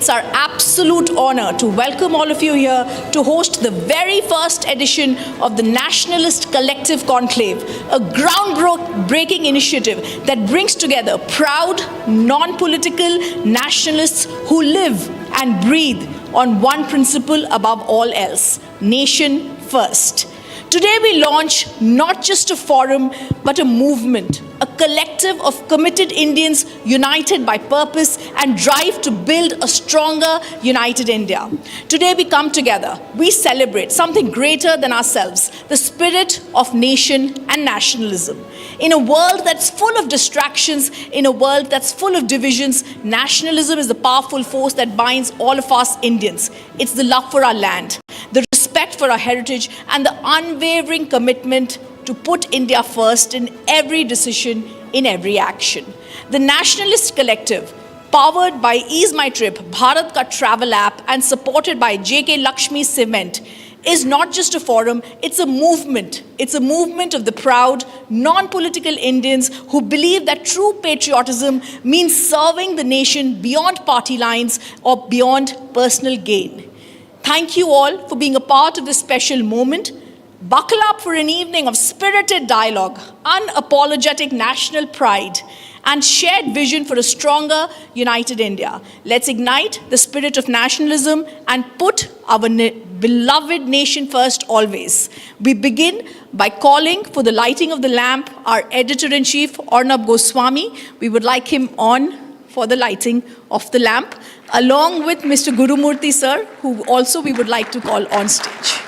It's our absolute honor to welcome all of you here to host the very first edition of the Nationalist Collective Conclave, a groundbreaking initiative that brings together proud, non-political nationalists who live and breathe on one principle above all else: nation first. Today we launch not just a forum, but a movement, a collective of committed Indians united by purpose and drive to build a stronger, united India. Today we come together, we celebrate something greater than ourselves, the spirit of nation and nationalism. In a world that's full of distractions, in a world that's full of divisions, nationalism is the powerful force that binds all of us Indians. It's the love for our land, the respect for our heritage, and the unwavering commitment to put India first in every decision, in every action. The Nationalist Collective, powered by Ease My Trip, Bharat Ka travel app, and supported by J.K. Lakshmi Cement, is not just a forum, it's a movement. It's a movement of the proud, non-political Indians who believe that true patriotism means serving the nation beyond party lines or beyond personal gain. Thank you all for being a part of this special moment. Buckle up for an evening of spirited dialogue, unapologetic national pride, and shared vision for a stronger, united India. Let's ignite the spirit of nationalism and put our beloved nation first always. We begin by calling for the lighting of the lamp our Editor-in-Chief, Arnab Goswami. We would like him on for the lighting of the lamp, along with Mr. Gurumurthy sir, who also we would like to call on stage.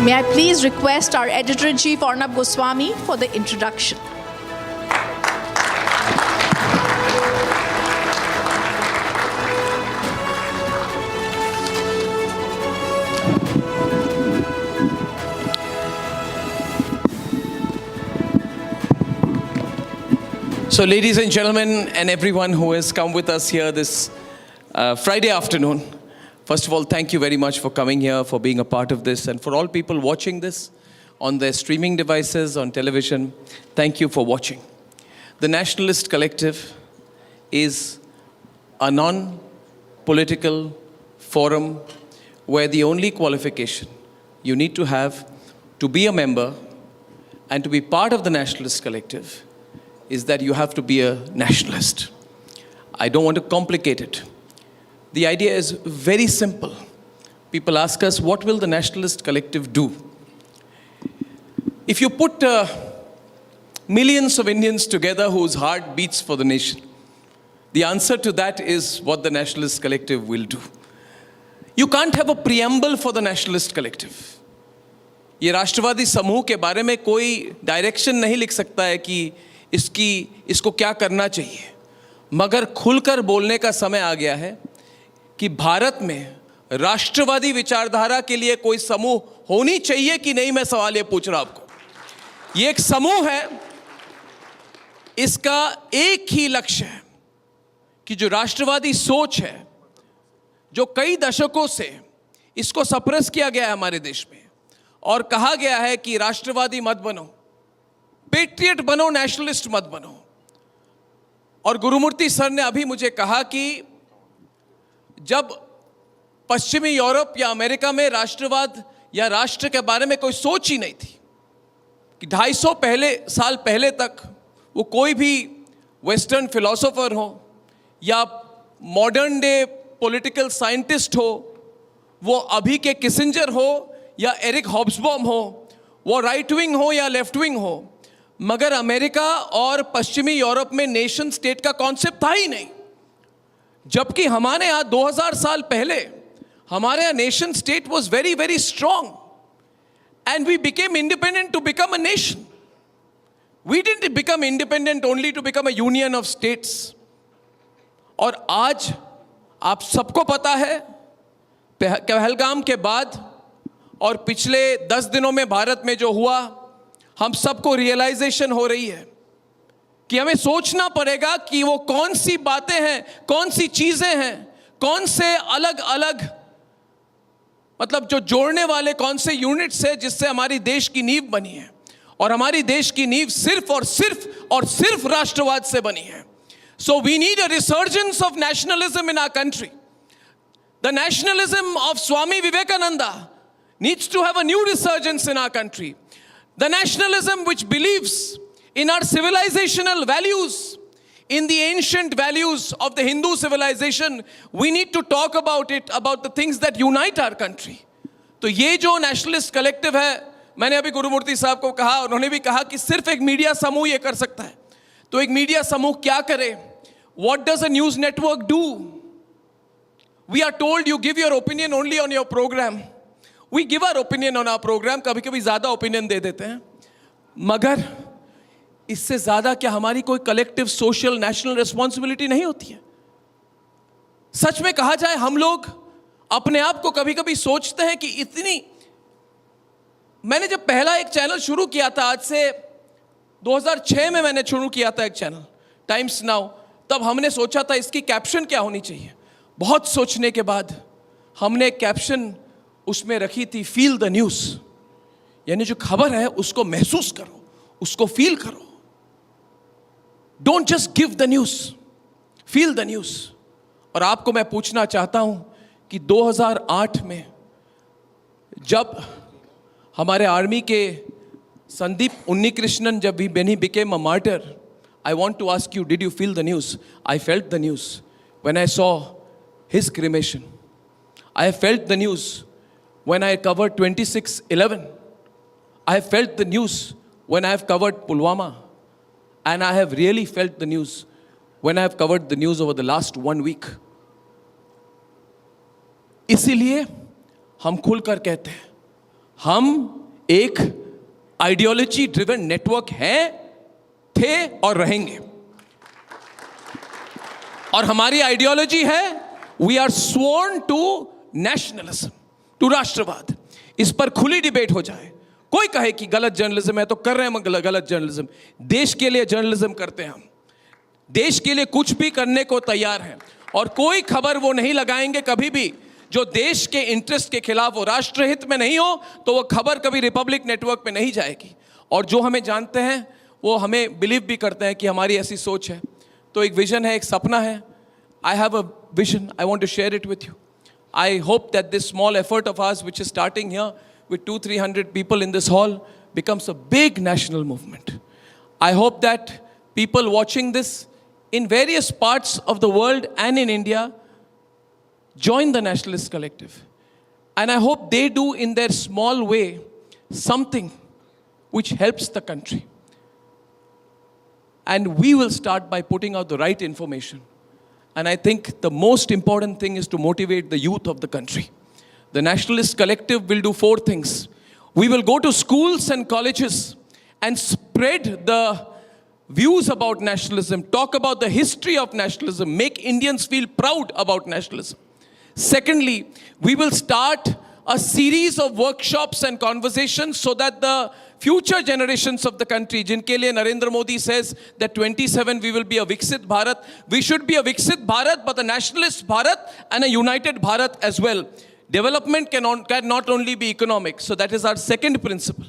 May I please request our Editor-in-Chief, Arnab Goswami, for the introduction. So ladies and gentlemen, and everyone who has come with us here this Friday afternoon, first of all, thank you very much for coming here, for being a part of this, and for all people watching this on their streaming devices, on television, thank you for watching. The Nationalist Collective is a non-political forum where the only qualification you need to have to be a member and to be part of the Nationalist Collective is that you have to be a nationalist. I don't want to complicate it. The idea is very simple. People ask us, what will the Nationalist Collective do? If you put millions of Indians together whose heart beats for the nation, the answer to that is what the Nationalist Collective will do. You can't have a preamble for the Nationalist Collective. ये राष्ट्रवादी समूह के बारे में कोई direction नहीं लिख सकता है कि इसको क्या करना चाहिए, मगर खुलकर बोलने का समय आ गया है कि भारत में राष्ट्रवादी विचारधारा के लिए कोई समूह होनी चाहिए कि नहीं, मैं सवाल ये पूछ रहा हूं आपको। ये एक समूह है, इसका एक ही लक्ष्य है कि जो राष्ट्रवादी सोच है, जो कई दशकों से इसको सप्रेस किया गया है हमारे देश में, और कहा गया है कि राष्ट्रवादी मत बनो, पेट्रियट बनो, नेशनलिस्ट मत बनो। और गुरुमूर्ति सर ने अभी मुझे कहा कि जब पश्चिमी यूरोप या अमेरिका में राष्ट्रवाद या राष्ट्र के बारे में कोई सोच ही नहीं थी, कि 250 साल पहले तक वो कोई भी वेस्टर्न फिलोसोफर हो या मॉडर्न डे पॉलिटिकल साइंटिस्ट हो, वो अभी के किसिंजर हो या एरिक हॉब्सबॉम हो, वो राइट विंग हो या लेफ्ट विंग हो, मगर अमेरिका और पश्चिमी यूरोप में नेशन स्टेट का कॉन्सेप्ट था ही नहीं। जबकि हमारे यहाँ 2000 साल पहले हमारे यहाँ nation state was very very strong and we became independent to become a nation. We didn't become independent only to become a union of states. और आज आप सबको पता है, पहलगाम के बाद और पिछले 10 दिनों में भारत में जो हुआ, हम सबको रियलाइजेशन हो रही है कि हमें सोचना पड़ेगा कि वो कौन सी बातें हैं, कौन सी चीजें हैं, कौन से अलग अलग मतलब जो जोड़ने वाले कौन से यूनिट्स है जिससे हमारी देश की नींव बनी है। और हमारी देश की नींव सिर्फ और सिर्फ राष्ट्रवाद से बनी है। So we need a resurgence of nationalism in our country. The nationalism of Swami Vivekananda needs to have a new resurgence in our country. The nationalism which believes in our civilizational values, in the ancient values of the Hindu civilization, we need to talk about it, about the things that unite our country. तो ये जो nationalist collective है, मैंने अभी गुरुमूर्ति साहब को कहा, उन्होंने भी कहा कि सिर्फ एक मीडिया समूह ये कर सकता है। तो एक मीडिया समूह क्या करे? What does a news network do? We are told you give your opinion only on your program. We give our opinion on our program, कभी कभी ज़्यादा ओपिनियन दे देते हैं, मगर इससे ज़्यादा क्या हमारी कोई कलेक्टिव सोशल नेशनल रिस्पॉन्सिबिलिटी नहीं होती है? सच में कहा जाए, हम लोग अपने आप को कभी कभी सोचते हैं कि इतनी, मैंने जब पहला एक चैनल शुरू किया था, आज से 2006 में मैंने शुरू किया था एक चैनल टाइम्स नाउ, तब हमने सोचा था इसकी कैप्शन क्या होनी चाहिए। बहुत सोचने के बाद हमने कैप्शन उसमें रखी थी, फील द न्यूज़, यानी जो खबर है उसको महसूस करो, उसको फील करो। Don't just give the news, feel the news. और आपको मैं पूछना चाहता हूं कि 2008 में जब हमारे आर्मी के संदीप उन्नीकृष्णन जब भी when he became a martyr, I want to ask you, did you feel the news? I felt the news when I saw his cremation. I felt the news when I covered 26/11. I have felt the news when I have covered Pulwama. And I have really felt the news when I have covered the news over the last 1 week. इसीलिए हम खुलकर कहते हैं, हम एक ideology driven network हैं, थे और रहेंगे। और हमारी आइडियोलॉजी है, we are sworn to nationalism, to राष्ट्रवाद। इस पर खुली डिबेट हो जाए, कोई कहे कि गलत जर्नलिज्म है तो कर रहे हैं गलत जर्नलिज्म। देश के लिए जर्नलिज्म करते हैं हम, देश के लिए कुछ भी करने को तैयार हैं, और कोई खबर वो नहीं लगाएंगे कभी भी जो देश के इंटरेस्ट के खिलाफ हो, राष्ट्रहित में नहीं हो, तो वो खबर कभी रिपब्लिक नेटवर्क पे नहीं जाएगी। और जो हमें जानते हैं वो हमें बिलीव भी करते हैं कि हमारी ऐसी सोच है। तो एक विजन है, एक सपना है। I have a vision, I want to share it with you. I hope that this small effort of ours, which is starting here with 200-300 people in this hall, becomes a big national movement. I hope that people watching this in various parts of the world and in India join the Nationalist Collective. And I hope they do in their small way something which helps the country. And we will start by putting out the right information. And I think the most important thing is to motivate the youth of the country. The Nationalist Collective will do 4 things. We will go to schools and colleges and spread the views about nationalism, talk about the history of nationalism, make Indians feel proud about nationalism. Secondly, we will start a series of workshops and conversations so that the future generations of the country, jinke liye Narendra Modi says that 27 we will be a Viksit Bharat. We should be a Viksit Bharat, but a nationalist Bharat and a united Bharat as well. Development can not only be economic. So that is our second principle.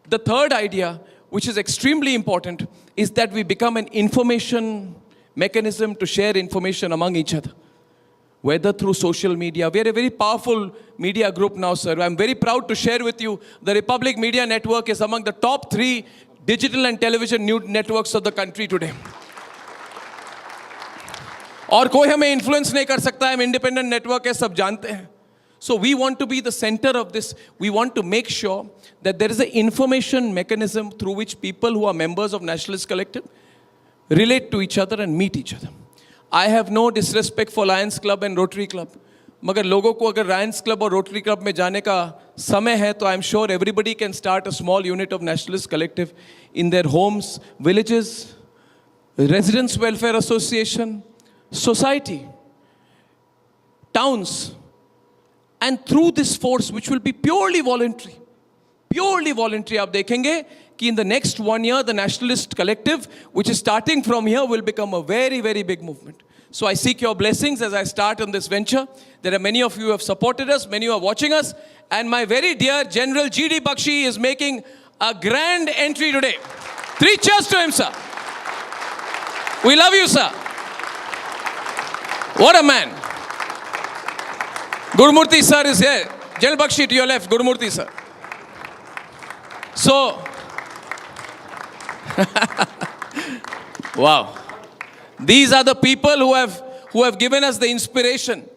The third idea, which is extremely important, is that we become an information mechanism to share information among each other, whether through social media. We are a very powerful media group now, sir. I'm very proud to share with you the Republic Media Network is among the top 3 digital and television news networks of the country today. और कोई हमें influence नहीं कर सकता है, हम independent network है, सब जानते हैं. So we want to be the center of this. We want to make sure that there is an information mechanism through which people who are members of Nationalist Collective relate to each other and meet each other. I have no disrespect for Lions Club and Rotary Club. मगर लोगों को अगर Lions Club और Rotary Club में जाने का समय है तो I'm sure everybody can start a small unit of Nationalist Collective in their homes, villages, Residents Welfare Association, society, towns. And through this force, which will be purely voluntary, आप देखेंगे कि in the next 1 year, the Nationalist Collective, which is starting from here, will become a very, very big movement. So I seek your blessings as I start on this venture. There are many of you who have supported us, many who are watching us, and my very dear General G.D. Bakshi is making a grand entry today. 3 cheers to him, sir. We love you, sir. What a man. Gurumurthy sir is here. General Bakshi to your left, Gurumurthy sir. So, wow. These are the people who have given us the inspiration.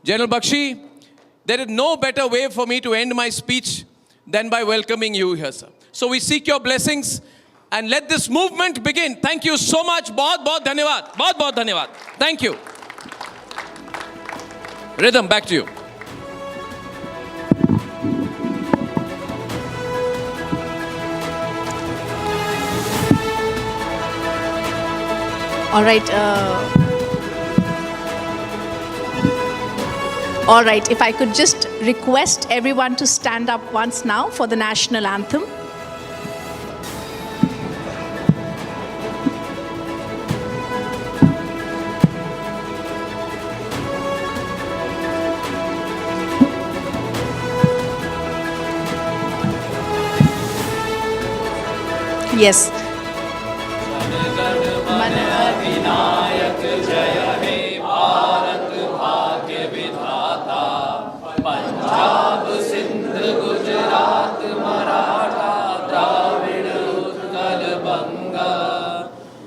General Bakshi, there is no better way for me to end my speech than by welcoming you here, sir. So we seek your blessings and let this movement begin. Thank you so much. बहुत बहुत धन्यवाद. बहुत बहुत धन्यवाद. Thank you. Rhythm, back to you. All right. All right. If I could just request everyone to stand up once now for the national anthem. Yes. Vinayak जय हे भारत भाग्य विधाता पंजाब सिंध गुजरात मराठा द्राविड़ उत्कल बंगा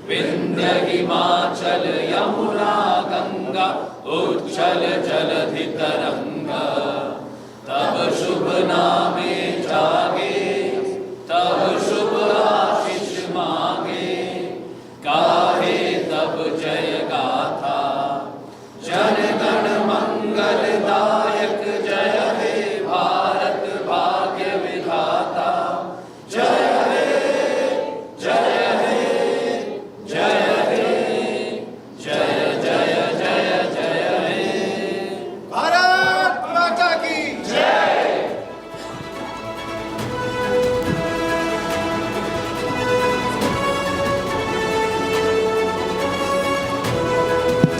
विंध्य हिमाचल यमुना गंगा उच्छल जलधि तरंगा तब शुभ नामे जागे तब शुभ आशीष मांगे गाहे तब जय गाथा जन गण मंगलदायक जय हे भारत भाग्य विधाता जय हे जय हे जय हे जय जय जय जय हे भारत माता की जय.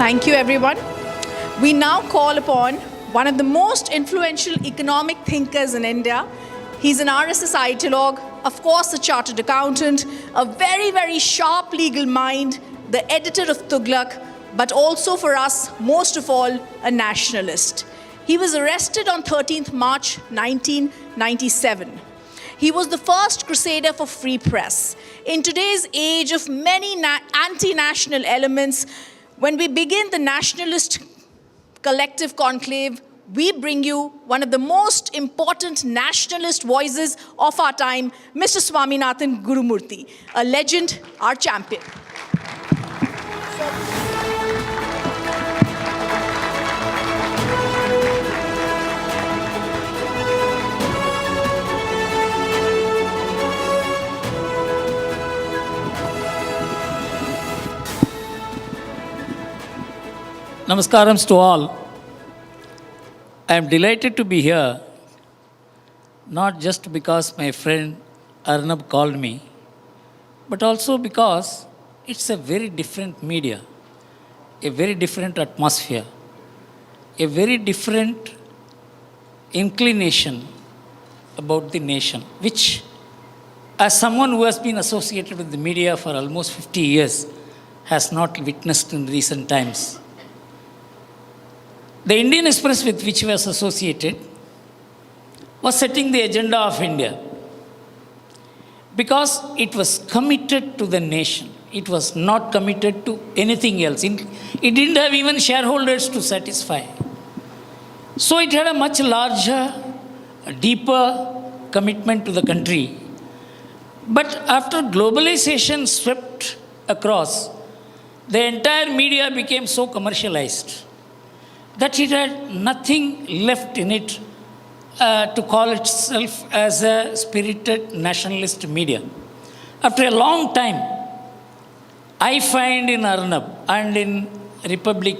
Thank you, everyone. We now call upon one of the most influential economic thinkers in India. He's an RSS ideologue, of course, a chartered accountant, a very, very sharp legal mind, the editor of Tughlaq, but also for us, most of all, a nationalist. He was arrested on 13th March 1997. He was the first crusader for free press. In today's age of many anti-national elements, when we begin the Nationalist Collective Conclave, we bring you one of the most important nationalist voices of our time, Mr. Swaminathan Gurumurthy, a legend, our champion. Namaskaram to all. I am delighted to be here, not just because my friend Arnab called me, but also because it's a very different media, a very different atmosphere, a very different inclination about the nation, which, as someone who has been associated with the media for almost 50 years, has not witnessed in recent times. The Indian Express with which I was associated was setting the agenda of India because it was committed to the nation. It was not committed to anything else. It didn't have even shareholders to satisfy. So it had a much larger, deeper commitment to the country. But after globalization swept across, the entire media became so commercialized that it had nothing left in it to call itself as a spirited nationalist media. After a long time, I find in Arnab and in Republic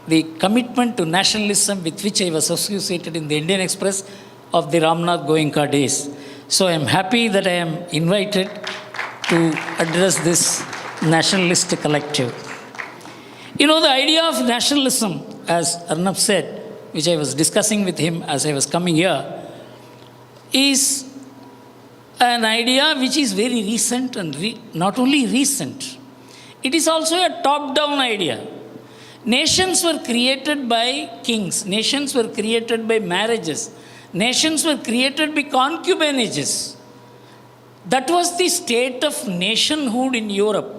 the commitment to nationalism with which I was associated in the Indian Express of the Ramnath Goenka days. So I am happy that I am invited to address this nationalist collective. You know, the idea of nationalism, as Arnab said, which I was discussing with him as I was coming here, is an idea which is very recent and not only recent, it is also a top-down idea. Nations were created by kings. Nations were created by marriages. Nations were created by concubinages. That was the state of nationhood in Europe.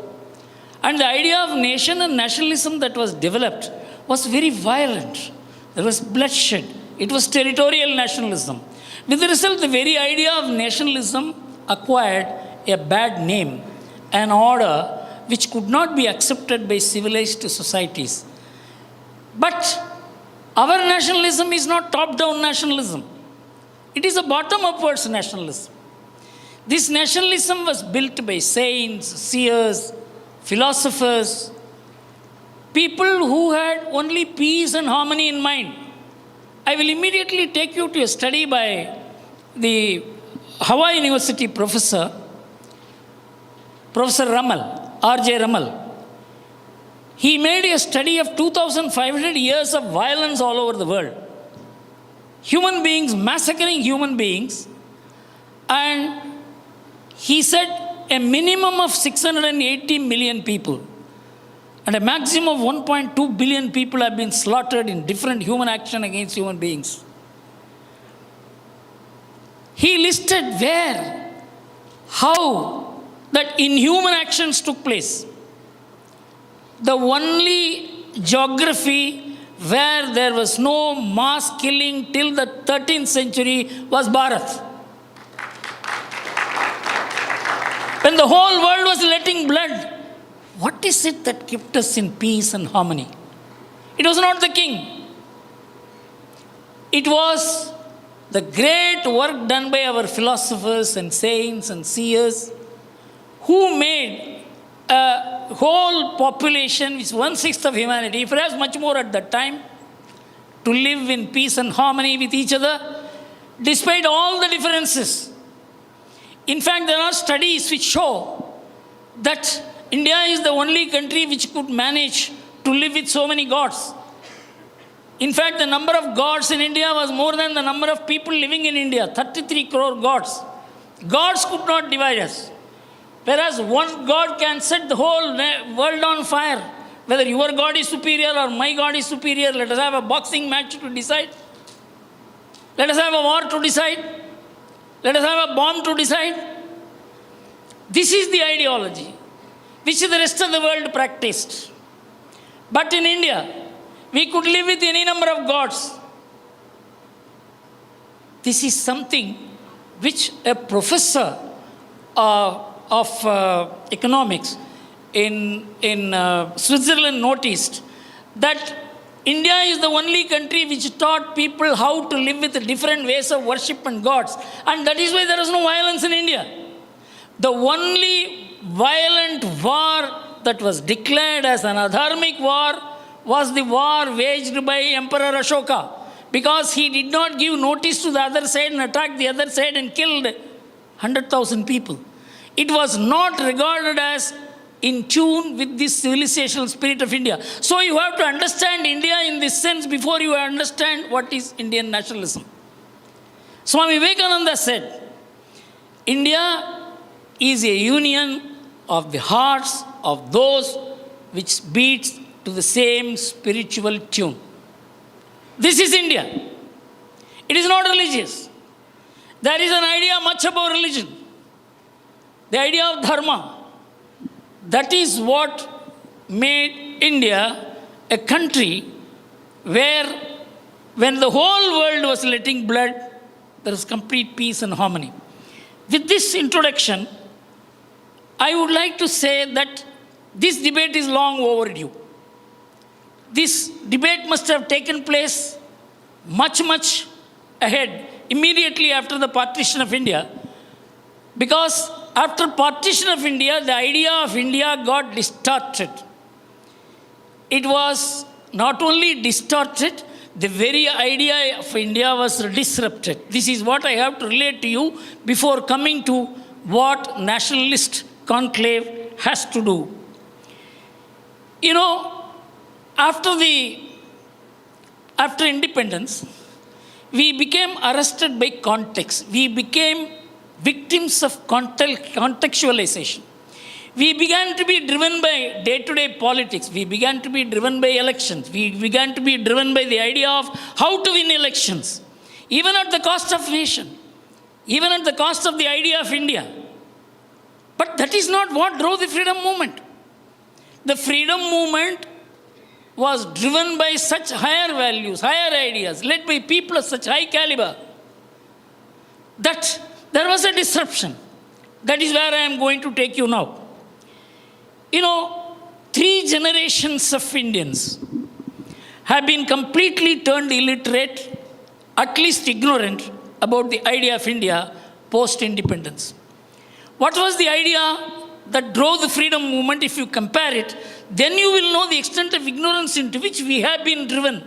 And the idea of nation and nationalism that was developed was very violent. There was bloodshed. It was territorial nationalism. With the result, the very idea of nationalism acquired a bad name, an order which could not be accepted by civilized societies. But our nationalism is not top-down nationalism. It is a bottom-upwards nationalism. This nationalism was built by saints, seers, philosophers, people who had only peace and harmony in mind. I will immediately take you to a study by the Hawaii University professor, Professor Ramal, R.J. Ramal. He made a study of 2,500 years of violence all over the world. Human beings massacring human beings, and he said a minimum of 680 million people and a maximum of 1.2 billion people have been slaughtered in different human action against human beings. He listed where, how that inhuman actions took place. The only geography where there was no mass killing till the 13th century was Bharat. When the whole world was letting blood, what is it that kept us in peace and harmony? It was not the king. It was the great work done by our philosophers and saints and seers who made a whole population, which is 1/6 of humanity, perhaps much more at that time, to live in peace and harmony with each other, despite all the differences. In fact, there are studies which show that India is the only country which could manage to live with so many gods. In fact, the number of gods in India was more than the number of people living in India, 33 crore gods. Gods could not divide us. Whereas one God can set the whole world on fire. Whether your God is superior or my God is superior, let us have a boxing match to decide. Let us have a war to decide. Let us have a bomb to decide. This is the ideology which the rest of the world practiced. But in India, we could live with any number of gods. This is something which a professor of economics in Switzerland noticed, that India is the only country which taught people how to live with different ways of worship and gods. And that is why there is no violence in India. The only violent war that was declared as an adharmic war was the war waged by Emperor Ashoka, because he did not give notice to the other side and attacked the other side and killed 100,000 people. It was not regarded as in tune with this civilizational spirit of India. So you have to understand India in this sense before you understand what is Indian nationalism. Swami Vivekananda said, India is a union of the hearts of those which beats to the same spiritual tune. This is India. It is not religious. There is an idea much above religion. The idea of dharma. That is what made India a country where, when the whole world was letting blood, there was complete peace and harmony. With this introduction, I would like to say that this debate is long overdue. This debate must have taken place much, much ahead, immediately after the partition of India, because after partition of India, the idea of India got distorted. It was not only distorted, the very idea of India was disrupted. This is what I have to relate to you before coming to what Nationalist Conclave has to do. You know, after independence, we became arrested by context. We became victims of contextualization. We began to be driven by day-to-day politics. We began to be driven by elections. We began to be driven by the idea of how to win elections, even at the cost of nation, even at the cost of the idea of India. But that is not what drove the freedom movement. The freedom movement was driven by such higher values, higher ideas, led by people of such high caliber, that there was a disruption. That is where I am going to take you now. You know, 3 generations of Indians have been completely turned illiterate, at least ignorant about the idea of India post-independence. What was the idea that drove the freedom movement? If you compare it, then you will know the extent of ignorance into which we have been driven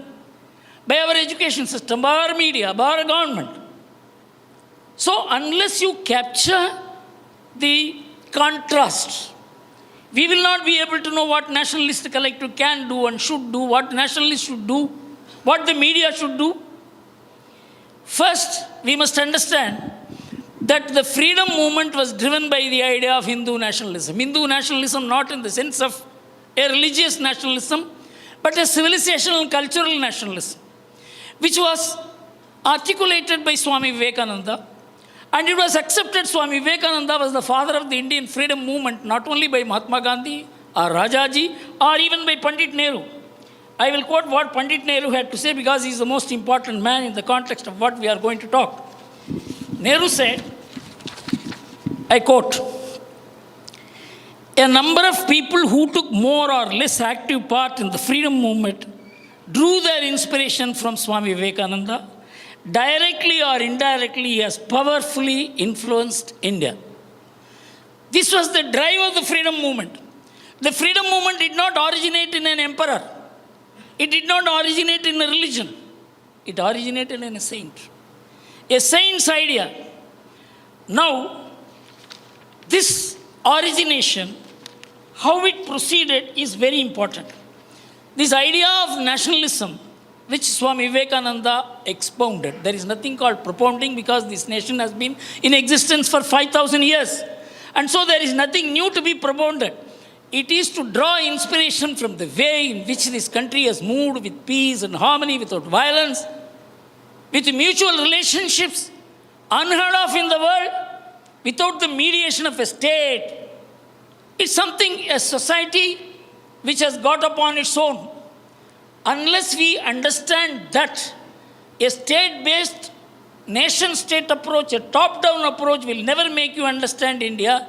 by our education system, by our media, by our government. So unless you capture the contrast, we will not be able to know what Nationalist Collective can do and should do, what nationalists should do, what the media should do. First, we must understand that the freedom movement was driven by the idea of Hindu nationalism. Hindu nationalism not in the sense of a religious nationalism, but a civilizational and cultural nationalism, which was articulated by Swami Vivekananda. And it was accepted. Swami Vivekananda was the father of the Indian freedom movement, not only by Mahatma Gandhi or Rajaji or even by Pandit Nehru. I will quote what Pandit Nehru had to say because he is the most important man in the context of what we are going to talk. Nehru said, I quote, a number of people who took more or less active part in the freedom movement drew their inspiration from Swami Vivekananda. Directly or indirectly, he has powerfully influenced India. This was the drive of the freedom movement. The freedom movement did not originate in an emperor. It did not originate in a religion. It originated in a saint. A saint's idea. Now, this origination, how it proceeded, is very important. This idea of nationalism, which Swami Vivekananda expounded. There is nothing called propounding because this nation has been in existence for 5,000 years. And so there is nothing new to be propounded. It is to draw inspiration from the way in which this country has moved with peace and harmony, without violence, with mutual relationships unheard of in the world, without the mediation of a state. It's something, a society which has got upon its own. Unless we understand that a state-based, nation-state approach, a top-down approach will never make you understand India.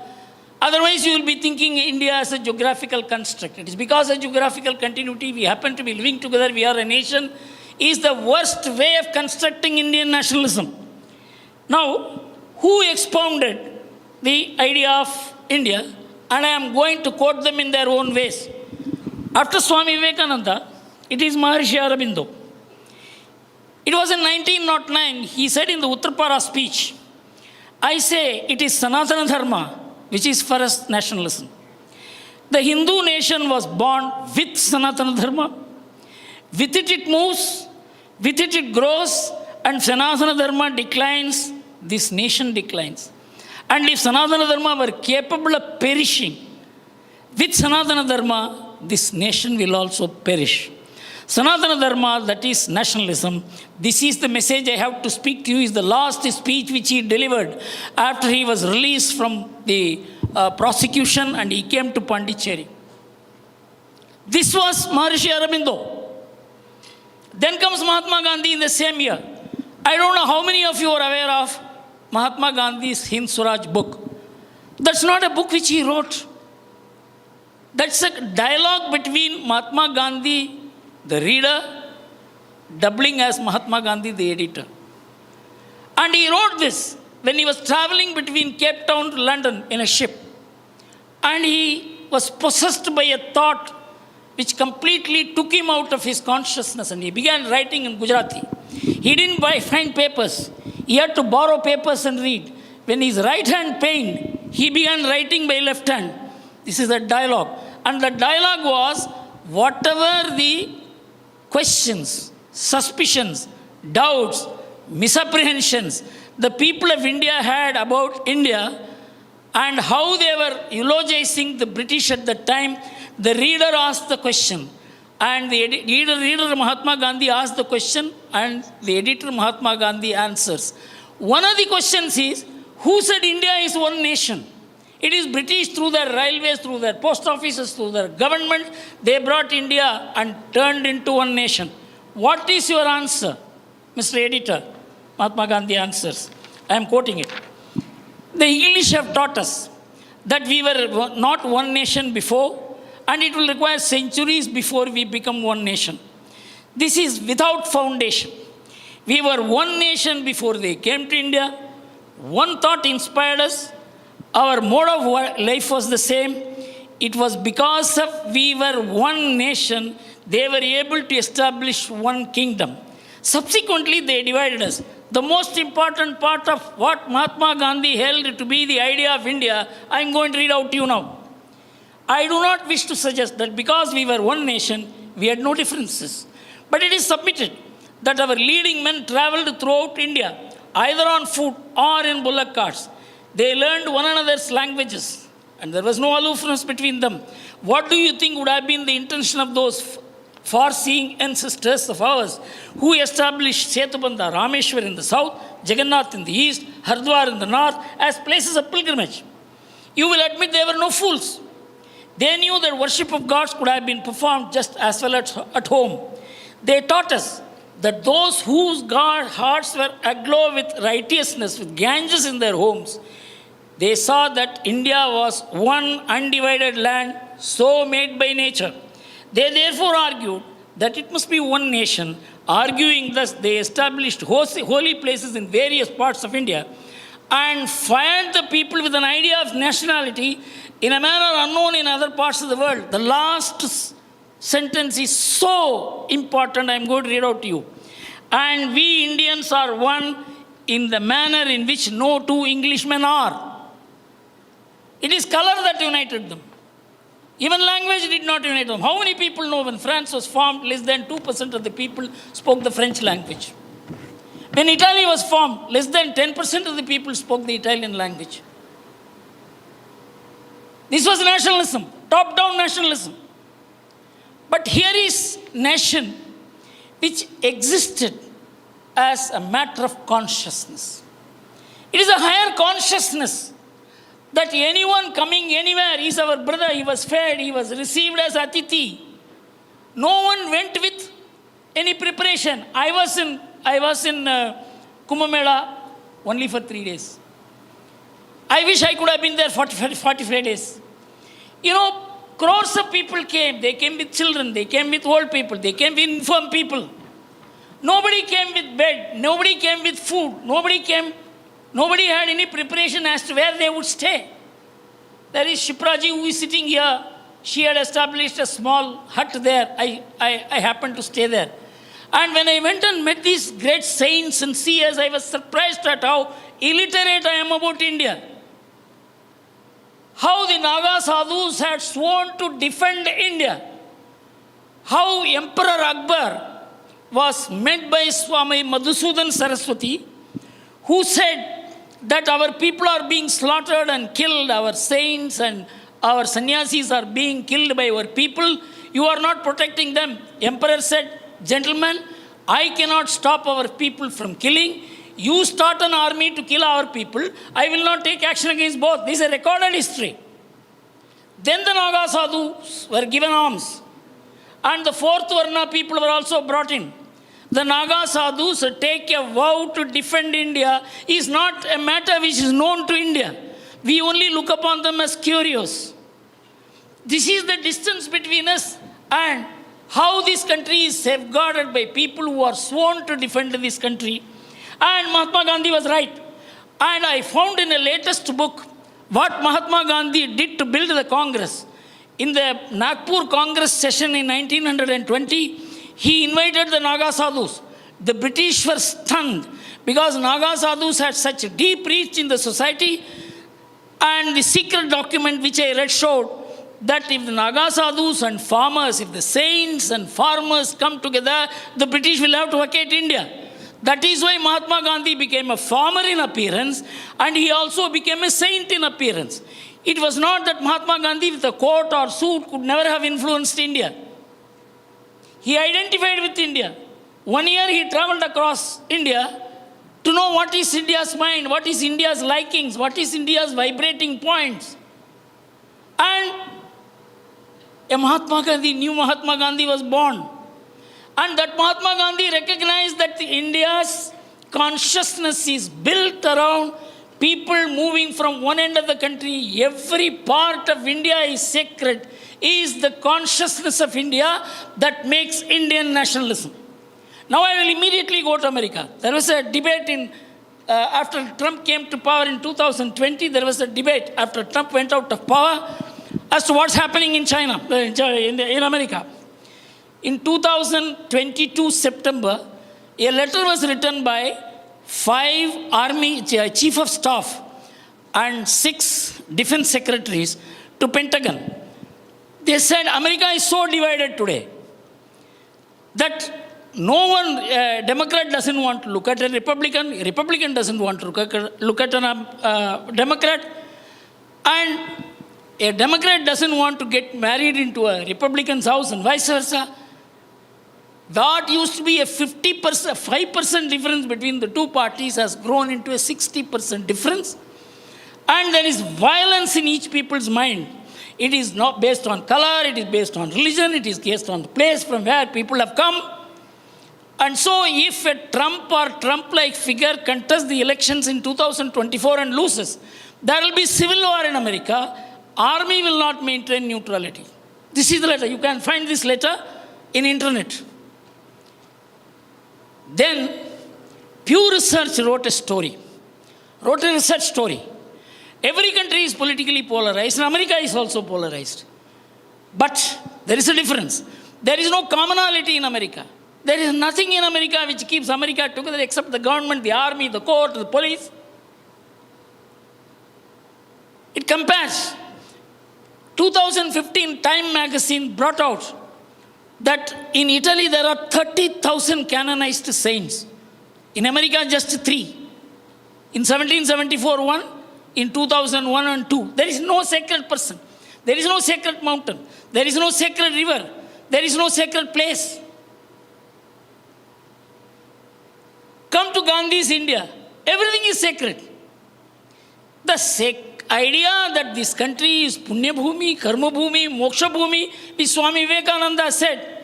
Otherwise, you will be thinking India as a geographical construct. It is because of geographical continuity, we happen to be living together, we are a nation, is the worst way of constructing Indian nationalism. Now, who expounded the idea of India? And I am going to quote them in their own ways. After Swami Vivekananda, it is Maharishi Aurobindo. It was in 1909, he said in the Uttarpara speech, I say it is Sanatana Dharma, which is for us nationalism. The Hindu nation was born with Sanatana Dharma. With it moves, with it grows, and Sanatana Dharma declines, this nation declines. And if Sanatana Dharma were capable of perishing, with Sanatana Dharma, this nation will also perish. Sanatana Dharma, that is nationalism, this is the message I have to speak to you, is the last speech which he delivered after he was released from the prosecution and he came to Pondicherry. This was Maharishi Aurobindo. Then comes Mahatma Gandhi in the same year. I don't know how many of you are aware of Mahatma Gandhi's Hind Swaraj book. That's not a book which he wrote. That's a dialogue between Mahatma Gandhi, the reader, doubling as Mahatma Gandhi, the editor. And he wrote this when he was traveling between Cape Town to London in a ship. And he was possessed by a thought which completely took him out of his consciousness, and he began writing in Gujarati. He didn't find papers. He had to borrow papers and read. When his right hand pained, he began writing by left hand. This is a dialogue. And the dialogue was, whatever the questions, suspicions, doubts, misapprehensions the people of India had about India and how they were eulogizing the British at the time, the reader asked the question, and the reader Mahatma Gandhi asked the question, and the editor Mahatma Gandhi answers. One of the questions is, who said India is one nation? It is British through their railways, through their post offices, through their government. They brought India and turned into one nation. What is your answer, Mr. Editor? Mahatma Gandhi answers. I am quoting it. The English have taught us that we were not one nation before, and it will require centuries before we become one nation. This is without foundation. We were one nation before they came to India. One thought inspired us. Our mode of life was the same. It was because of we were one nation, they were able to establish one kingdom. Subsequently, they divided us. The most important part of what Mahatma Gandhi held to be the idea of India, I am going to read out to you now. I do not wish to suggest that because we were one nation, we had no differences. But it is submitted that our leading men traveled throughout India, either on foot or in bullock carts. They learned one another's languages, and there was no aloofness between them. What do you think would have been the intention of those far-seeing ancestors of ours who established Setubandha, Rameshwar in the south, Jagannath in the east, Hardwar in the north as places of pilgrimage? You will admit they were no fools. They knew that worship of gods could have been performed just as well at home. They taught us that those whose hearts were aglow with righteousness, with Ganges in their homes, they saw that India was one undivided land, so made by nature. They therefore argued that it must be one nation. Arguing thus, they established holy places in various parts of India and fired the people with an idea of nationality in a manner unknown in other parts of the world. The last sentence is so important, I am going to read out to you. And we Indians are one in the manner in which no two Englishmen are. It is color that united them. Even language did not unite them. How many people know when France was formed, less than 2% of the people spoke the French language? When Italy was formed, less than 10% of the people spoke the Italian language. This was nationalism, top-down nationalism. But here is nation which existed as a matter of consciousness. It is a higher consciousness that anyone coming anywhere is our brother. He was fed, he was received as Atithi. No one went with any preparation. I was in Kumbh Mela only for 3 days. I wish I could have been there 45 days. You know, crores of people came. They came with children, they came with old people, they came with infirm people. Nobody came with bed, nobody came with food, nobody had any preparation as to where they would stay. There is Shipraji who is sitting here. She had established a small hut there. I happened to stay there. And when I went and met these great saints and seers, I was surprised at how illiterate I am about India. How the Naga sadhus had sworn to defend India. How Emperor Akbar was met by Swami Madhusudan Saraswati, who said that our people are being slaughtered and killed, our saints and our sannyasis are being killed by our people. You are not protecting them. Emperor said, gentlemen, I cannot stop our people from killing. You start an army to kill our people. I will not take action against both. This is a recorded history. Then the Naga sadhus were given arms. And the fourth Varna people were also brought in. The Naga sadhus take a vow to defend India is not a matter which is known to India. We only look upon them as curious. This is the distance between us and how this country is safeguarded by people who are sworn to defend this country. And Mahatma Gandhi was right. And I found in a latest book what Mahatma Gandhi did to build the Congress. In the Nagpur Congress session in 1920, he invited the Naga sadhus. The British were stunned because Naga sadhus had such a deep reach in the society. And the secret document which I read showed that if the Naga sadhus and farmers, if the saints and farmers come together, the British will have to vacate India. That is why Mahatma Gandhi became a farmer in appearance and he also became a saint in appearance. It was not that Mahatma Gandhi with a coat or suit could never have influenced India. He identified with India. 1 year he traveled across India to know what is India's mind, what is India's likings, what is India's vibrating points. And a Mahatma Gandhi, new Mahatma Gandhi was born. And that Mahatma Gandhi recognized that India's consciousness is built around people moving from one end of the country. Every part of India is sacred. Is the consciousness of India that makes Indian nationalism. Now I will immediately go to America. There was a debate after Trump came to power in 2020. There was a debate after Trump went out of power as to what's happening in China, in America. In 2022 September, a letter was written by 5 army chief of staff and 6 defense secretaries to Pentagon. They said America is so divided today that no one, Democrat doesn't want to look at a Republican doesn't want to look at a Democrat, and a Democrat doesn't want to get married into a Republican's house and vice versa. That used to be a 50%, 5% difference between the two parties has grown into a 60% difference. And there is violence in each people's mind. It is not based on color, it is based on religion, it is based on the place from where people have come. And so if a Trump or Trump-like figure contests the elections in 2024 and loses, there will be civil war in America. Army will not maintain neutrality. This is the letter. You can find this letter in internet. Then Pew Research wrote a research story. Every country is politically polarized and America is also polarized. But there is a difference. There is no commonality in America. There is nothing in America which keeps America together except the government, the army, the court, the police. It compares. 2015 Time magazine brought out that in Italy there are 30,000 canonized saints. In America, just 3. In 1774, 1. In 2001 and 2. There is no sacred person. There is no sacred mountain. There is no sacred river. There is no sacred place. Come to Gandhi's India. Everything is sacred. The idea that this country is Punya Bhumi, Karma Bhumi, Moksha Bhumi, which Swami Vivekananda said,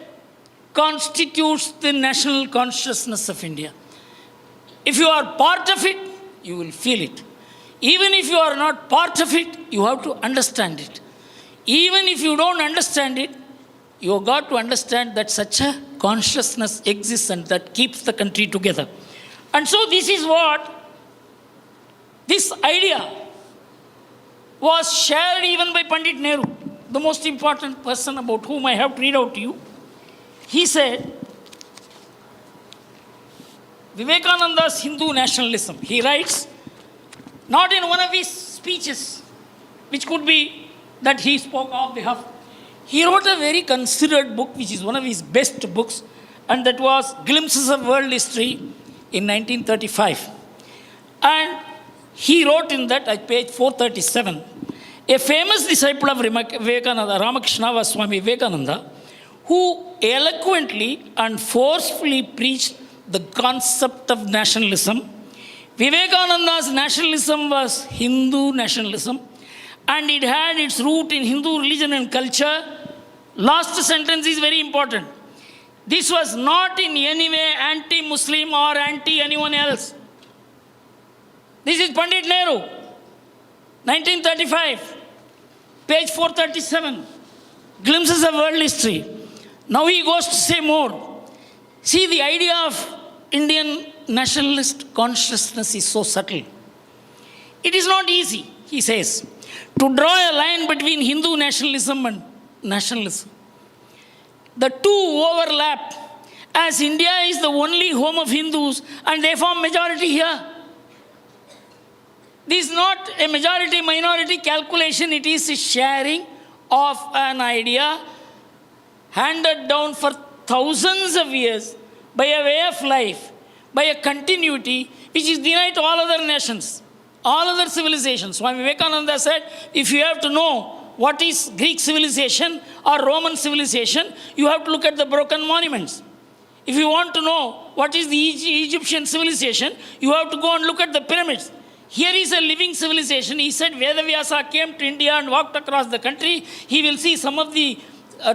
constitutes the national consciousness of India. If you are part of it, you will feel it. Even if you are not part of it, you have to understand it. Even if you don't understand it, you have got to understand that such a consciousness exists and that keeps the country together. And so this is what, this idea was shared even by Pandit Nehru, the most important person about whom I have to read out to you. He said, Vivekananda's Hindu nationalism. He writes, not in one of his speeches, which could be that he spoke on behalf. He wrote a very considered book, which is one of his best books, and that was Glimpses of World History in 1935. And he wrote in that, at page 437, a famous disciple of Vivekananda, Ramakrishna Goswami Vivekananda, who eloquently and forcefully preached the concept of nationalism. Vivekananda's nationalism was Hindu nationalism, and it had its root in Hindu religion and culture. Last sentence is very important. This was not in any way anti-Muslim or anti-anyone else. This is Pandit Nehru, 1935, page 437, Glimpses of World History. Now he goes to say more. See, the idea of Indian nationalist consciousness is so subtle. It is not easy, he says, to draw a line between Hindu nationalism and nationalism. The two overlap, as India is the only home of Hindus and they form majority here. This is not a majority-minority calculation, it is a sharing of an idea handed down for thousands of years by a way of life, by a continuity which is denied to all other nations, all other civilizations. Swami Vivekananda said, if you have to know what is Greek civilization or Roman civilization, you have to look at the broken monuments. If you want to know what is the Egyptian civilization, you have to go and look at the pyramids. Here is a living civilization. He said Vedavyasa came to India and walked across the country. He will see some of the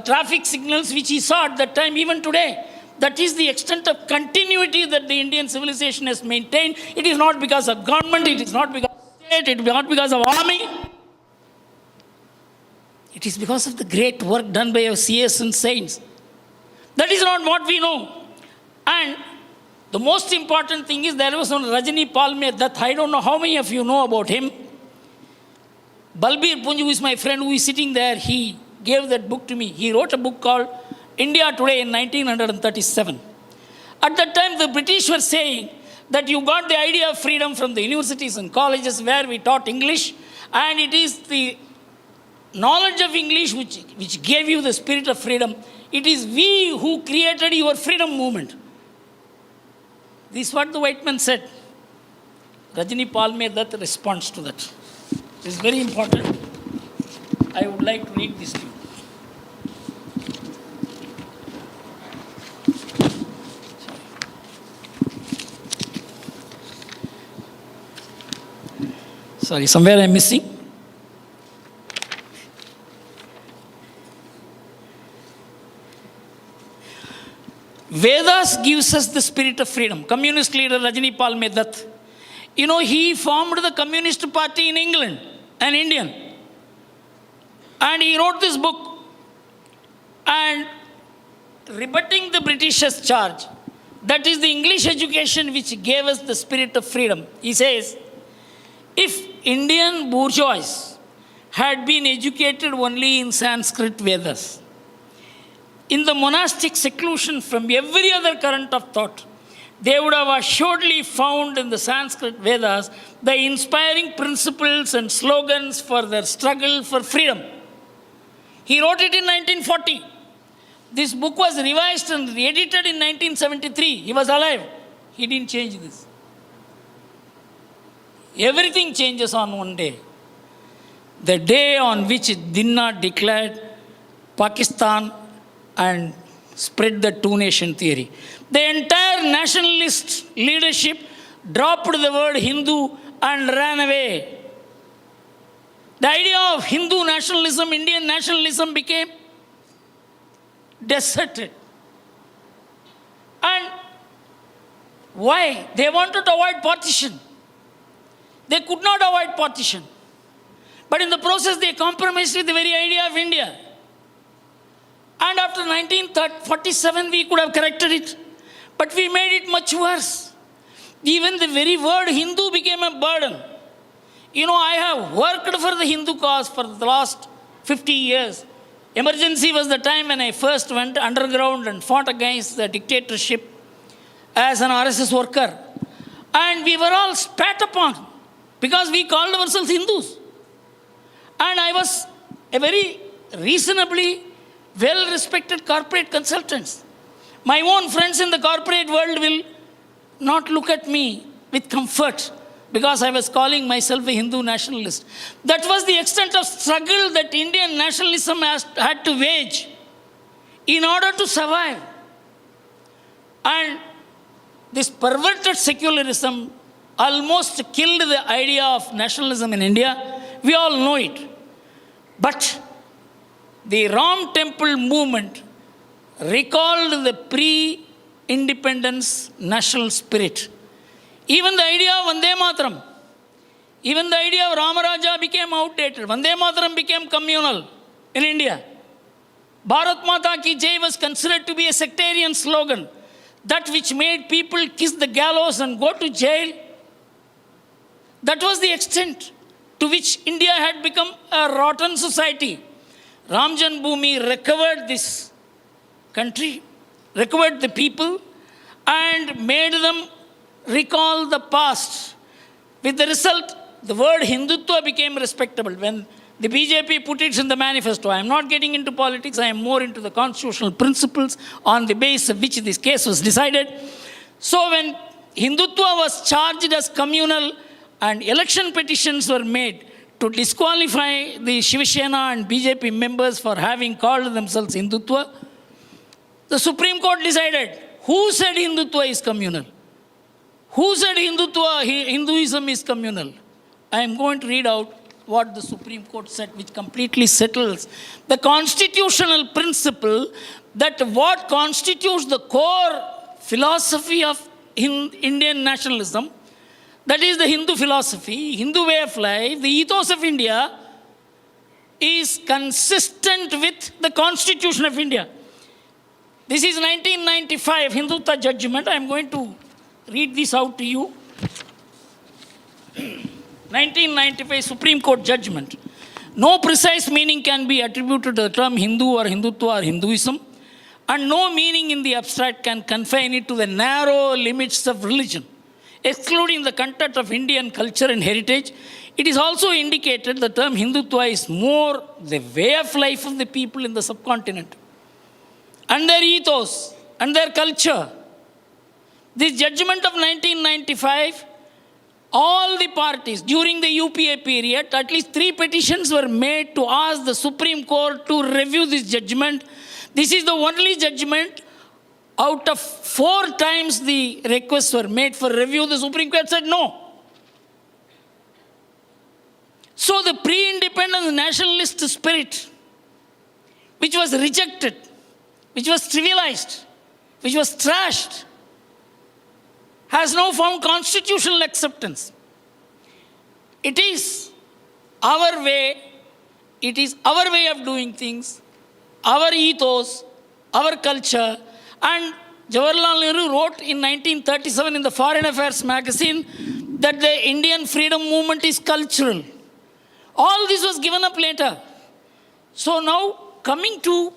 traffic signals which he saw at that time, even today. That is the extent of continuity that the Indian civilization has maintained. It is not because of government, it is not because of state, it is not because of army. It is because of the great work done by our seers and saints. That is not what we know. And the most important thing is there was one Rajani Palme that I don't know how many of you know about him. Balbir Punj, who is my friend, who is sitting there, he gave that book to me. He wrote a book called India Today in 1937. At that time, the British were saying that you got the idea of freedom from the universities and colleges where we taught English, and it is the knowledge of English which gave you the spirit of freedom. It is we who created your freedom movement. This is what the white man said. Rajani Palme Dutt responds to that. It is very important. I would like to read this to you. Sorry, somewhere I am missing. Vedas gives us the spirit of freedom. Communist leader Rajani Palme Dutt. You know, he formed the Communist Party in England, an Indian. And he wrote this book. And rebutting the Britishers' charge, that is the English education which gave us the spirit of freedom. He says, if Indian bourgeois had been educated only in Sanskrit Vedas, in the monastic seclusion from every other current of thought, they would have assuredly found in the Sanskrit Vedas the inspiring principles and slogans for their struggle for freedom. He wrote it in 1940. This book was revised and edited in 1973. He was alive. He didn't change this. Everything changes on one day. The day on which Jinnah declared Pakistan and spread the two-nation theory. The entire nationalist leadership dropped the word Hindu and ran away. The idea of Hindu nationalism, Indian nationalism became deserted. And why? They wanted to avoid partition. They could not avoid partition. But in the process, they compromised with the very idea of India. And after 1947, we could have corrected it. But we made it much worse. Even the very word Hindu became a burden. You know, I have worked for the Hindu cause for the last 50 years. Emergency was the time when I first went underground and fought against the dictatorship. as an RSS worker. And we were all spat upon because we called ourselves Hindus. And I was a very reasonably well-respected corporate consultant. My own friends in the corporate world will not look at me with comfort because I was calling myself a Hindu nationalist. That was the extent of struggle that Indian nationalism had to wage in order to survive. And this perverted secularism almost killed the idea of nationalism in India. We all know it. But the Ram Temple movement recalled the pre-independence national spirit. Even the idea of Vande Mataram, even the idea of Ramaraja became outdated. Vande Mataram became communal in India. Bharat Mata Ki Jai was considered to be a sectarian slogan, that which made people kiss the gallows and go to jail. That was the extent to which India had become a rotten society. Ram Janmabhoomi recovered this country, recovered the people, and made them recall the past. With the result, the word Hindutva became respectable. When the BJP put it in the manifesto, I am not getting into politics, I am more into the constitutional principles on the basis of which this case was decided. So when Hindutva was charged as communal and election petitions were made to disqualify the Shiv Sena and BJP members for having called themselves Hindutva, the Supreme Court decided, who said Hindutva is communal? Who said Hinduism is communal? I am going to read out what the Supreme Court said, which completely settles the constitutional principle that what constitutes the core philosophy of Indian nationalism, that is the Hindu philosophy, Hindu way of life, the ethos of India, is consistent with the Constitution of India. This is 1995 Hindutva judgment. I am going to read this out to you. 1995 Supreme Court judgment. No precise meaning can be attributed to the term Hindu or Hindutva or Hinduism, and no meaning in the abstract can confine it to the narrow limits of religion, excluding the content of Indian culture and heritage. It is also indicated the term Hindutva is more the way of life of the people in the subcontinent and their ethos and their culture. This judgment of 1995, all the parties during the UPA period, at least 3 petitions were made to ask the Supreme Court to review this judgment. This is the only judgment out of 4 times the requests were made for review. The Supreme Court said no. So the pre-independence nationalist spirit, which was rejected, which was trivialized, which was trashed, has now found constitutional acceptance. It is our way, it is our way of doing things, our ethos, our culture. And Jawaharlal Nehru wrote in 1937 in the Foreign Affairs magazine that the Indian freedom movement is cultural. All this was given up later. So now coming to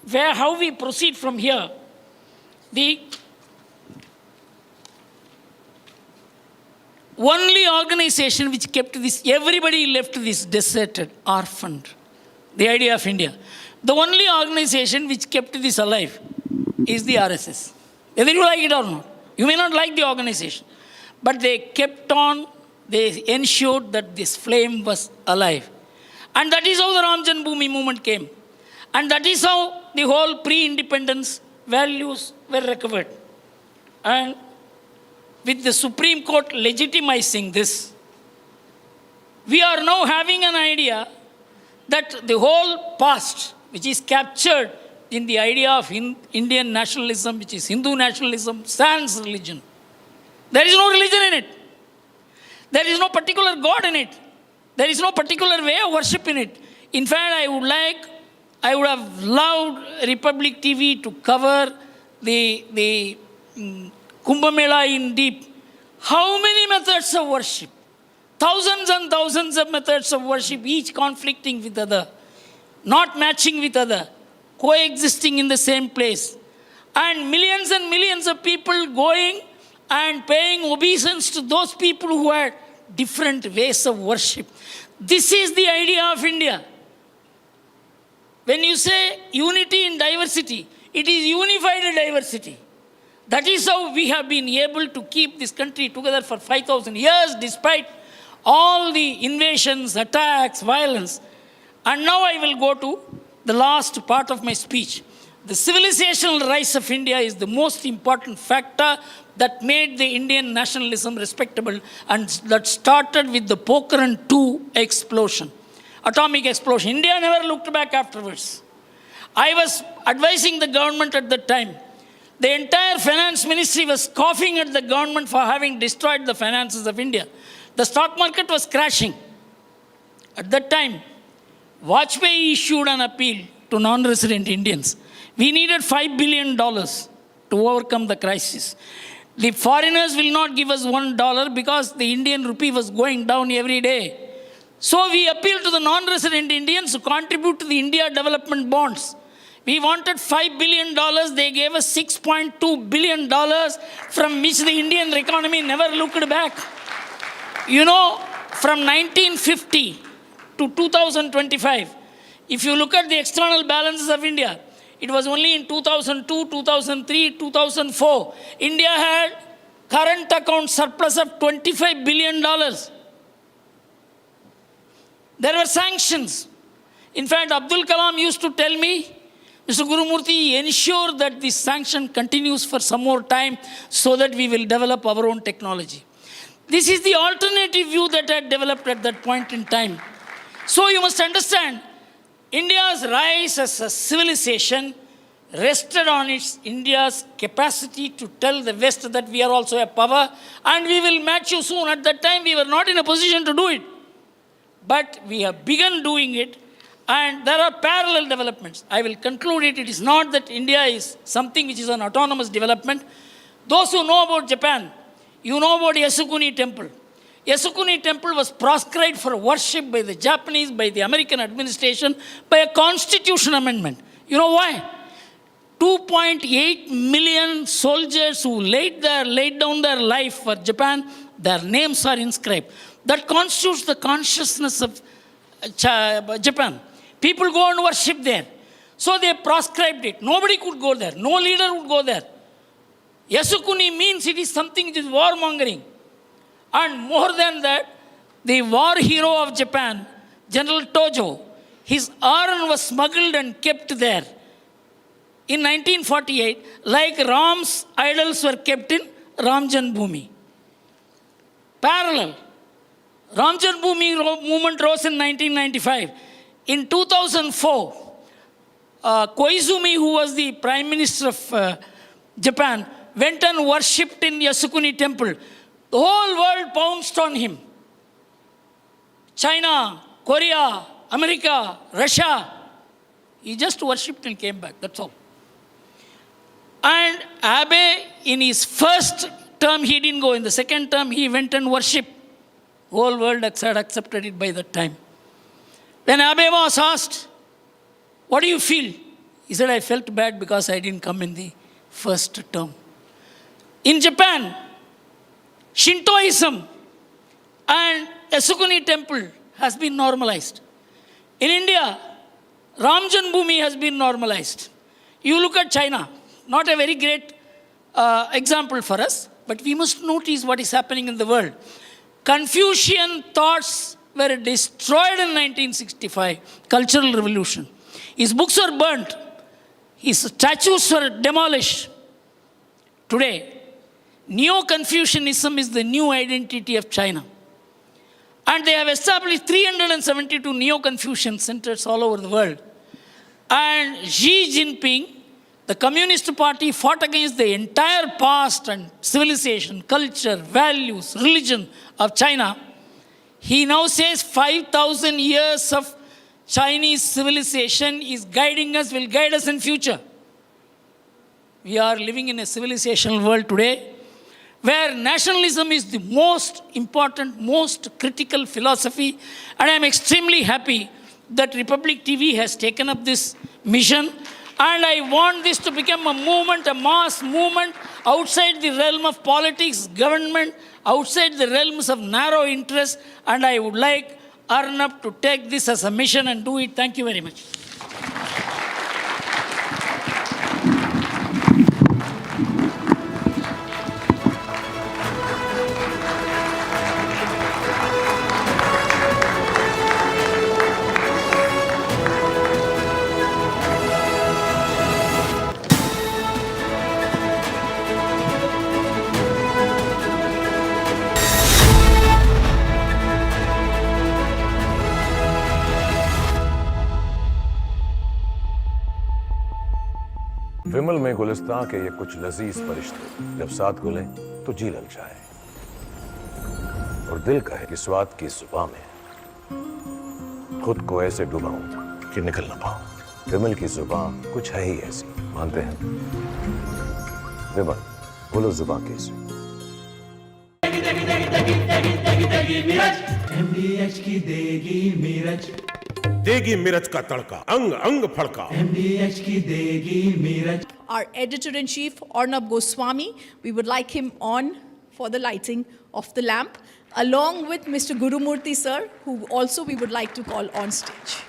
how we proceed from here, the only organization which kept this, everybody left this deserted, orphaned, the idea of India. The only organization which kept this alive is the RSS. Whether you like it or not. You may not like the organization. But they kept on, they ensured that this flame was alive. And that is how the Ram Janmabhoomi movement came. And that is how the whole pre-independence values were recovered. And with the Supreme Court legitimizing this, we are now having an idea that the whole past, which is captured in the idea of Indian nationalism, which is Hindu nationalism, sans religion. There is no religion in it. There is no particular God in it. There is no particular way of worship in it. In fact, I would have loved Republic TV to cover the Kumbh Mela in deep. How many methods of worship? Thousands and thousands of methods of worship, each conflicting with other, not matching with other, coexisting in the same place. and millions of people going and paying obeisance to those people who had different ways of worship. This is the idea of India. When you say unity in diversity, it is unified diversity. That is how we have been able to keep this country together for 5,000 years despite all the invasions, attacks, violence. And now I will go to the last part of my speech. The civilizational rise of India is the most important factor that made the Indian nationalism respectable, and that started with the Pokhran II explosion, atomic explosion. India never looked back afterwards. I was advising the government at that time. The entire finance ministry was scoffing at the government for having destroyed the finances of India. The stock market was crashing. At that time, Vajpayee issued an appeal to non-resident Indians. We needed $5 billion to overcome the crisis. The foreigners will not give us $1 because the Indian rupee was going down every day. So we appealed to the non-resident Indians to contribute to the India development bonds. We wanted $5 billion. They gave us $6.2 billion, from which the Indian economy never looked back. You know, from 1950 to 2025, if you look at the external balances of India, it was only in 2002, 2003, 2004. India had current account surplus of $25 billion. There were sanctions. In fact, Abdul Kalam used to tell me, Mr. Gurumurthy, ensure that this sanction continues for some more time so that we will develop our own technology. This is the alternative view that had developed at that point in time. So you must understand, India's rise as a civilization rested on India's capacity to tell the West that we are also a power and we will match you soon. At that time, we were not in a position to do it. But we have begun doing it, and there are parallel developments. I will conclude it. It is not that India is something which is an autonomous development. Those who know about Japan, you know about Yasukuni Temple. Yasukuni Temple was proscribed for worship by the Japanese, by the American administration, by a constitution amendment. You know why? 2.8 million soldiers who laid down their life for Japan, their names are inscribed. That constitutes the consciousness of Japan. People go and worship there. So they proscribed it. Nobody could go there. No leader would go there. Yasukuni means it is something which is warmongering. And more than that, the war hero of Japan, General Tojo, his urn was smuggled and kept there. In 1948, like Ram's idols were kept in Ram Janmabhoomi. Parallel. Ram Janmabhoomi movement rose in 1995. In 2004, Koizumi, who was the Prime Minister of Japan, went and worshipped in Yasukuni Temple. The whole world pounced on him. China, Korea, America, Russia. He just worshipped and came back. That's all. And Abe, in his first term, he didn't go. In the second term, he went and worshipped. The whole world had accepted it by that time. When Abe was asked, what do you feel? He said, I felt bad because I didn't come in the first term. In Japan, Shintoism and Yasukuni Temple has been normalized. In India, Ram Janmabhoomi has been normalized. You look at China, not a very great example for us, but we must notice what is happening in the world. Confucian thoughts were destroyed in 1965, Cultural Revolution. His books were burnt. His statues were demolished. Today, Neo-Confucianism is the new identity of China. And they have established 372 Neo-Confucian centers all over the world. And Xi Jinping, the Communist Party, fought against the entire past and civilization, culture, values, religion of China. He now says 5,000 years of Chinese civilization is guiding us, will guide us in future. We are living in a civilizational world today where nationalism is the most important, most critical philosophy. And I am extremely happy that Republic TV has taken up this mission. And I want this to become a movement, a mass movement outside the realm of politics, government, outside the realms of narrow interest. And I would like Arnab to take this as a mission and do it. Thank you very much. विमल में गुलिस्तां के ये कुछ लजीज फरिश्ते जब साथ घुले तो जी लग जाए और दिल कहे कि स्वाद की जुबान में खुद को ऐसे डुबाऊं कि निकल ना पाऊं। विमल की जुबान कुछ है ही ऐसी, मानते हैं? विमल, बोलो जुबान कैसी? MDH की देगी मिर्च, देगी मिर्च का तड़का, अंग अंग फड़का। MDH की देगी मिर्च। Our editor-in-chief, Arnab Goswami, we would like him on for the lighting of the lamp, along with Mr. Gurumurthy sir, who also we would like to call on stage.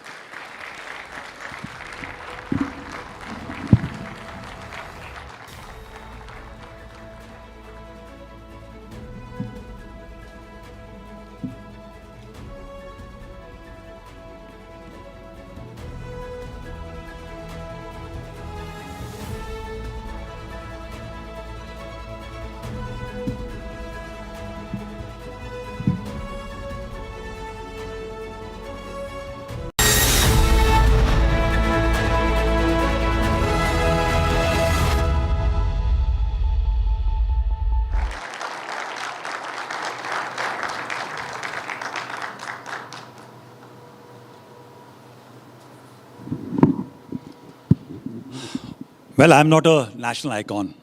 Well, I'm not a national icon.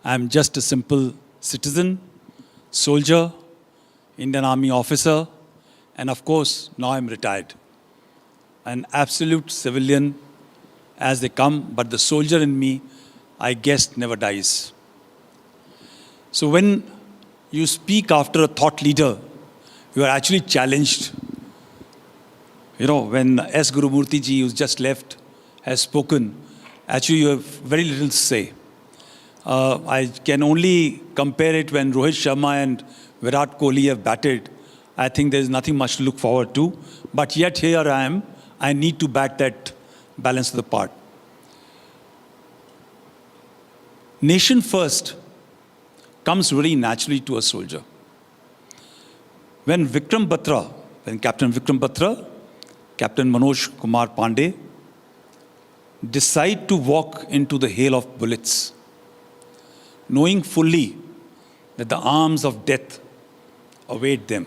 I'm just a simple citizen, soldier, Indian Army officer, and of course, now I'm retired. An absolute civilian as they come, but the soldier in me, I guess, never dies. So when you speak after a thought leader, you are actually challenged. You know, when S. Gurumurthy ji, who's just left, has spoken, actually you have very little to say. I can only compare it when Rohit Sharma and Virat Kohli have batted. I think there's nothing much to look forward to. But yet here I am. I need to bat that balance of the part. Nation first comes very naturally to a soldier. When Captain Vikram Batra, Captain Manoj Kumar Pandey decide to walk into the hail of bullets, knowing fully that the arms of death await them.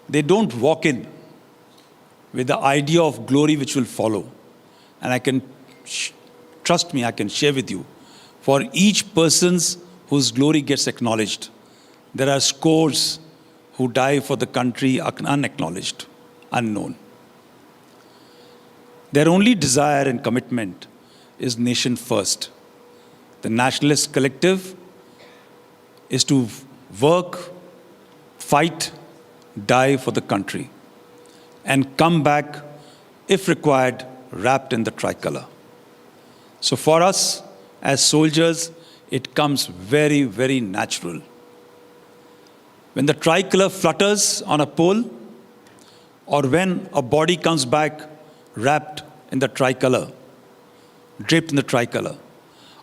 They don't walk in with the idea of glory which will follow. And I can, trust me, I can share with you, for each person's whose glory gets acknowledged, there are scores who die for the country unacknowledged, unknown. Their only desire and commitment is nation first. The Nationalist Collective is to work, fight, die for the country, and come back, if required, wrapped in the tricolour. So for us, as soldiers, it comes very, very natural. When the tricolour flutters on a pole, or when a body comes back wrapped in the tricolour, draped in the tricolour,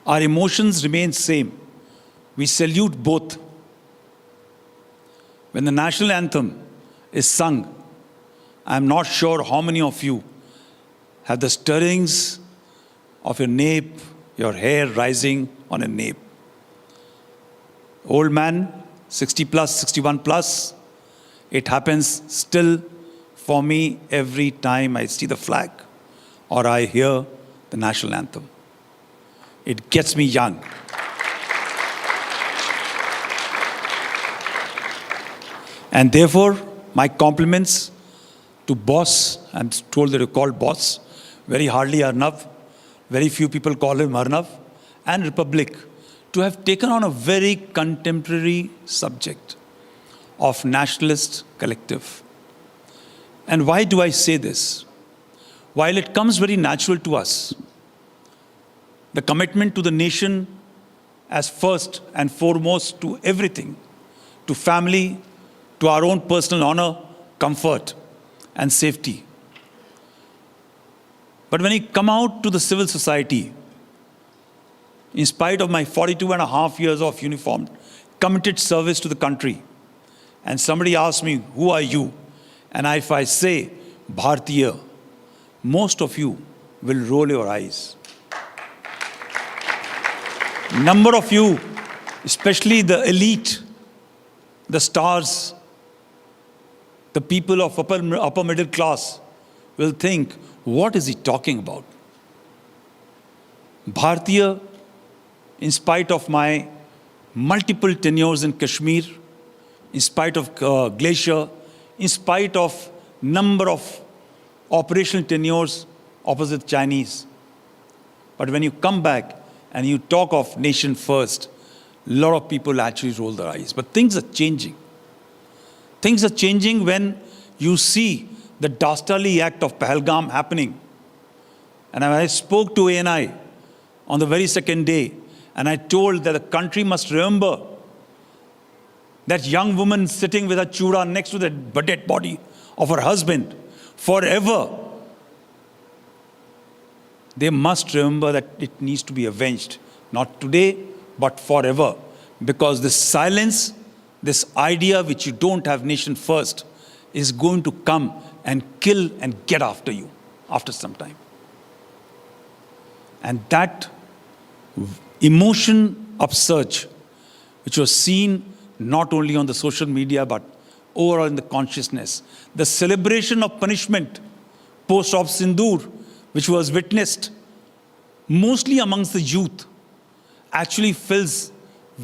our emotions remain same. We salute both. When the national anthem is sung, I'm not sure how many of you have the stirrings of your nape, your hair rising on a nape. Old man, 60 plus, 61 plus, it happens still for me every time I see the flag or I hear the national anthem. It gets me young. And therefore, my compliments to boss, I'm told that you call boss, very hardly Arnab, very few people call him Arnab, and Republic, to have taken on a very contemporary subject of Nationalist Collective. And why do I say this? While it comes very natural to us, the commitment to the nation as first and foremost to everything, to family, to our own personal honor, comfort, and safety. But when you come out to the civil society, in spite of my 42 and a half years of uniformed, committed service to the country, and somebody asks me, who are you? And if I say, Bharatiya, most of you will roll your eyes. Number of you, especially the elite, the stars, the people of upper middle class, will think, what is he talking about? Bharatiya, in spite of my multiple tenures in Kashmir, in spite of Glacier, in spite of number of operational tenures opposite Chinese. But when you come back and you talk of nation first, a lot of people actually roll their eyes. But things are changing. Things are changing when you see the dastardly act of Pahalgam happening. And I spoke to ANI on the very second day, and I told that the country must remember that young woman sitting with her chura next to the dead body of her husband forever. They must remember that it needs to be avenged, not today, but forever. Because this silence, this idea which you don't have nation first, is going to come and kill and get after you after some time. And that emotion upsurge, which was seen not only on the social media, but overall in the consciousness, the celebration of punishment post-op Sindoor, which was witnessed mostly amongst the youth, actually fills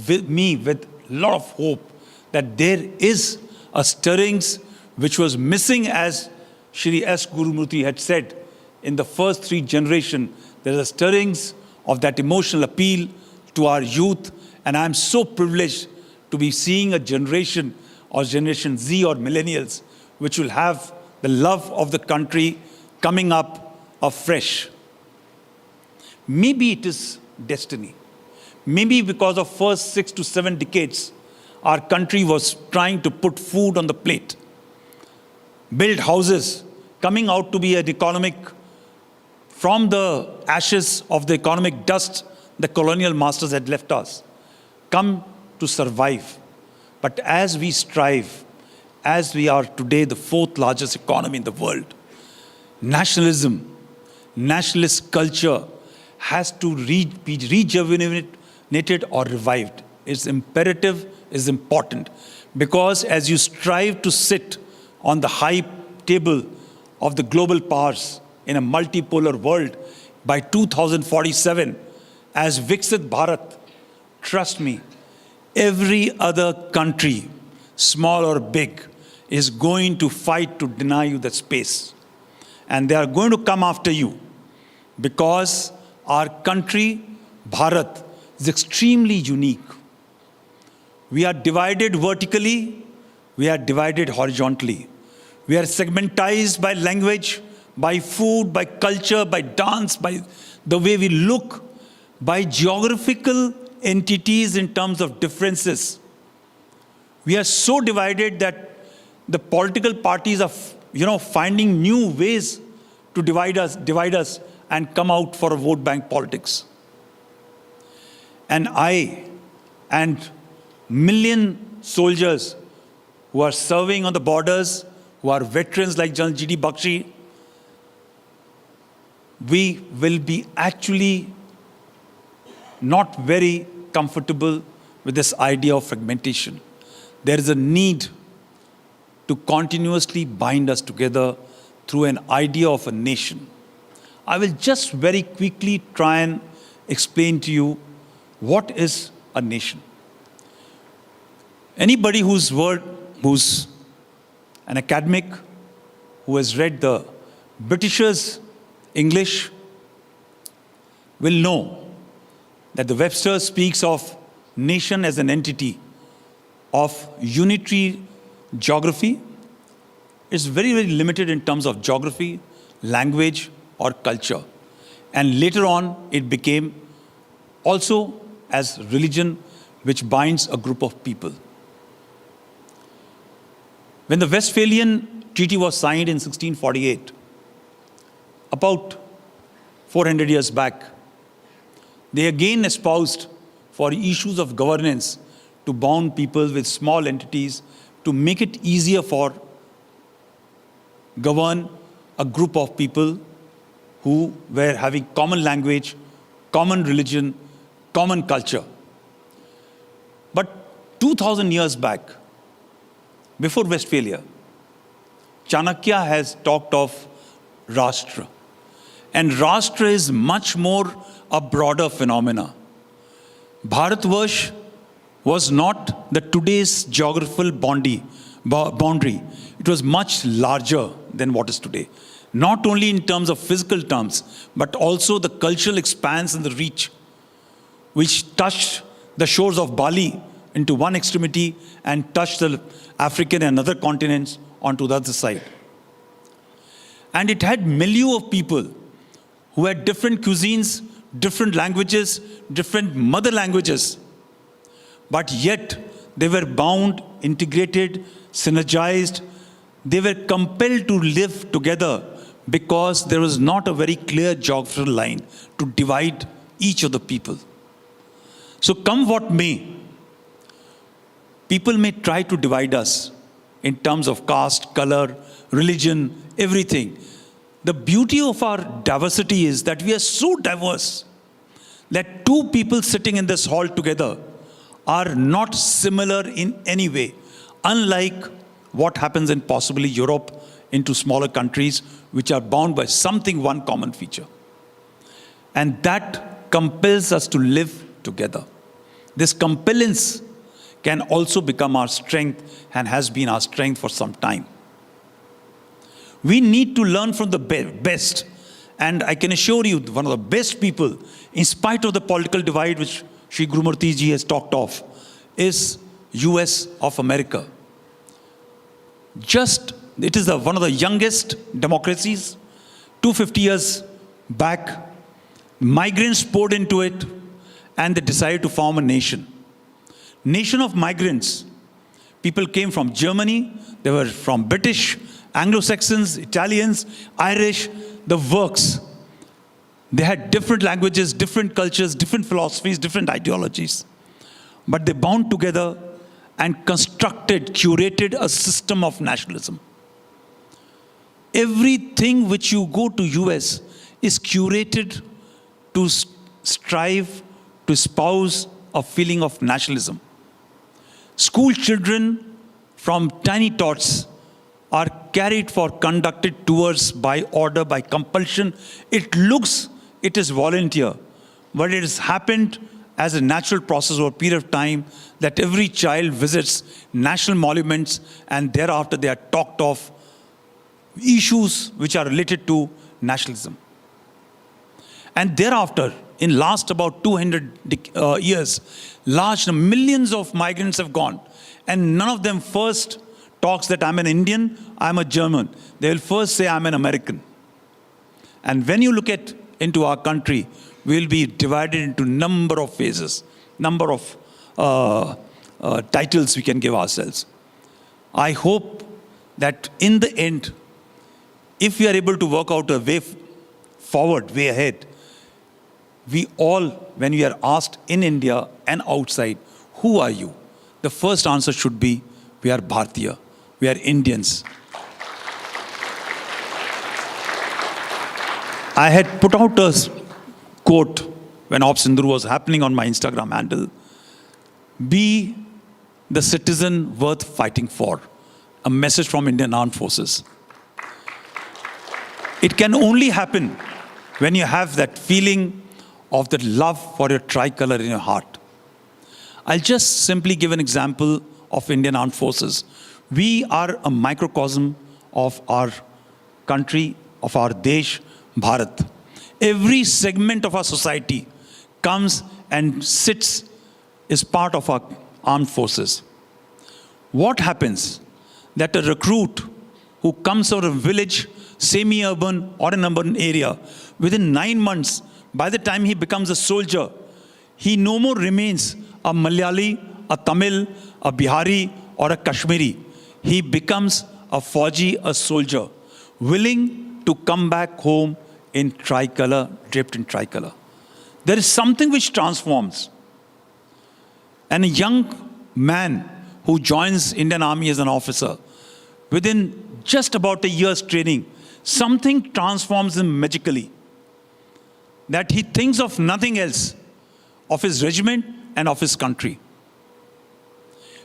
me with a lot of hope that there is a stirrings which was missing, as Shri S. Gurumurthy had said, in the first three generations. There is a stirrings of that emotional appeal to our youth, and I'm so privileged to be seeing a generation or Generation Z or millennials which will have the love of the country coming up afresh. Maybe it is destiny. Maybe because of first 6 to 7 decades, our country was trying to put food on the plate, build houses, coming out to be an economic, from the ashes of the economic dust the colonial masters had left us, come to survive. But as we strive, as we are today the 4th largest economy in the world, nationalism, nationalist culture has to be rejuvenated or revived. It's imperative, it's important. Because as you strive to sit on the high table of the global powers in a multipolar world by 2047, as Viksit Bharat, trust me, every other country, small or big, is going to fight to deny you that space. And they are going to come after you because our country, Bharat, is extremely unique. We are divided vertically, we are divided horizontally. We are segmentized by language, by food, by culture, by dance, by the way we look, by geographical entities in terms of differences. We are so divided that the political parties are, finding new ways to divide us and come out for a vote bank politics. And I and million soldiers who are serving on the borders, who are veterans like General G.D. Bakshi, we will be actually not very comfortable with this idea of fragmentation. There is a need to continuously bind us together through an idea of a nation. I will just very quickly try and explain to you what is a nation. Anybody who's an academic, who has read the Britishers' English, will know that the Webster speaks of nation as an entity of unitary geography. It's very, very limited in terms of geography, language, or culture. And later on, it became also as religion, which binds a group of people. When the Westphalian Treaty was signed in 1648, about 400 years back, they again espoused for issues of governance to bound people with small entities to make it easier for govern a group of people who were having common language, common religion, common culture. But 2000 years back, before Westphalia, Chanakya has talked of Rashtra. And Rashtra is much more a broader phenomena. Bharatvarsh was not the today's geographical boundary. It was much larger than what is today. Not only in terms of physical terms, but also the cultural expanse and the reach, which touched the shores of Bali into one extremity and touched the African and other continents onto the other side. And it had milieu of people who had different cuisines, different languages, different mother languages. But yet, they were bound, integrated, synergized. They were compelled to live together because there was not a very clear geographical line to divide each of the people. So come what may, people may try to divide us in terms of caste, color, religion, everything. The beauty of our diversity is that we are so diverse that two people sitting in this hall together are not similar in any way, unlike what happens in possibly Europe into smaller countries which are bound by something, one common feature. And that compels us to live together. This compellence can also become our strength and has been our strength for some time. We need to learn from the best. And I can assure you, one of the best people, in spite of the political divide which Sri Gurumurthy ji has talked of, is US of America. It is one of the youngest democracies. 250 years back, migrants poured into it and they decided to form a nation. Nation of migrants. People came from Germany, they were from British, Anglo-Saxons, Italians, Irish, the works. They had different languages, different cultures, different philosophies, different ideologies. But they bound together and constructed, curated a system of nationalism. Everything which you go to US is curated to strive to espouse a feeling of nationalism. School children from tiny tots are carried for conducted tours by order, by compulsion. It is volunteer, but it has happened as a natural process over a period of time that every child visits national monuments and thereafter they are talked of issues which are related to nationalism. And thereafter, in last about 200 years, millions of migrants have gone. And none of them first talks that I'm an Indian, I'm a German. They will first say I'm an American. And when you look into our country, we'll be divided into number of phases, number of titles we can give ourselves. I hope that in the end, if we are able to work out a way forward, way ahead, we all, when we are asked in India and outside, who are you? The first answer should be, we are Bharatiya, we are Indians. I had put out a quote when Op Sindhu was happening on my Instagram handle. Be the citizen worth fighting for. A message from Indian Armed Forces. It can only happen when you have that feeling of the love for your tricolor in your heart. I'll just simply give an example of Indian Armed Forces. We are a microcosm of our country, of our Desh, Bharat. Every segment of our society comes and sits, is part of our armed forces. What happens? That a recruit who comes out of a village, semi-urban or an urban area, within 9 months, by the time he becomes a soldier, he no more remains a Malayali, a Tamil, a Bihari, or a Kashmiri. He becomes a Fauji, a soldier, willing to come back home in tricolor, draped in tricolor. There is something which transforms. And a young man who joins Indian Army as an officer, within just about a year's training, something transforms him magically. That he thinks of nothing else, of his regiment and of his country.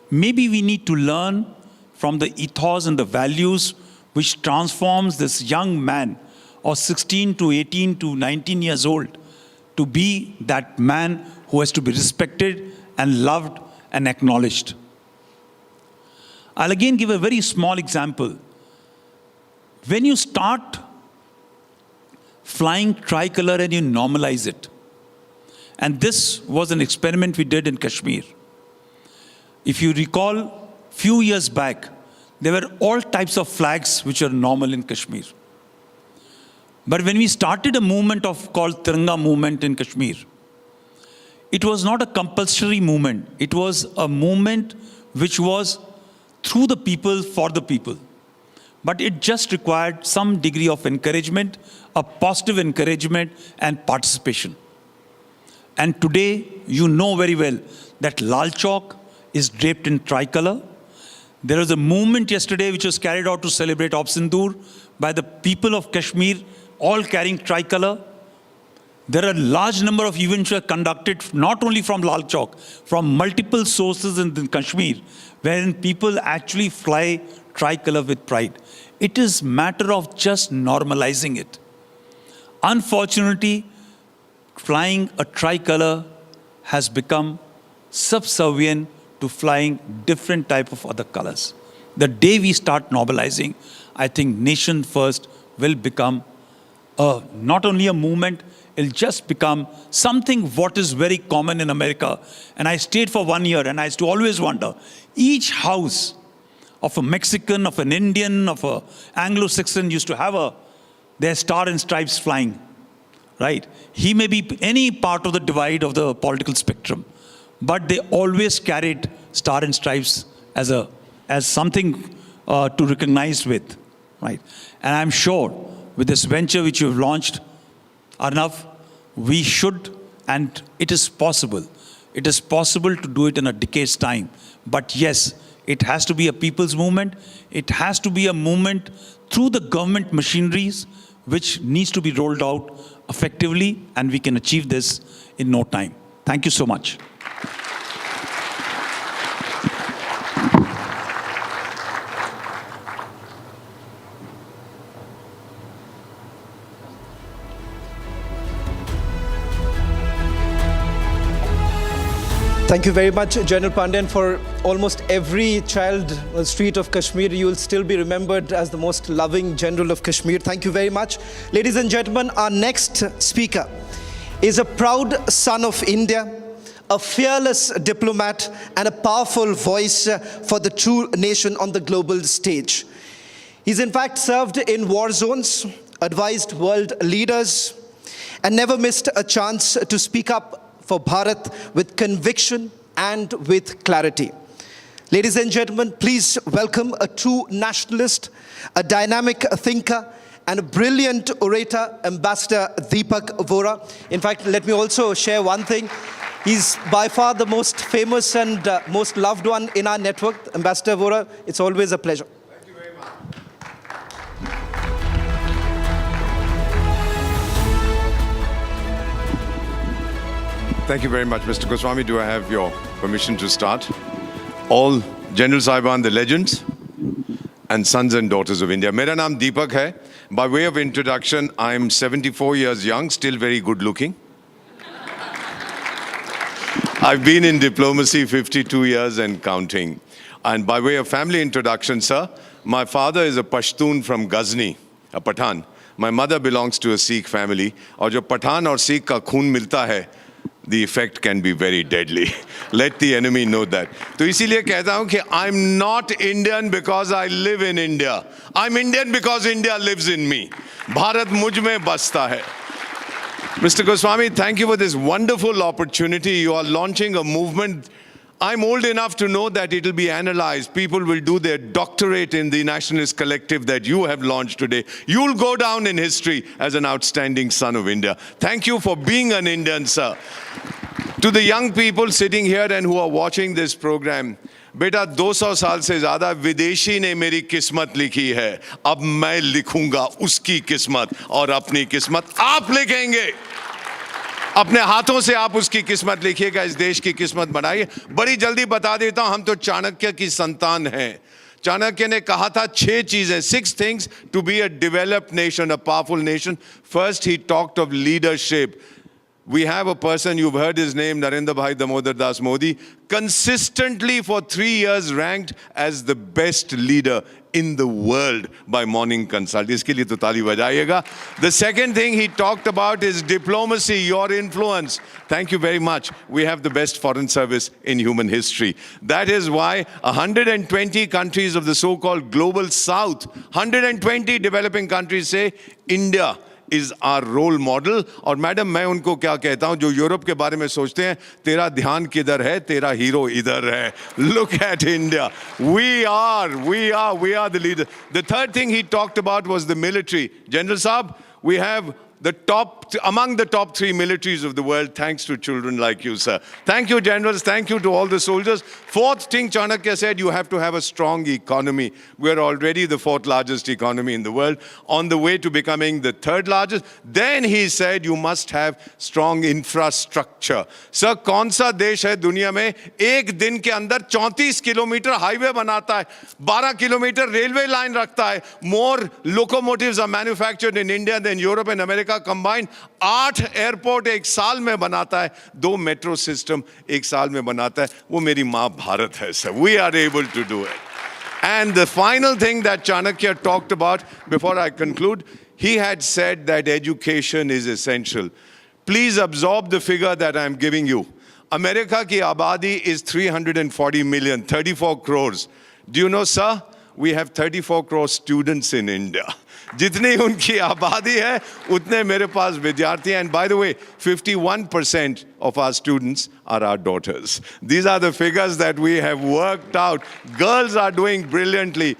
Maybe we need to learn from the ethos and the values which transforms this young man of 16 to 18 to 19 years old to be that man who has to be respected and loved and acknowledged. I'll again give a very small example. When you start flying tricolor and you normalize it, and this was an experiment we did in Kashmir. If you recall, few years back, there were all types of flags which are normal in Kashmir. But when we started a movement called Tiranga movement in Kashmir, it was not a compulsory movement. It was a movement which was through the people, for the people. But it just required some degree of encouragement, a positive encouragement and participation. And today, you know very well that Lal Chowk is draped in tricolor. There was a movement yesterday which was carried out to celebrate Op Sindoor by the people of Kashmir, all carrying tricolor. There are a large number of events which are conducted not only from Lal Chowk, from multiple sources in Kashmir, wherein people actually fly tricolor with pride. It is matter of just normalizing it. Unfortunately, flying a tricolor has become subservient to flying different type of other colors. The day we start normalizing, I think nation first will become not only a movement, it'll just become something what is very common in America. And I stayed for 1 year and I used to always wonder, each house of a Mexican, of an Indian, of a Anglo-Saxon used to have their star and stripes flying, right? He may be any part of the divide of the political spectrum, but they always carried star and stripes as something to recognize with, right? And I'm sure with this venture which you've launched, Arnab, we should, and it is possible. It is possible to do it in a decade's time. But yes, it has to be a people's movement. It has to be a movement through the government machineries which needs to be rolled out effectively, and we can achieve this in no time. Thank you so much. Thank you very much, General Pandian. For almost every child on the street of Kashmir, you will still be remembered as the most loving general of Kashmir. Thank you very much. Ladies and gentlemen, our next speaker is a proud son of India, a fearless diplomat, and a powerful voice for the true nation on the global stage. He's in fact served in war zones, advised world leaders, and never missed a chance to speak up for Bharat with conviction and with clarity. Ladies and gentlemen, please welcome a true nationalist, a dynamic thinker, and a brilliant orator, Ambassador Deepak Vora. In fact, let me also share one thing. He's by far the most famous and most loved one in our network. Ambassador Vora, it's always a pleasure. Thank you very much. Thank you very much, Mr. Goswami. Do I have your permission to start? All General Sahiban, the legends, and sons and daughters of India. Mera naam Deepak hai. By way of introduction, I'm 74 years young, still very good looking. I've been in diplomacy 52 years and counting. And by way of family introduction, sir, my father is a Pashtun from Ghazni, a Pathan. My mother belongs to a Sikh family. और जो पठान और Sikh का खून मिलता है, the effect can be very deadly. Let the enemy know that. तो इसीलिए कहता हूँ कि I'm not Indian because I live in India. I'm Indian because India lives in me. Bharat मुझ में बसता है. Mr. Goswami, thank you for this wonderful opportunity. You are launching a movement. I'm old enough to know that it will be analyzed. People will do their doctorate in the Nationalist Collective that you have launched today. You'll go down in history as an outstanding son of India. Thank you for being an Indian, sir. To the young people sitting here and who are watching this program, बेटा 200 साल से ज़्यादा विदेशी ने मेरी किस्मत लिखी है. अब मैं लिखूंगा उसकी किस्मत और अपनी किस्मत आप लिखेंगे. अपने हाथों से आप उसकी किस्मत लिखिएगा, इस देश की किस्मत बनाइए. बड़ी जल्दी बता देता हूं, हम तो चाणक्य की संतान हैं. चाणक्य ने कहा था 6 चीजें, 6 things to be a developed nation, a powerful nation. First, he talked of leadership. We have a person, you've heard his name, Narendra Bhai Damodar Das Modi, consistently for 3 years ranked as the best leader in the world by Morning Consult. इसके लिए तो ताली बजाइएगा. The second thing he talked about is diplomacy, your influence. Thank you very much. We have the best foreign service in human history. That is why 120 countries of the so-called global south, 120 developing countries say India is our role model. और madam मैं उनको क्या कहता हूँ, जो Europe के बारे में सोचते हैं, तेरा ध्यान किधर है, तेरा हीरो इधर है. Look at India. We are the leader. The third thing he talked about was the military. General Saab, we have among the top 3 militaries of the world, thanks to children like you, sir. Thank you, generals. Thank you to all the soldiers. Fourth thing, Chanakya said, you have to have a strong economy. We're already the 4th largest economy in the world, on the way to becoming the 3rd largest. Then he said, you must have strong infrastructure. Sir, कौन सा देश है दुनिया में एक दिन के अंदर 34 किलोमीटर हाईवे बनाता है, 12 किलोमीटर रेलवे लाइन रखता है? More locomotives are manufactured in India than Europe and America combined. 8 airport एक साल में बनाता है, 2 मेट्रो सिस्टम एक साल में बनाता है. वो मेरी माँ भारत है, sir. We are able to do it. And the final thing that Chanakya talked about, before I conclude, he had said that education is essential. Please absorb the figure that I am giving you. America की आबादी is 340 million, 34 crores. Do you know, sir? We have 34 crore students in India. जितनी उनकी आबादी है उतने मेरे पास विद्यार्थी हैं. And by the way, 51% of our students are our daughters. These are the figures that we have worked out. Girls are doing brilliantly.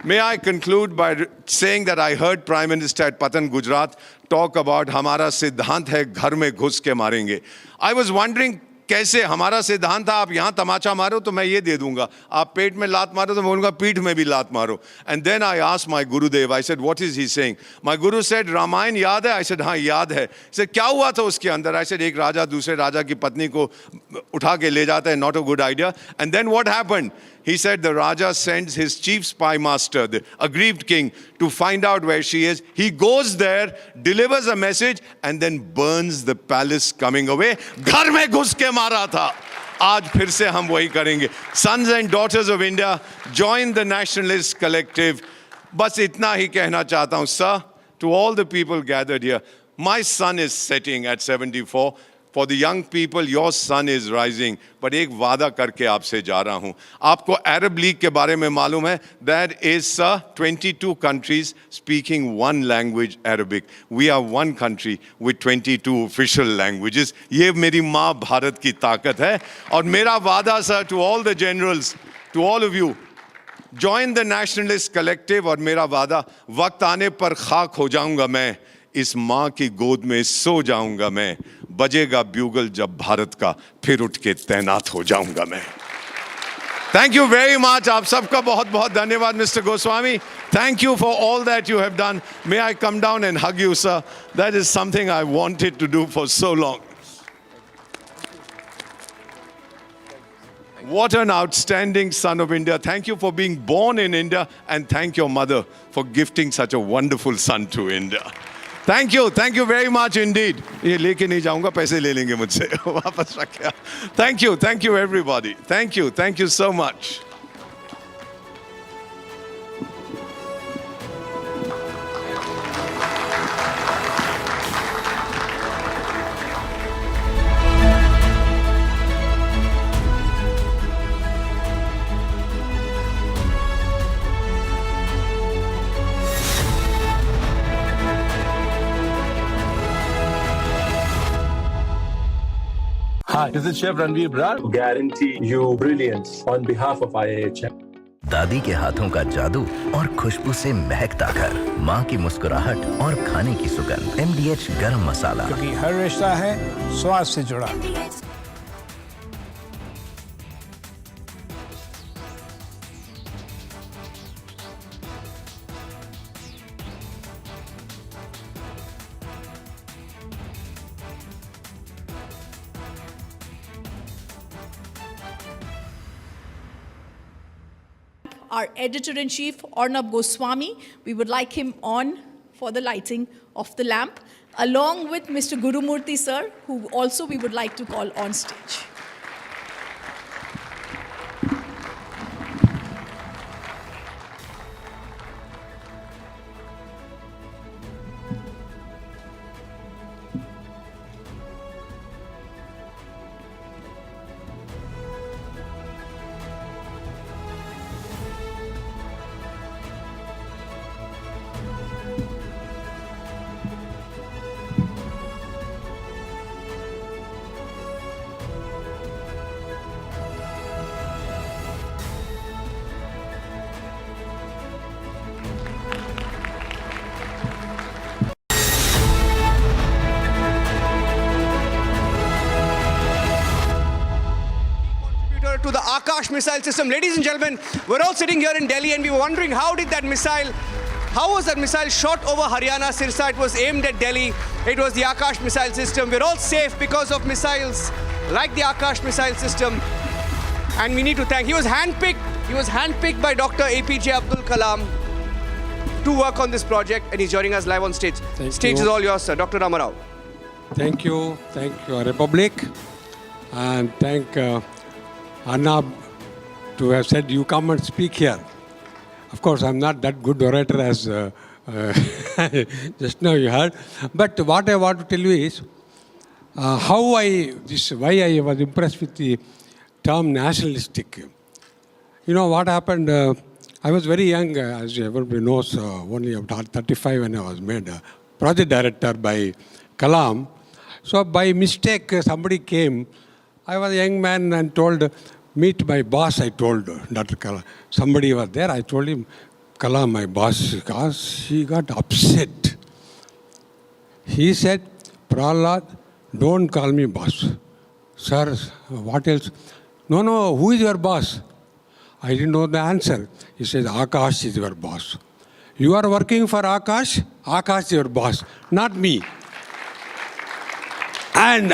May I conclude by saying that I heard Prime Minister at Patan, Gujarat talk about हमारा सिद्धांत है घर में घुस के मारेंगे. I was wondering कैसे हमारा सिद्धांत था, आप यहाँ तमाचा मारो तो मैं ये दे दूंगा, आप पेट में लात मारो तो मैं बोलूँगा पीठ में भी लात मारो. And then I asked my Gurudev, I said, what is he saying? My Guru said, Ramayan याद है? I said, हाँ याद है. He said, क्या हुआ था उसके अंदर? I said, एक राजा दूसरे राजा की पत्नी को उठा के ले जाता है, not a good idea. And then what happened? He said the Raja sends his chief spy master, the aggrieved king, to find out where she is. He goes there, delivers a message, and then burns the palace coming away. घर में घुस के मारा था. आज फिर से हम वही करेंगे. Sons and daughters of India, join the Nationalist Collective. बस इतना ही कहना चाहता हूँ, sir, to all the people gathered here. My sun is setting at 74. For the young people, your sun is rising. But एक वादा करके आपसे जा रहा हूँ. आपको Arab League के बारे में मालूम है? That is, sir, 22 countries speaking one language, Arabic. We are one country with 22 official languages. ये मेरी माँ भारत की ताकत है. और मेरा वादा, sir, to all the generals, to all of you, join the Nationalist Collective. और मेरा वादा, वक्त आने पर खाक हो जाऊंगा मैं, इस माँ की गोद में सो जाऊंगा मैं, बजेगा ब्यूगल जब भारत का, फिर उठ के तैनात हो जाऊंगा मैं. Thank you very much. आप सबका बहुत बहुत धन्यवाद, Mr. Goswami. Thank you for all that you have done. May I come down and hug you, sir? That is something I wanted to do for so long. What an outstanding son of India. Thank you for being born in India, and thank your mother for gifting such a wonderful son to India. Thank you very much indeed. ये लेके नहीं जाऊंगा, पैसे ले लेंगे मुझसे, वापस रख गया. Thank you everybody. Thank you so much. Hi, this is Chef Ranveer Brar. Guarantee you brilliance on behalf of IIHM. दादी के हाथों का जादू और खुशबू से महकता घर, माँ की मुस्कुराहट और खाने की सुगंध। MDH गरम मसाला, क्योंकि हर रिश्ता है स्वाद से जुड़ा। Our editor-in-chief, Arnab Goswami, we would like him on for the lighting of the lamp, along with Mr. Gurumurthy sir, who also we would like to call on stage. To the Akash missile system. Ladies and gentlemen, we're all sitting here in Delhi and we were wondering how was that missile shot over Haryana, Sirsa? It was aimed at Delhi. It was the Akash missile system. We're all safe because of missiles like the Akash missile system. And we need to thank, he was handpicked by Dr. APJ Abdul Kalam to work on this project, and he's joining us live on stage. Stage is all yours, sir. Dr. Ramarao. Thank you, Republic, and thank Arnab to have said you come and speak here. Of course, I'm not that good orator as just now you heard. But what I want to tell you is why I was impressed with the term nationalistic. You know what happened? I was very young, as everybody knows, only about 35 when I was made project director by Kalam. So by mistake, somebody came. I was a young man and told, meet my boss, I told Dr. Kalam. Somebody was there, I told him, Kalam, my boss, because he got upset. He said, Prahlad, don't call me boss. Sir, what else? No, who is your boss? I didn't know the answer. He said, Akash is your boss. You are working for Akash? Akash is your boss, not me. And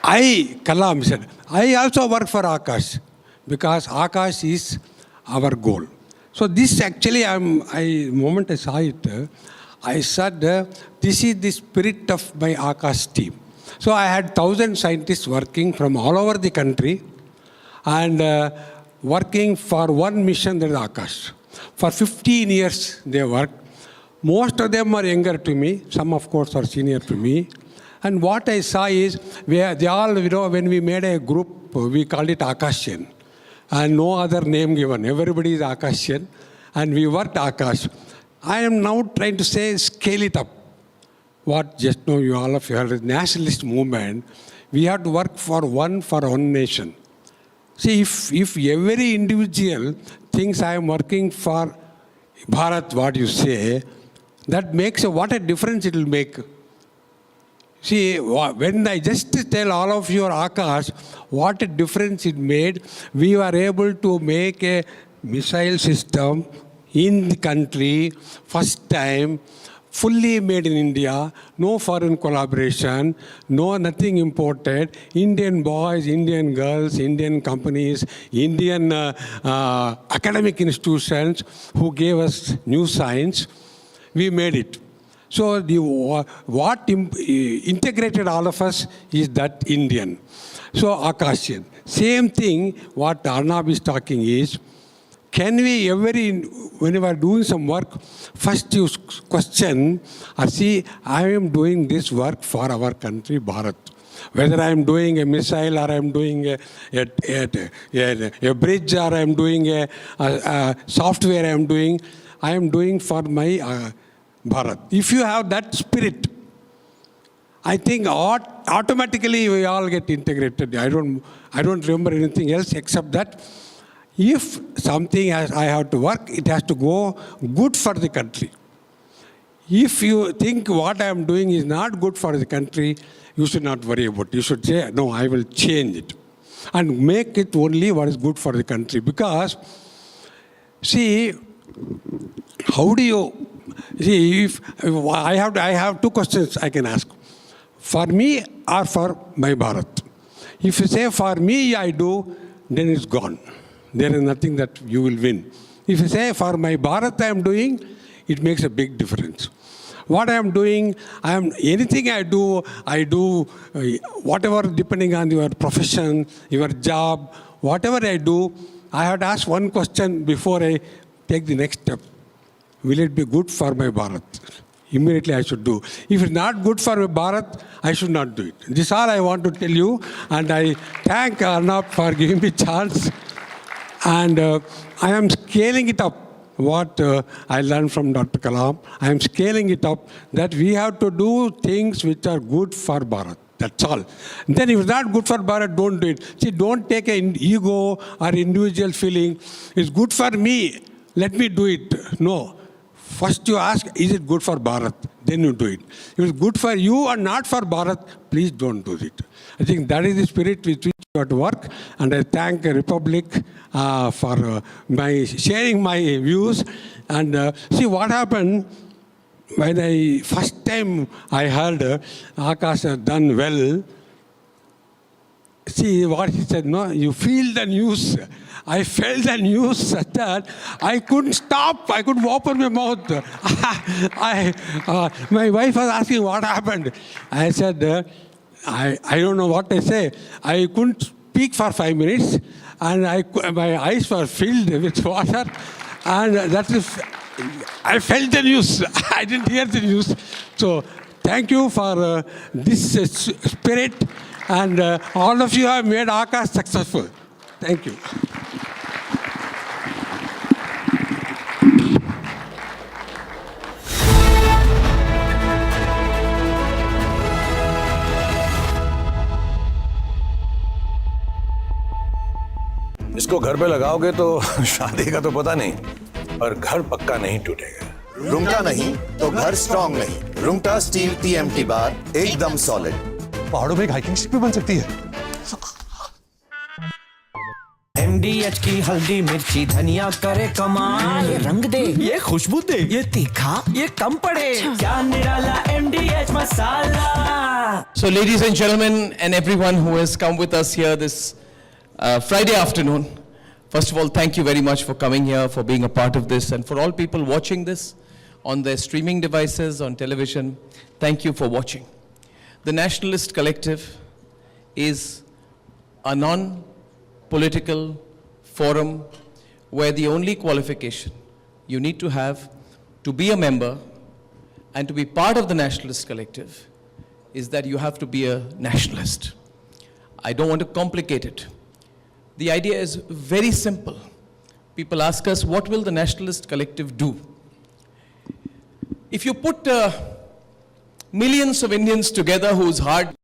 Kalam said, I also work for Akash because Akash is our goal. So this actually, the moment I saw it, I said, this is the spirit of my Akash team. So I had 1,000 scientists working from all over the country and working for one mission, that is Akash. For 15 years they worked. Most of them are younger to me. Some, of course, are senior to me. And what I saw is, they all, when we made a group, we called it Akashian. And no other name given. Everybody is Akashian. And we worked Akash. I am now trying to say, scale it up. What just now you all of you heard, nationalist movement, we have to work for one nation. See, if every individual thinks I am working for Bharat, what you say, that makes what a difference it will make. See, when I just tell all of you Akash, what a difference it made. We were able to make a missile system in the country, first time, fully made in India, no foreign collaboration, nothing imported, Indian boys, Indian girls, Indian companies, Indian academic institutions who gave us new science, we made it. So what integrated all of us is that Indian. So Akashian. Same thing, what Arnab is talking is, can we when we are doing some work, first you question, see, I am doing this work for our country, Bharat. Whether I am doing a missile or I am doing a bridge or I am doing a software I am doing for my Bharat. If you have that spirit, I think automatically we all get integrated. I don't remember anything else except that if something I have to work, it has to go good for the country. If you think what I am doing is not good for the country, you should not worry about it. You should say, no, I will change it and make it only what is good for the country. Because, see, how do you, see, if I have two questions I can ask. For me or for my Bharat? If you say for me I do, then it's gone. There is nothing that you will win. If you say for my Bharat I am doing, it makes a big difference. What I am doing, anything I do, whatever depending on your profession, your job, whatever I do, I have to ask one question before I take the next step. Will it be good for my Bharat? Immediately I should do. If it's not good for my Bharat, I should not do it. This is all I want to tell you, and I thank Arnab for giving me chance. And I am scaling it up. What I learned from Dr. Kalam, I am scaling it up that we have to do things which are good for Bharat. That's all. Then if it's not good for Bharat, don't do it. See, don't take an ego or individual feeling. It's good for me. Let me do it. No. First you ask, is it good for Bharat? Then you do it. If it's good for you or not for Bharat, please don't do it. I think that is the spirit with which you have to work. And I thank the Republic for sharing my views. And see what happened when first time I heard Akash has done well. See what he said, no, you feel the news. I felt the news such that I couldn't stop. I couldn't open my mouth. My wife was asking what happened. I said, I don't know what I say. I couldn't speak for 5 minutes, and my eyes were filled with water, and I felt the news. I didn't hear the news. So thank you for this spirit, and all of you have made Akash successful. Thank you. इसको घर पे लगाओगे तो शादी का तो पता नहीं, पर घर पक्का नहीं टूटेगा। रुंगटा नहीं तो घर स्ट्रॉन्ग नहीं। रुंगटा स्टील TMT बार एकदम सॉलिड। पहाड़ों में एक हाइकिंग स्टिक भी बन सकती है। MDH की हल्दी मिर्ची धनिया करे कमाल, ये रंग दे, ये खुशबू दे, ये तीखा, ये कम पड़े, क्या निराला MDH masala. So, ladies and gentlemen, and everyone who has come with us here this Friday afternoon, first of all, thank you very much for coming here, for being a part of this, and for all people watching this on their streaming devices, on television, thank you for watching. The Nationalist Collective is a non-political forum where the only qualification you need to have to be a member and to be part of the Nationalist Collective is that you have to be a nationalist. I don't want to complicate it. The idea is very simple. People ask us, what will the Nationalist Collective do? If you put millions of Indians together whose heart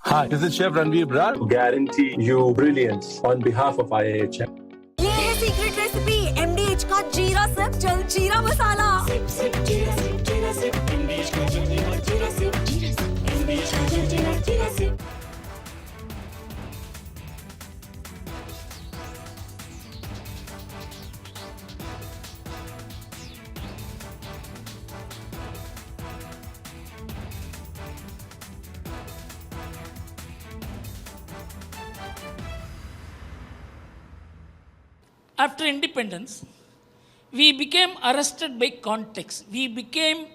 Hi, this is Chef Ranveer Brar. Guarantee you brilliance on behalf of IIHM. ये है secret recipe MDH का जीरा SIP जल जीरा मसाला। SIP SIP जीरा SIP जीरा SIP MDH का जल जीरा सिप जीरा सिप MDH का जल जीरा SIP. After independence, we became arrested by context. We became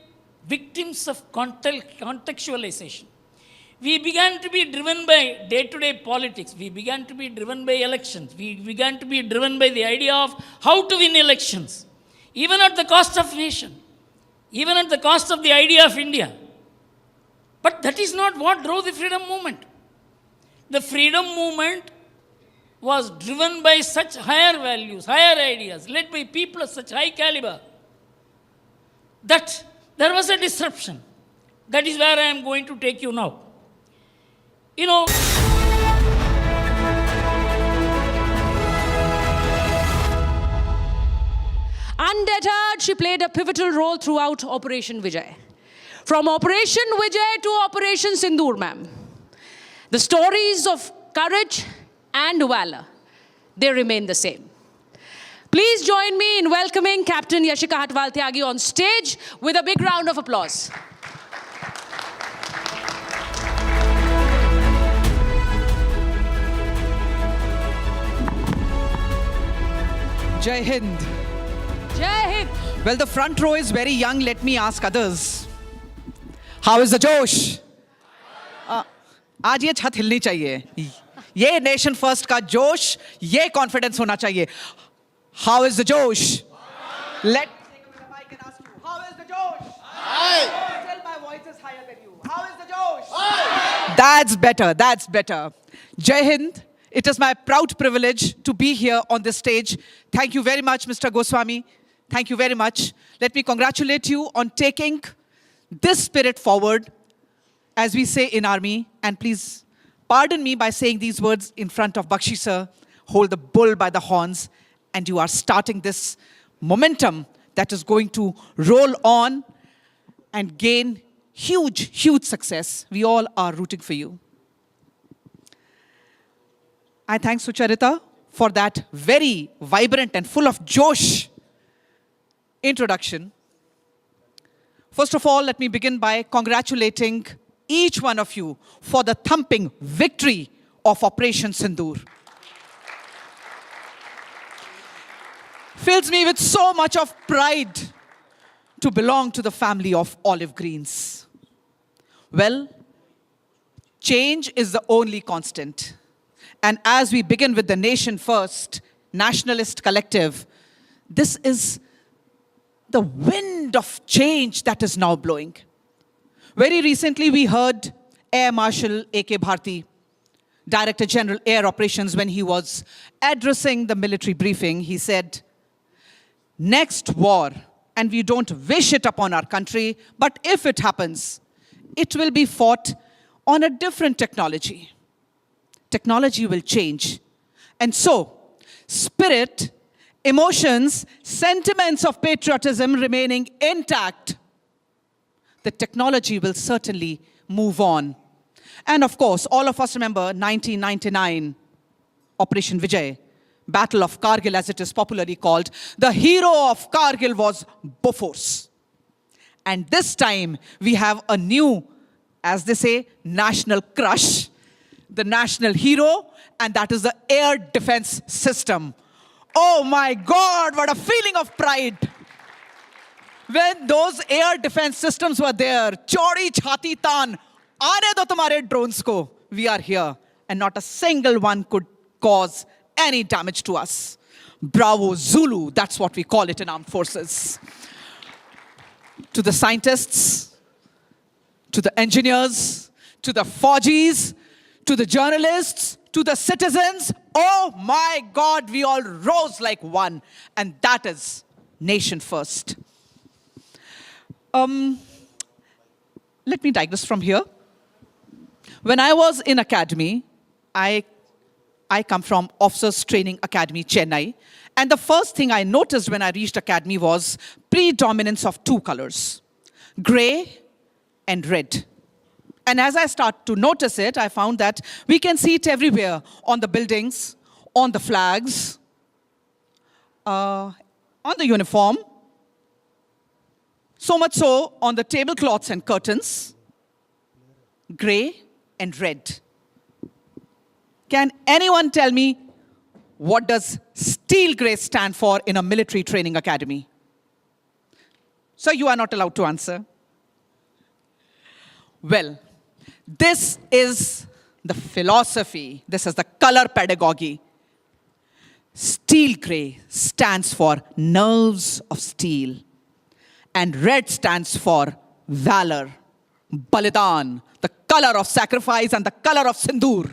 victims of contextualization. We began to be driven by day-to-day politics. We began to be driven by elections. We began to be driven by the idea of how to win elections, even at the cost of nation, even at the cost of the idea of India. But that is not what drove the freedom movement. The freedom movement was driven by such higher values, higher ideas, led by people of such high caliber, that there was a disruption. That is where I am going to take you now. You know, undeterred, she played a pivotal role throughout Operation Vijay. From Operation Vijay to Operation Sindoor, ma'am. The stories of courage and valor, they remain the same. Please join me in welcoming Captain Yashika Hatwal Tyagi on stage with a big round of applause. Jai Hind. Jai Hind. Well, the front row is very young. Let me ask others. How is the Josh? आज ये छत हिलनी चाहिए. ये nation first का जोश, ये confidence होना चाहिए. How is the Josh? Let me take a mic and ask you. How is the Josh? Tell my voice is higher than you. How is the Josh? That's better. That's better. Jai Hind. It is my proud privilege to be here on this stage. Thank you very much, Mr. Goswami. Thank you very much. Let me congratulate you on taking this spirit forward, as we say in army. And please pardon me by saying these words in front of Bakshi sir. Hold the bull by the horns. And you are starting this momentum that is going to roll on and gain huge, huge success. We all are rooting for you. I thank Sucharita for that very vibrant and full of josh introduction. First of all, let me begin by congratulating each one of you for the thumping victory of Operation Sindoor. Fills me with so much of pride to belong to the family of olive greens. Well, change is the only constant. And as we begin with the nation first, Nationalist Collective, this is the wind of change that is now blowing. Very recently, we heard Air Marshal A.K. Bharti, Director General Air Operations, when he was addressing the military briefing, he said, next war, and we don't wish it upon our country, but if it happens, it will be fought on a different technology. Technology will change. And so, spirit, emotions, sentiments of patriotism remaining intact, the technology will certainly move on. And of course, all of us remember 1999, Operation Vijay, Battle of Kargil as it is popularly called. The hero of Kargil was Bofors. And this time, we have a new, as they say, national crush, the national hero, and that is the air defense system. Oh my God, what a feeling of pride. When those air defense systems were there, Chaudi Chhati Tan, aane do tumhare drones ko, we are here. And not a single one could cause any damage to us. Bravo Zulu, that's what we call it in armed forces. To the scientists, to the engineers, to the Fauji's, to the journalists, to the citizens, oh my God, we all rose like one. And that is nation first. Let me digress from here. When I was in academy, I come from Officers Training Academy, Chennai. And the first thing I noticed when I reached academy was predominance of two colors, gray and red. And as I start to notice it, I found that we can see it everywhere, on the buildings, on the flags, on the uniform, so much so on the tablecloths and curtains, gray and red. Can anyone tell me what does steel gray stand for in a military training academy? So you are not allowed to answer. Well, this is the philosophy. This is the color pedagogy. Steel gray stands for nerves of steel. And red stands for valor, balidan, the color of sacrifice and the color of sindoor.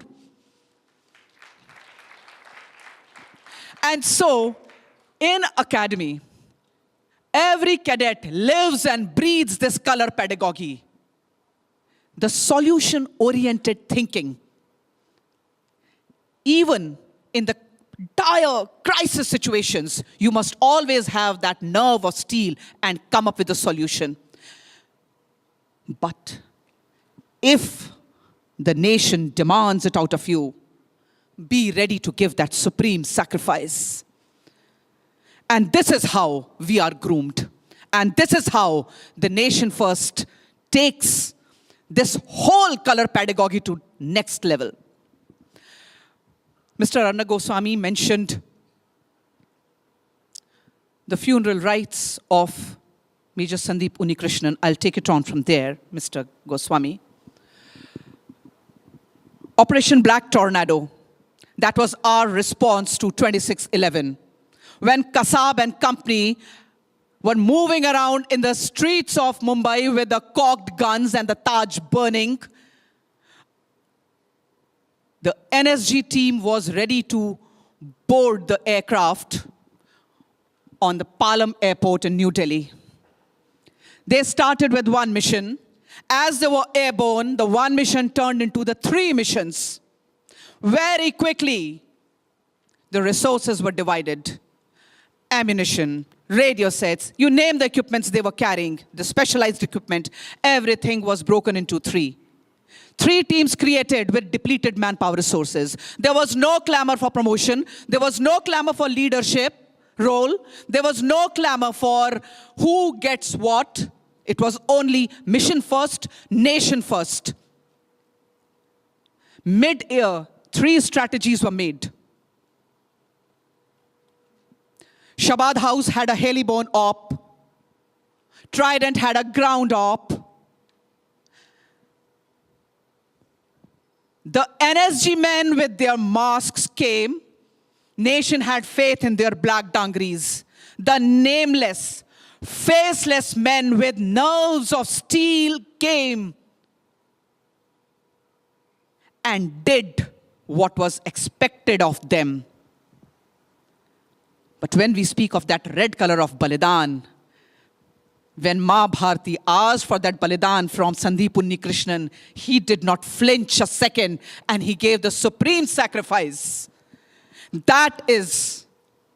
And so, in academy, every cadet lives and breathes this color pedagogy, the solution-oriented thinking. Even in the dire crisis situations, you must always have that nerve of steel and come up with a solution. But if the nation demands it out of you, be ready to give that supreme sacrifice. And this is how we are groomed. And this is how the nation first takes this whole color pedagogy to next level. Mr. Arnab Goswami mentioned the funeral rites of Major Sandeep Unnikrishnan. I'll take it on from there, Mr. Goswami. Operation Black Tornado, that was our response to 26/11. When Kasab and company were moving around in the streets of Mumbai with the cocked guns and the Taj burning, the NSG team was ready to board the aircraft on the Palam airport in New Delhi. They started with one mission. As they were airborne, the one mission turned into the 3 missions. Very quickly, the resources were divided. Ammunition, radio sets, you name the equipments they were carrying, the specialized equipment, everything was broken into 3. 3 teams created with depleted manpower resources. There was no clamor for promotion. There was no clamor for leadership role. There was no clamor for who gets what. It was only mission first, nation first. Mid-year, 3 strategies were made. Shabad House had a heliborne op. Trident had a ground op. The NSG men with their masks came. Nation had faith in their black dungarees. The nameless, faceless men with nerves of steel came and did what was expected of them. But when we speak of that red color of Balidan, when Ma Bharti asked for that Balidan from Sandeep Unnikrishnan, he did not flinch a second and he gave the supreme sacrifice. That is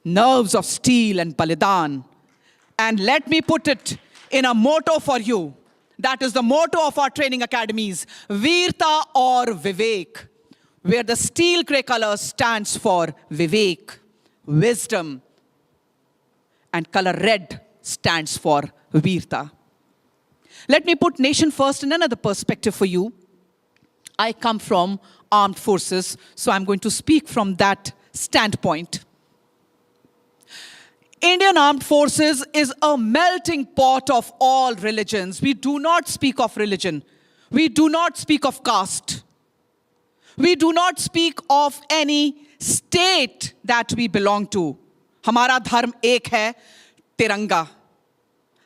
nerves of steel and Balidan. And let me put it in a motto for you. That is the motto of our training academies, Veerta or Vivek, where the steel gray color stands for Vivek, wisdom, and color red stands for Veerta. Let me put nation first in another perspective for you. I come from armed forces, so I'm going to speak from that standpoint. Indian Armed Forces is a melting pot of all religions. We do not speak of religion. We do not speak of caste. We do not speak of any state that we belong to. हमारा धर्म एक है, तिरंगा.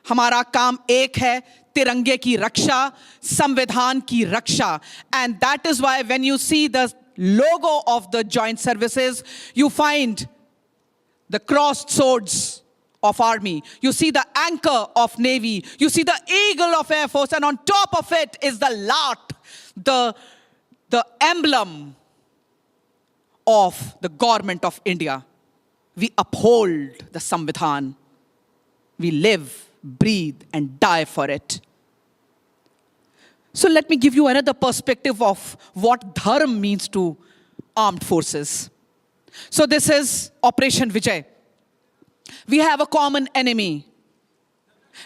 हमारा काम एक है, तिरंगे की रक्षा, संविधान की रक्षा. And that is why when you see the logo of the joint services, you find the crossed swords of army. You see the anchor of navy. You see the eagle of air force. And on top of it is the lat, the emblem of the government of India. We uphold the Samvidhan. We live, breathe, and die for it. So let me give you another perspective of what dharma means to armed forces. So this is Operation Vijay. We have a common enemy.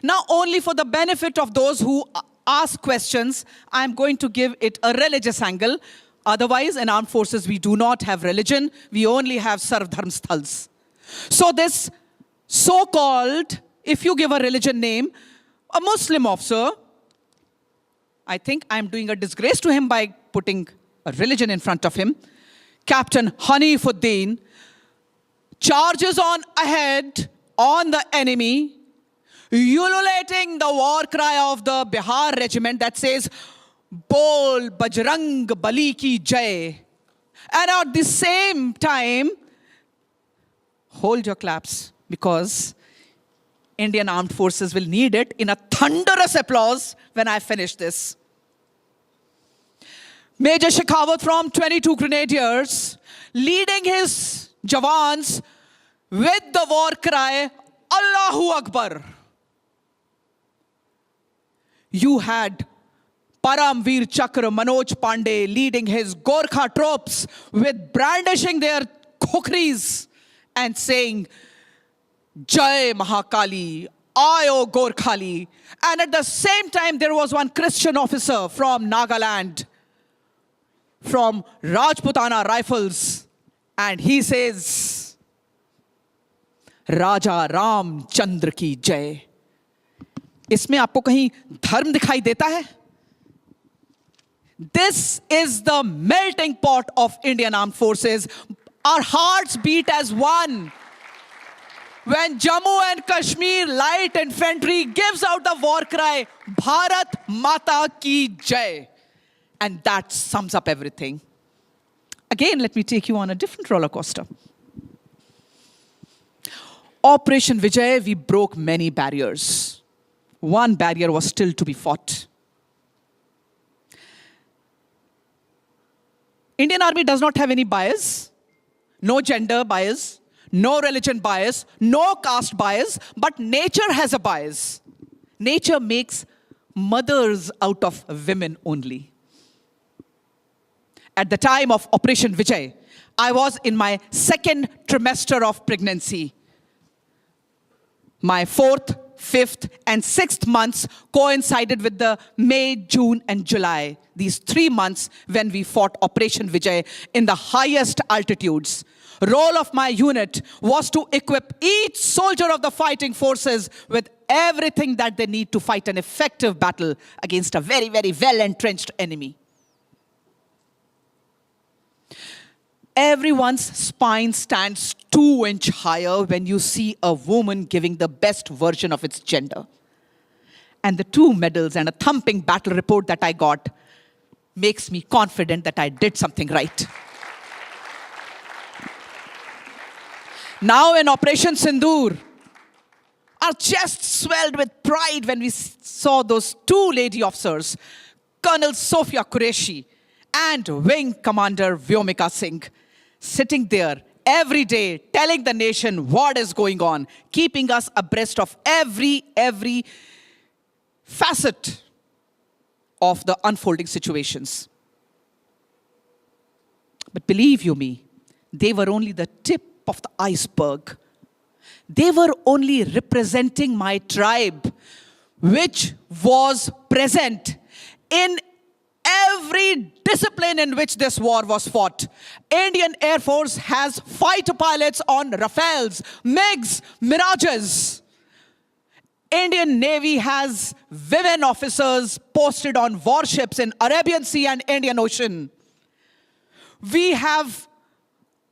Now, only for the benefit of those who ask questions, I'm going to give it a religious angle. Otherwise, in armed forces, we do not have religion. We only have Sarv Dharm Sthals. So this so-called, if you give a religion name, a Muslim officer, I think I'm doing a disgrace to him by putting a religion in front of him. Captain Hanifuddin charges on ahead on the enemy, ululating the war cry of the Bihar regiment that says, Bol Bajrang Bali ki Jai. And at the same time, hold your claps, because Indian Armed Forces will need it in a thunderous applause when I finish this. Major Shekhawat from 22 Grenadiers, leading his Jawans with the war cry, Allahu Akbar. You had Paramveer Chakra Manoj Pandey leading his Gorkha troops with brandishing their khokris and saying, Jai Mahakali, Ayo Gorkhali. And at the same time, there was one Christian officer from Nagaland, from Rajputana Rifles, and he says, Raja Ram Chandra ki Jai. इसमें आपको कहीं धर्म दिखाई देता है? This is the melting pot of Indian Armed Forces. Our hearts beat as one. When Jammu and Kashmir Light Infantry gives out the war cry, Bharat Mata Ki Jai. And that sums up everything. Again, let me take you on a different roller coaster. Operation Vijay, we broke many barriers. One barrier was still to be fought. Indian Army does not have any bias, no gender bias, no religion bias, no caste bias, but nature has a bias. Nature makes mothers out of women only. At the time of Operation Vijay, I was in my second trimester of pregnancy. My 4th, 5th, and 6th months coincided with the May, June, and July. These 3 months when we fought Operation Vijay in the highest altitudes. Role of my unit was to equip each soldier of the fighting forces with everything that they need to fight an effective battle against a very, very well-entrenched enemy. Everyone's spine stands 2 inches higher when you see a woman giving the best version of its gender. And the 2 medals and a thumping battle report that I got makes me confident that I did something right. Now in Operation Sindoor, our chests swelled with pride when we saw those 2 lady officers, Colonel Sophia Qureshi and Wing Commander Vyomika Singh, sitting there every day telling the nation what is going on, keeping us abreast of every facet of the unfolding situations. But believe you me, they were only the tip of the iceberg. They were only representing my tribe, which was present in every discipline in which this war was fought. Indian Air Force has fighter pilots on Rafales, MiGs, Mirages. Indian Navy has women officers posted on warships in Arabian Sea and Indian Ocean. We have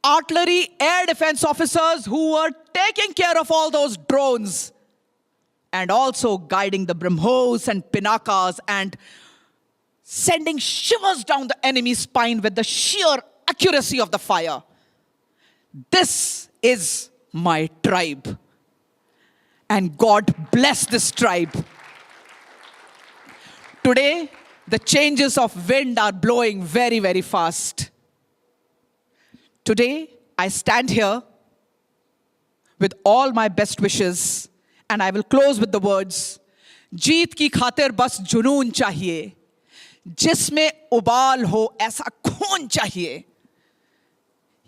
artillery air defense officers who were taking care of all those drones and also guiding the BrahMos and Pinakas and sending shivers down the enemy's spine with the sheer accuracy of the fire. This is my tribe. And God bless this tribe. Today, the changes of wind are blowing very, very fast. Today, I stand here with all my best wishes, and I will close with the words, जीत की खातिर बस जुनून चाहिए, जिसमें उबाल हो ऐसा खून चाहिए,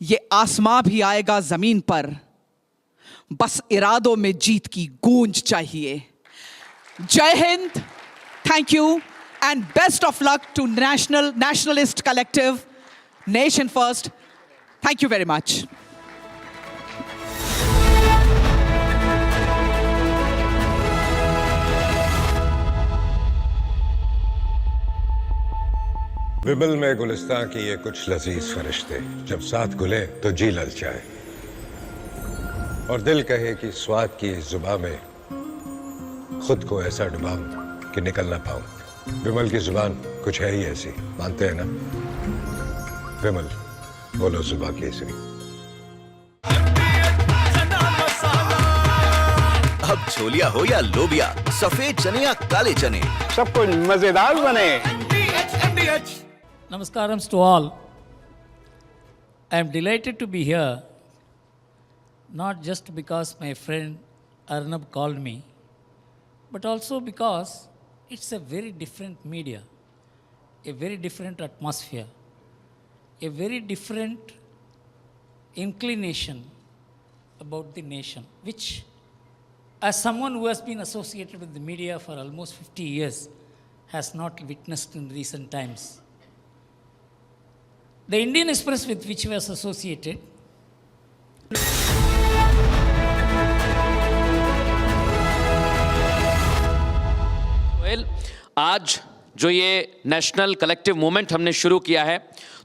ये आसमां भी आएगा जमीन पर, बस इरादों में जीत की गूंज चाहिए. Jai Hind, thank you, and best of luck to Nationalist Collective, Nation First. Thank you very much. विमल में गुलिस्तां की ये कुछ लजीज फरिश्ते जब साथ घुले तो जी ललचाए और दिल कहे कि स्वाद की इस जुबां में खुद को ऐसा डुबाऊं कि निकल ना पाऊं. विमल की जुबान कुछ है ही ऐसी, मानते हैं ना? विमल बोलो जुबां केसरी. अब छोलिया हो या लोबिया, सफेद चने या काले चने, सब कुछ मजेदार बने। Namaskaram to all. I am delighted to be here, not just because my friend Arnab called me, but also because it's a very different media, a very different atmosphere, a very different inclination about the nation, which, as someone who has been associated with the media for almost 50 years, has not witnessed in recent times. The Indian Express with which was associated आज जो ये national collective movement हमने शुरू किया है,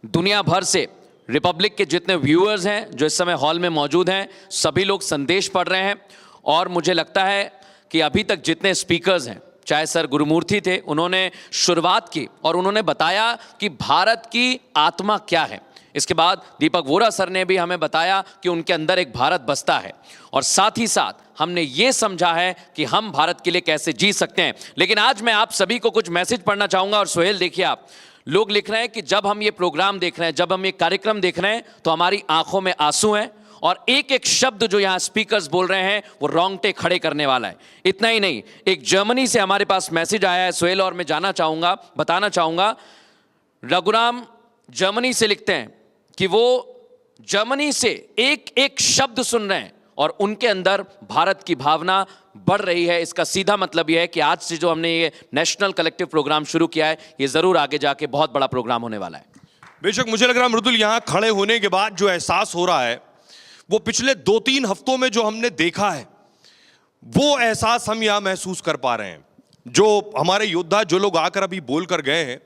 दुनिया भर से रिपब्लिक के जितने व्यूअर्स हैं जो इस समय हॉल में मौजूद हैं, सभी लोग संदेश पढ़ रहे हैं। और मुझे लगता है कि अभी तक जितने स्पीकर्स हैं, चाहे सर गुरुमूर्ति थे, उन्होंने शुरुआत की और उन्होंने बताया कि भारत की आत्मा क्या है। इसके बाद दीपक वोरा सर ने भी हमें बताया कि उनके अंदर एक भारत बसता है, और साथ ही साथ हमने ये समझा है कि हम भारत के लिए कैसे जी सकते हैं। लेकिन आज मैं आप सभी को कुछ मैसेज पढ़ना चाहूँगा। और सोहेल, देखिए, आप लोग लिख रहे हैं कि जब हम ये प्रोग्राम देख रहे हैं, जब हम ये कार्यक्रम देख रहे हैं, तो हमारी आंखों में आंसू हैं, और एक एक शब्द जो यहाँ स्पीकर्स बोल रहे हैं वो रोंगटे खड़े करने वाला है। इतना ही नहीं, एक जर्मनी से हमारे पास मैसेज आया है सोहेल, और मैं बताना चाहूँगा, रघुराम जर्मनी से लिखते हैं कि वो जर्मनी से एक एक शब्द सुन रहे हैं और उनके अंदर भारत की भावना बढ़ रही है। इसका सीधा मतलब यह है कि आज से जो हमने ये नेशनल कलेक्टिव प्रोग्राम शुरू किया है, ये जरूर आगे जाके बहुत बड़ा प्रोग्राम होने वाला है। बेशक मुझे लग रहा है मृदुल, यहाँ खड़े होने के बाद जो एहसास हो रहा है वो पिछले 2-3 हफ्तों में जो हमने देखा है वो एहसास हम यहाँ महसूस कर पा रहे हैं। जो हमारे योद्धा, जो लोग आकर अभी बोल कर गए हैं,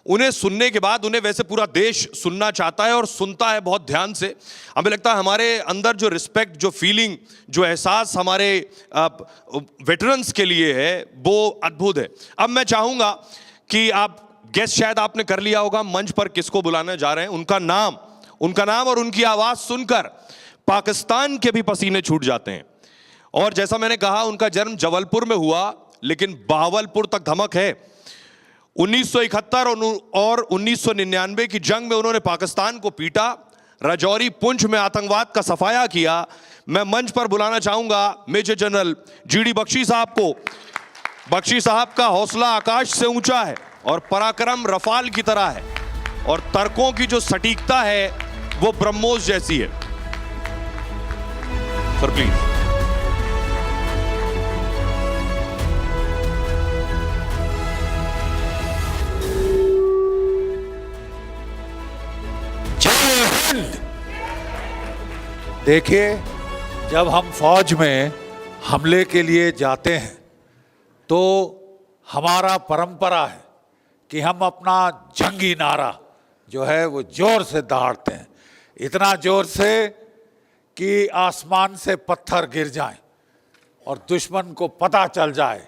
उन्हें सुनने के बाद उन्हें वैसे पूरा देश सुनना चाहता है और सुनता है बहुत ध्यान से। हमें लगता है हमारे अंदर जो रिस्पेक्ट, जो फीलिंग, जो एहसास हमारे वेटरन्स के लिए है वो अद्भुत है। अब मैं चाहूँगा कि आप गेस शायद आपने कर लिया होगा मंच पर किसको बुलाने जा रहे हैं। उनका नाम और उनकी आवाज़ सुनकर पाकिस्तान के भी पसीने छूट जाते हैं। और जैसा मैंने कहा, उनका जन्म जबलपुर में हुआ, लेकिन बहावलपुर तक धमक है। 1971 और 1999 की जंग में उन्होंने पाकिस्तान को पीटा, राजौरी पुंछ में आतंकवाद का सफाया किया। मैं मंच पर बुलाना चाहूंगा मेजर जनरल जीडी बख्शी साहब को। बख्शी साहब का हौसला आकाश से ऊंचा है और पराक्रम रफाल की तरह है, और तर्कों की जो सटीकता है वो ब्रह्मोस जैसी है। Sir please. देखिए, जब हम फौज में हमले के लिए जाते हैं तो हमारा परंपरा है कि हम अपना जंगी नारा जो है वो जोर से दहाड़ते हैं, इतना जोर से कि आसमान से पत्थर गिर जाएं और दुश्मन को पता चल जाए,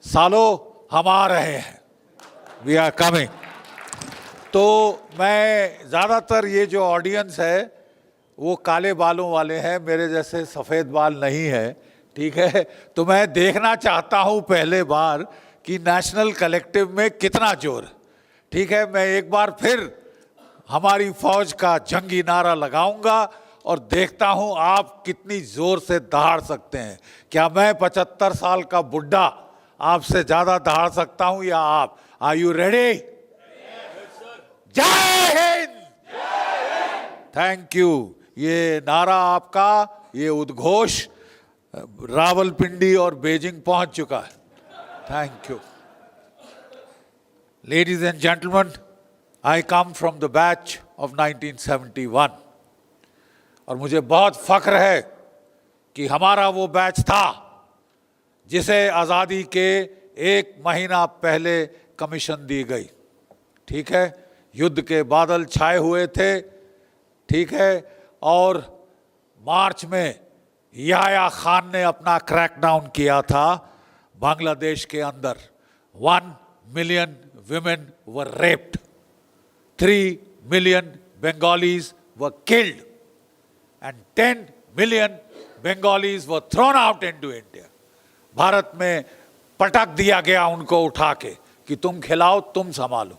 सालों हम आ रहे हैं, वी आर कमिंग। तो मैं ज़्यादातर ये जो ऑडियंस है वो काले बालों वाले हैं, मेरे जैसे सफ़ेद बाल नहीं है, ठीक है। तो मैं देखना चाहता हूँ पहले बार कि नेशनल कलेक्टिव में कितना जोर, ठीक है। मैं एक बार फिर हमारी फौज का जंगी नारा लगाऊंगा और देखता हूँ आप कितनी जोर से दहाड़ सकते हैं। क्या मैं 75 साल का बुढ़ा आपसे ज़्यादा दहाड़ सकता हूँ या आप? Are you ready? Jai Hind! Thank you. ये नारा आपका, ये उद्घोष रावलपिंडी और बीजिंग पहुंच चुका है। Thank you. Ladies and gentleman, I come from the batch of 1971 और मुझे बहुत फख्र है कि हमारा वो बैच था जिसे आज़ादी के 1 महीना पहले कमीशन दी गई, ठीक है। युद्ध के बादल छाए हुए थे, ठीक है। और मार्च में याह्या खान ने अपना क्रैकडाउन किया था बांग्लादेश के अंदर। 1 million women were raped, 3 million Bengalis were killed, and 10 million Bengalis were thrown out into India. Bharat में पटक दिया गया उनको उठा के कि तुम खिलाओ तुम संभालो,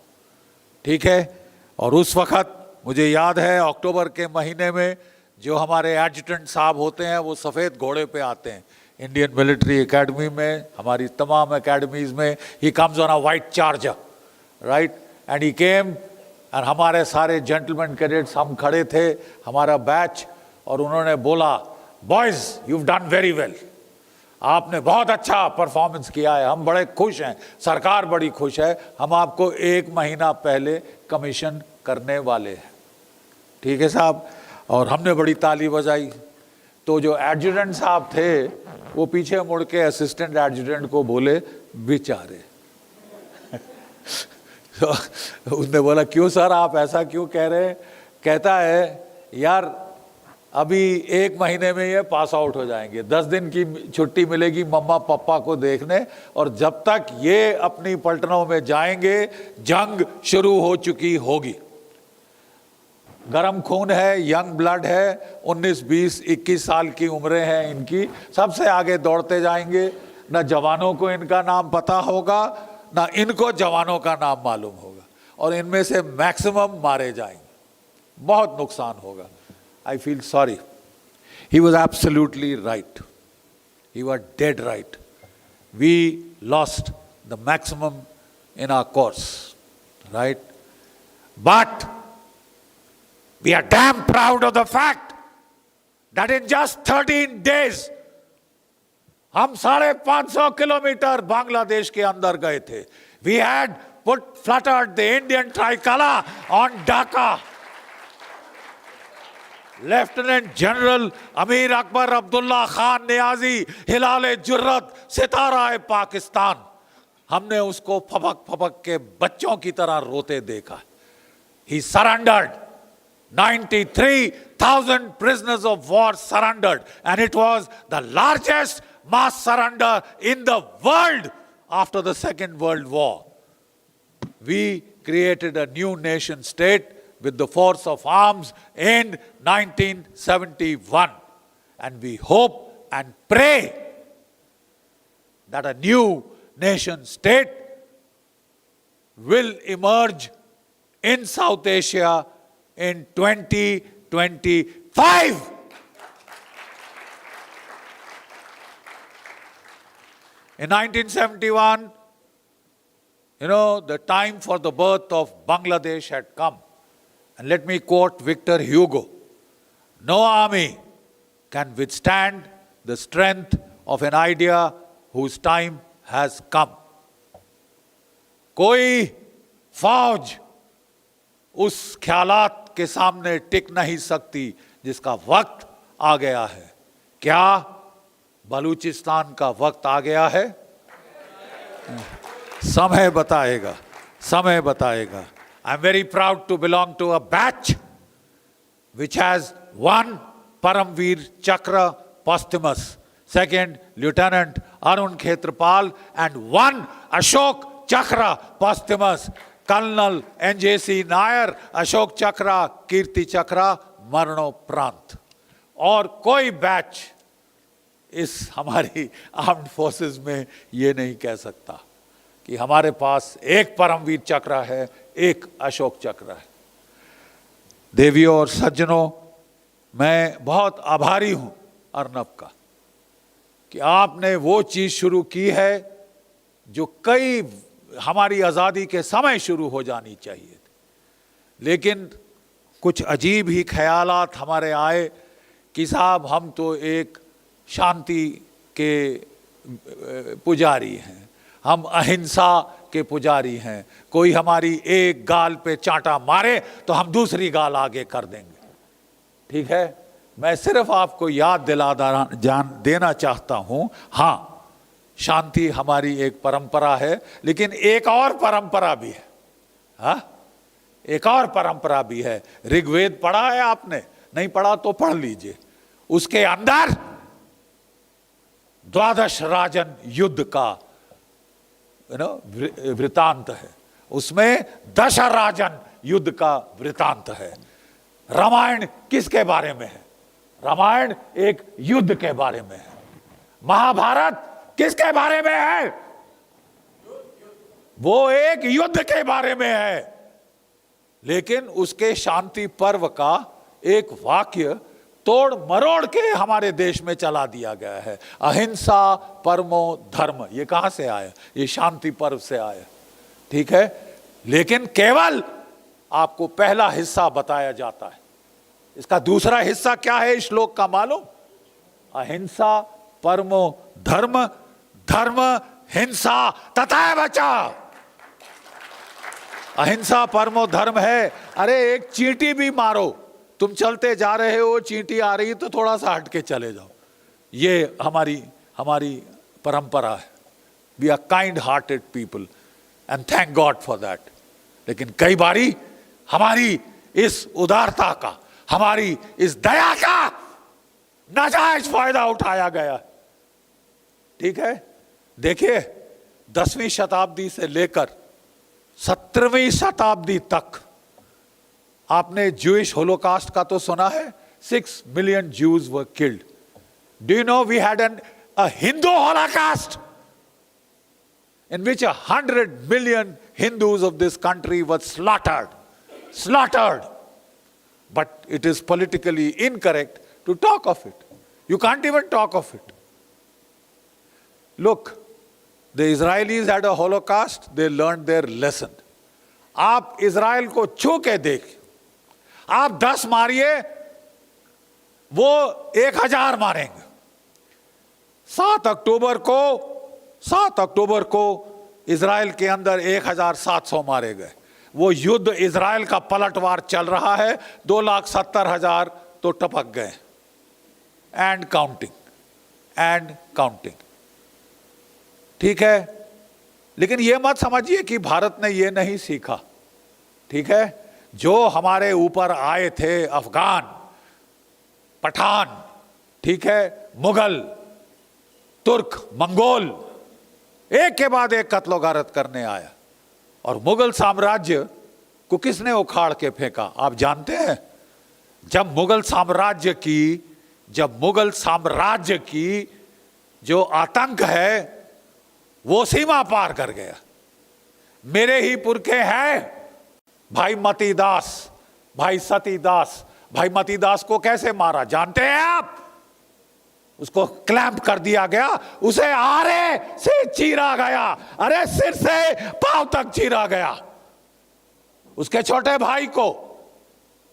ठीक है। और उस वक्त मुझे याद है अक्टूबर के महीने में जो हमारे एडजुटेंट साहब होते हैं वो सफ़ेद घोड़े पे आते हैं इंडियन मिलिट्री एकेडमी में, हमारी तमाम एकेडमीज में। He comes on a white charger, right, and he came, और हमारे सारे जेंटलमैन कैडेट्स हम खड़े थे, हमारा बैच, और उन्होंने बोला, boys you have done very well, आपने बहुत अच्छा परफॉर्मेंस किया है, हम बड़े खुश हैं, सरकार बड़ी खुश है, हम आपको 1 महीना पहले कमीशन करने वाले हैं, ठीक है साहब। और हमने बड़ी ताली बजाई। तो जो एडजुटेंट साहब थे वो पीछे मुड़ के असिस्टेंट एडजुटेंट को बोले, बेचारे तो उसने बोला, क्यों सर आप ऐसा क्यों कह रहे हैं? कहता है, यार अभी 1 महीने में ये पास आउट हो जाएंगे, 10 दिन की छुट्टी मिलेगी मम्मा पापा को देखने, और जब तक ये अपनी पलटनों में जाएंगे जंग शुरू हो चुकी होगी। गरम खून है, यंग ब्लड है, 19, 20, 21 साल की उम्रें हैं इनकी, सबसे आगे दौड़ते जाएंगे। न जवानों को इनका नाम पता होगा, ना इनको जवानों का नाम मालूम होगा, और इनमें से मैक्सिमम मारे जाएंगे, बहुत नुकसान होगा। I feel sorry. He was absolutely right. He was dead right. We lost the maximum in our course, right? But we are damn proud of the fact that in just 13 days, हम 550 kilometre Bangladesh के अंदर गए थे. We had fluttered the Indian tricolor on Dhaka. Lieutenant general Amir Akbar Abdullah Khan Niazi, हिलाले जुर्रत, सितारा पाकिस्तान, हमने उसको फपक फपक के बच्चों की तरह रोते देखा. He surrendered. 93,000 prisoners of war surrendered, and it was the largest mass surrender in the world after the Second World War. We created a new nation state with the force of arms in 1971. And we hope and pray that a new nation state will emerge in South Asia in 2025. In 1971, the time for the birth of Bangladesh had come. And let me quote Victor Hugo, "No army can withstand the strength of an idea whose time has come." कोई फौज उस ख्यालात के सामने टिक नहीं सकती जिसका वक्त आ गया है. क्या बलूचिस्तान का वक्त आ गया है? समय बताएगा, समय बताएगा. I'm very proud to belong to a batch which has one Paramveer Chakra posthumous, second Lieutenant Arun Khetrapal, and one Ashok Chakra posthumous, Colonel NJC Nair, Ashok Chakra, Kirti Chakra, Maranoprant. और कोई batch इस हमारी armed forces में ये नहीं कह सकता कि हमारे पास एक परमवीर चक्र है, एक अशोक चक्र है. देवियों और सज्जनों, मैं बहुत आभारी हूं अर्नब का कि आपने वो चीज शुरू की है जो कई हमारी आज़ादी के समय शुरू हो जानी चाहिए थी. लेकिन कुछ अजीब ही ख्यालात हमारे आए कि साहब हम तो एक शांति के पुजारी हैं, हम अहिंसा के पुजारी हैं, कोई हमारी एक गाल पे चांटा मारे तो हम दूसरी गाल आगे कर देंगे. ठीक है, मैं सिर्फ आपको याद देना चाहता हूं, हाँ शांति हमारी एक परंपरा है, लेकिन एक और परंपरा भी है. हाँ, एक और परंपरा भी है. ऋग्वेद पढ़ा है आपने? नहीं पढ़ा तो पढ़ लीजिए. उसके अंदर द्वादश राजन युद्ध का वृतांत है, उसमें 10 राजन युद्ध का वृतांत है. रामायण किसके बारे में है? रामायण एक युद्ध के बारे में है. महाभारत किसके बारे में है? वो एक युद्ध के बारे में है। लेकिन उसके शांति पर्व का एक वाक्य तोड़ मरोड़ के हमारे देश में चला दिया गया है, अहिंसा परमो धर्म। ये कहां से आया? ये शांति पर्व से आया, ठीक है। लेकिन केवल आपको पहला हिस्सा बताया जाता है। इसका दूसरा हिस्सा क्या है इस श्लोक का मालूम? अहिंसा परमो धर्म, धर्म हिंसा तथा बचा। अहिंसा परमो धर्म है। अरे एक चींटी भी मारो, तुम चलते जा रहे हो, चींटी आ रही तो थोड़ा सा हट के चले जाओ। ये हमारी परंपरा है। We are kind hearted people and thank God for that. लेकिन कई बारी हमारी इस उदारता का, हमारी इस दया का नाजायज फायदा उठाया गया, ठीक है। देखिए 10वीं शताब्दी से लेकर 17वीं शताब्दी तक आपने ज्यूइश होलोकास्ट का तो सुना है। 6 million Jews were killed. Do you know we had a Hindu holocaust in which 100 million Hindus of this country were slaughtered. But it is politically incorrect to talk of it. You can't even talk of it. Look, the Israelis had a holocaust, they learned their lesson. आप Israel को छू के देख, आप 10 मारिए, वो 1000 मारेंगे। 7 अक्टूबर को इजराइल के अंदर 1700 मारे गए। वो युद्ध इजराइल का पलटवार चल रहा है, 2,70,000 तो टपक गए। एंड काउंटिंग, ठीक है। लेकिन ये मत समझिए कि भारत ने ये नहीं सीखा, ठीक है। जो हमारे ऊपर आए थे अफगान, पठान, ठीक है, मुगल, तुर्क, मंगोल, एक के बाद एक कत्लो गारत करने आया। और मुगल साम्राज्य को किसने उखाड़ के फेंका आप जानते हैं? जब मुगल साम्राज्य की जो आतंक है वो सीमा पार कर गया। मेरे ही पुरखे हैं भाई मतीदास, भाई सतीदास। भाई मतीदास को कैसे मारा जानते हैं आप? उसको क्लैंप कर दिया गया, उसे आरे से चीरा गया, अरे सिर से पांव तक चीरा गया। उसके छोटे भाई को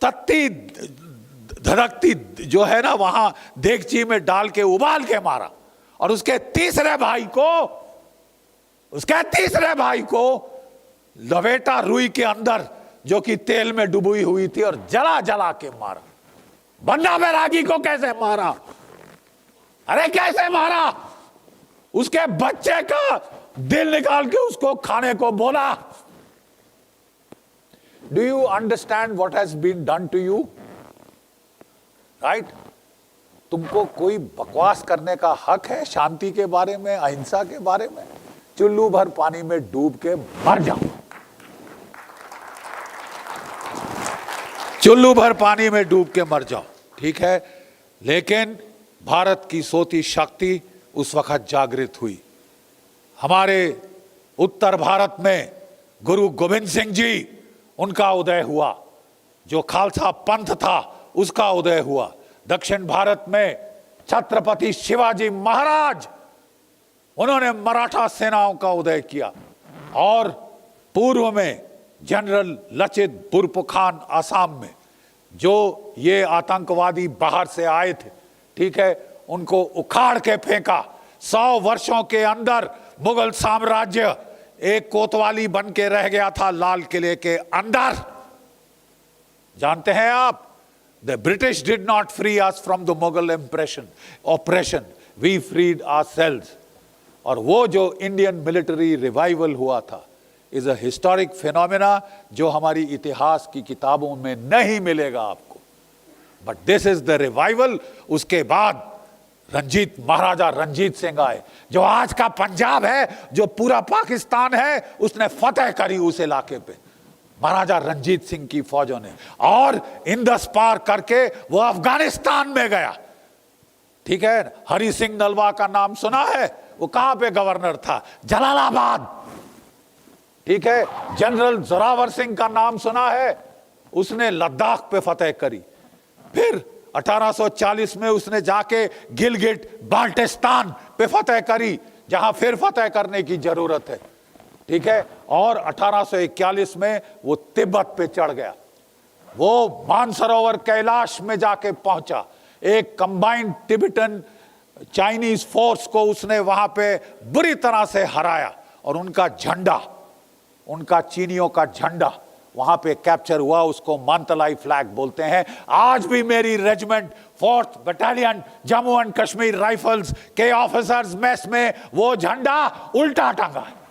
तत्ती धड़कती जो है ना वहां देगची में डाल के उबाल के मारा। और उसके तीसरे भाई को लवेटा रुई के अंदर जो कि तेल में डुबी हुई थी और जला के मारा। बन्ना बैरागी को कैसे मारा? अरे कैसे मारा? उसके बच्चे का दिल निकाल के उसको खाने को बोला। Do you understand what has been done to you? Right? तुमको कोई बकवास करने का हक है शांति के बारे में, अहिंसा के बारे में? चुल्लू भर पानी में डूब के मर जाओ, चुल्लू भर पानी में डूब के मर जाओ, ठीक है। लेकिन भारत की सोती शक्ति उस वक्त जागृत हुई। हमारे उत्तर भारत में गुरु गोविंद सिंह जी, उनका उदय हुआ। जो खालसा पंथ था उसका उदय हुआ। दक्षिण भारत में छत्रपति शिवाजी महाराज, उन्होंने मराठा सेनाओं का उदय किया। और पूर्व में जनरल लचित बुरपुखान आसाम में, जो ये आतंकवादी बाहर से आए थे, ठीक है, उनको उखाड़ के फेंका। 100 वर्षों के अंदर मुगल साम्राज्य एक कोतवाली बन के रह गया था लाल किले के अंदर। जानते हैं आप, the British did not free us from the Mughal operation, we freed ourselves. और वो जो इंडियन मिलिट्री रिवाइवल हुआ था इज अ हिस्टोरिक फिनोमेना जो हमारी इतिहास की किताबों में नहीं मिलेगा आपको। But this is the revival. उसके बाद महाराजा रंजीत सिंह आए, जो आज का पंजाब है, जो पूरा पाकिस्तान है, उसने फतेह करी उस इलाके पे महाराजा रंजीत सिंह की फौजों ने। और इंदस पार करके वो अफगानिस्तान में गया, ठीक है। हरि सिंह नलवा का नाम सुना है? वो कहां पे गवर्नर था? जलालाबाद। ठीक है, जनरल जोरावर सिंह का नाम सुना है, उसने लद्दाख पे फतेह करी। फिर 1840 में उसने जाके गिलगिट बाल्टिस्तान पे फतेह करी, जहां फिर फतेह करने की जरूरत है। ठीक है, और 1841 में वो तिब्बत पे चढ़ गया, वो मानसरोवर कैलाश में जाके पहुंचा। एक कंबाइंड टिबेटन चाइनीज फोर्स को उसने वहां पे बुरी तरह से हराया, और उनका झंडा, उनका चीनियों का झंडा वहां पे कैप्चर हुआ, उसको मानतलाई फ्लैग बोलते हैं। आज भी मेरी regiment 4th battalion Jammu and Kashmir rifles के ऑफिसर्स मेस में वो झंडा उल्टा टंगा है।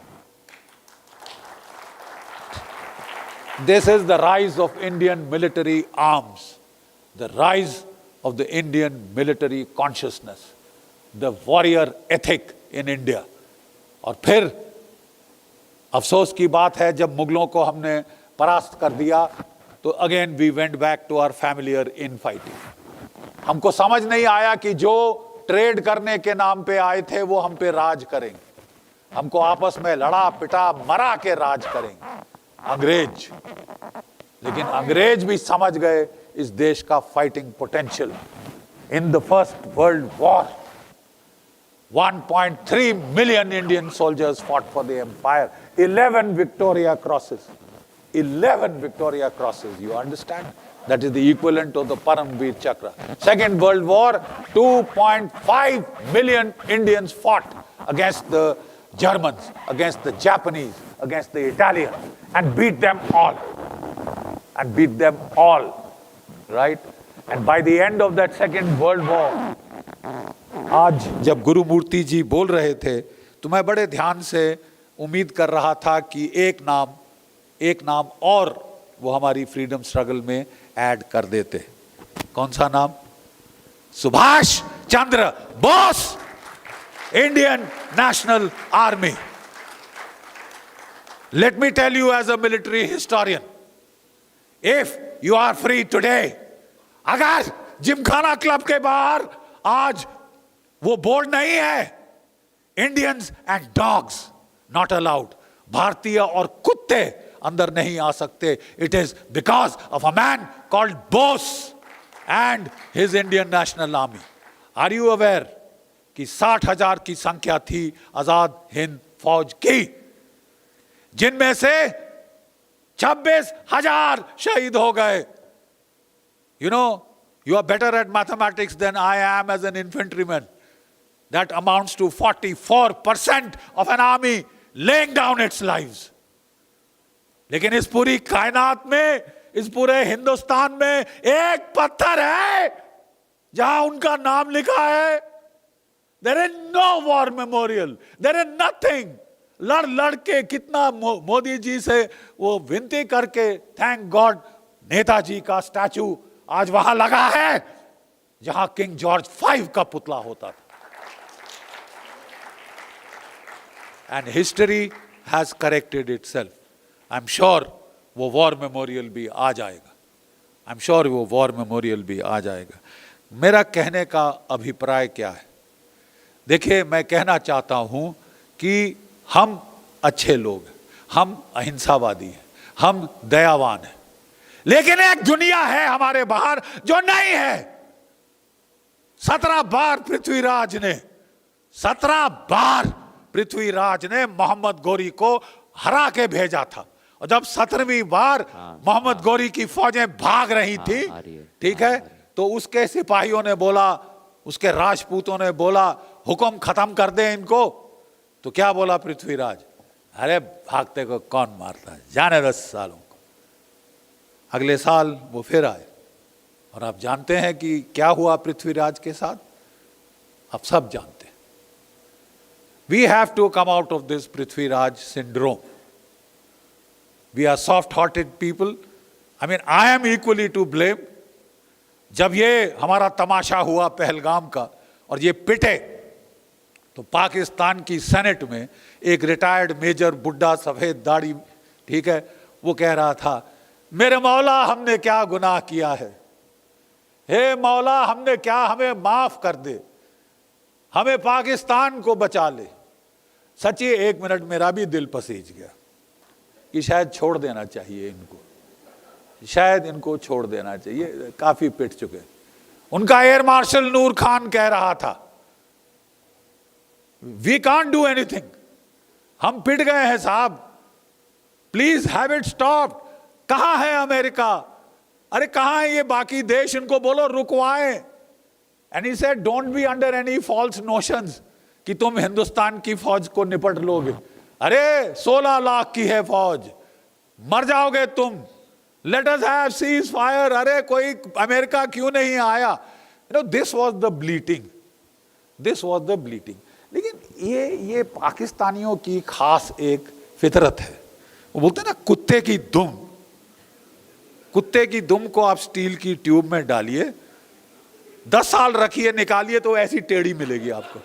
This is the rise of Indian military arms, the rise of the Indian military consciousness, the warrior ethic in India. और फिर अफसोस की बात है, जब मुगलों को हमने परास्त कर दिया तो again we went back to our familiar infighting. हमको समझ नहीं आया कि जो ट्रेड करने के नाम पे आए थे वो हम पे राज करेंगे, हमको आपस में लड़ा पिटा मरा के राज करेंगे अंग्रेज। लेकिन अंग्रेज भी समझ गए इस देश का fighting potential. In the first world war 1.3 million Indian soldiers fought for the empire. 11 Victoria Crosses. 11 Victoria Crosses, you understand? That is the equivalent of the Paramveer Chakra. Second World War, 2.5 million Indians fought against the Germans, against the Japanese, against the Italians, and beat them all. And beat them all, right? And by the end of that Second World War, आज जब गुरु मूर्ति जी बोल रहे थे तो मैं बड़े ध्यान से उम्मीद कर रहा था कि एक नाम और वो हमारी फ्रीडम स्ट्रगल में ऐड कर देते। कौन सा नाम? Subhash Chandra Bose, Indian national army. Let me tell you as a military historian, if you are free today, अगर जिमखाना क्लब के बाहर आज वो बोर्ड नहीं है, Indians and dogs not allowed, भारतीय और कुत्ते अंदर नहीं आ सकते, it is because of a man called Bose and his Indian national Army. Are you aware कि 60,000 की संख्या थी आजाद हिंद फौज की, जिनमें से 26,000 शहीद हो गए। You know, you are better at mathematics than I am as an infantryman. That amounts to 44% of an army laying down its lives. लेकिन इस पूरी कायनात में, इस पूरे हिंदुस्तान में एक पत्थर है जहां उनका नाम लिखा है। There is no war memorial. There is nothing. लड़ के कितना मोदी जी से वो विनती करके, थैंक गॉड नेताजी का स्टैचू आज वहां लगा है जहां किंग जॉर्ज 5 का पुतला होता था। And history has corrected itself. I am sure वो वॉर मेमोरियल भी आ जाएगा। आई एम श्योर वो वॉर मेमोरियल भी आ जाएगा। मेरा कहने का अभिप्राय क्या है? देखिए, मैं कहना चाहता हूं कि हम अच्छे लोग हैं, हम अहिंसावादी हैं, हम दयावान हैं, लेकिन एक दुनिया है हमारे बाहर जो नहीं है। 17 बार पृथ्वीराज ने मोहम्मद गोरी को हरा के भेजा था, और जब 17वीं बार मोहम्मद गोरी की फौजें भाग रही थी, ठीक है, तो उसके सिपाहियों ने बोला, उसके राजपूतों ने बोला, हुक्म खत्म कर दे इनको। तो क्या बोला पृथ्वीराज? अरे भागते को कौन मारता है, जाने 10 सालों को। अगले साल वो फिर आए, और आप जानते हैं कि क्या हुआ पृथ्वीराज के साथ? आप सब जानते हैं। We have to come out of this Prithviraj syndrome. We are soft hearted people. I mean, I am equally to blame. जब ये हमारा तमाशा हुआ पहलगाम का और ये पिटे, तो पाकिस्तान की सेनेट में एक रिटायर्ड मेजर, बुड्ढा, सफेद दाढ़ी, ठीक है, वो कह रहा था, मेरे मौला हमने क्या गुनाह किया है, हे मौला हमने क्या, हमें माफ कर दे। हमें पाकिस्तान को बचा ले। सच्ची 1 मिनट मेरा भी दिल पसीज गया कि शायद छोड़ देना चाहिए इनको, शायद इनको छोड़ देना चाहिए, काफी पिट चुके। उनका एयर मार्शल नूर खान कह रहा था वी कांट डू एनीथिंग, हम पिट गए हैं साहब, प्लीज हैव इट स्टॉप। कहां है अमेरिका, अरे कहां है ये बाकी देश, इनको बोलो रुकवाएं। And he said don't be under any false notions कि तुम हिंदुस्तान की फौज को निपट लोगे। अरे 16 लाख की है फौज, मर जाओगे तुम, let us have cease fire. अरे कोई अमेरिका क्यों नहीं आया? You know this was the bleating, this was the bleating. लेकिन ये पाकिस्तानियों की खास एक फितरत है। वो बोलते हैं ना कुत्ते की दुम, कुत्ते की दुम को आप स्टील की ट्यूब में डालिए, 10 साल रखिए, निकालिए तो ऐसी टेढ़ी मिलेगी आपको।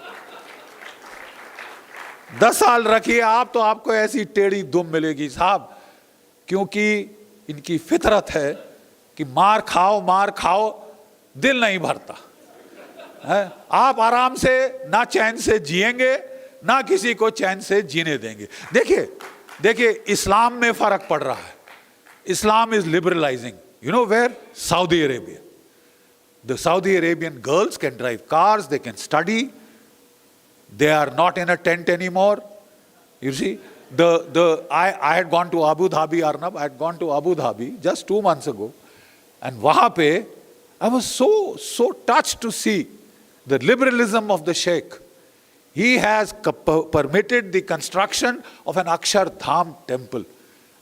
10 साल रखिए आप तो आपको ऐसी टेढ़ी दुम मिलेगी साहब, क्योंकि इनकी फितरत है कि मार खाओ, दिल नहीं भरता है। आप आराम से ना चैन से जिएंगे, ना किसी को चैन से जीने देंगे। देखिए इस्लाम में फर्क पड़ रहा है। Islam is liberalising, you know where? Saudi Arabia. The Saudi Arabian girls can drive cars, they can study, they are not in a tent anymore. You see, I had gone to Abu Dhabi, Arnab, I had gone to Abu Dhabi just 2 months ago, and wahan pe I was so touched to see the liberalism of the Sheikh. He has permitted the construction of an Akshardham temple,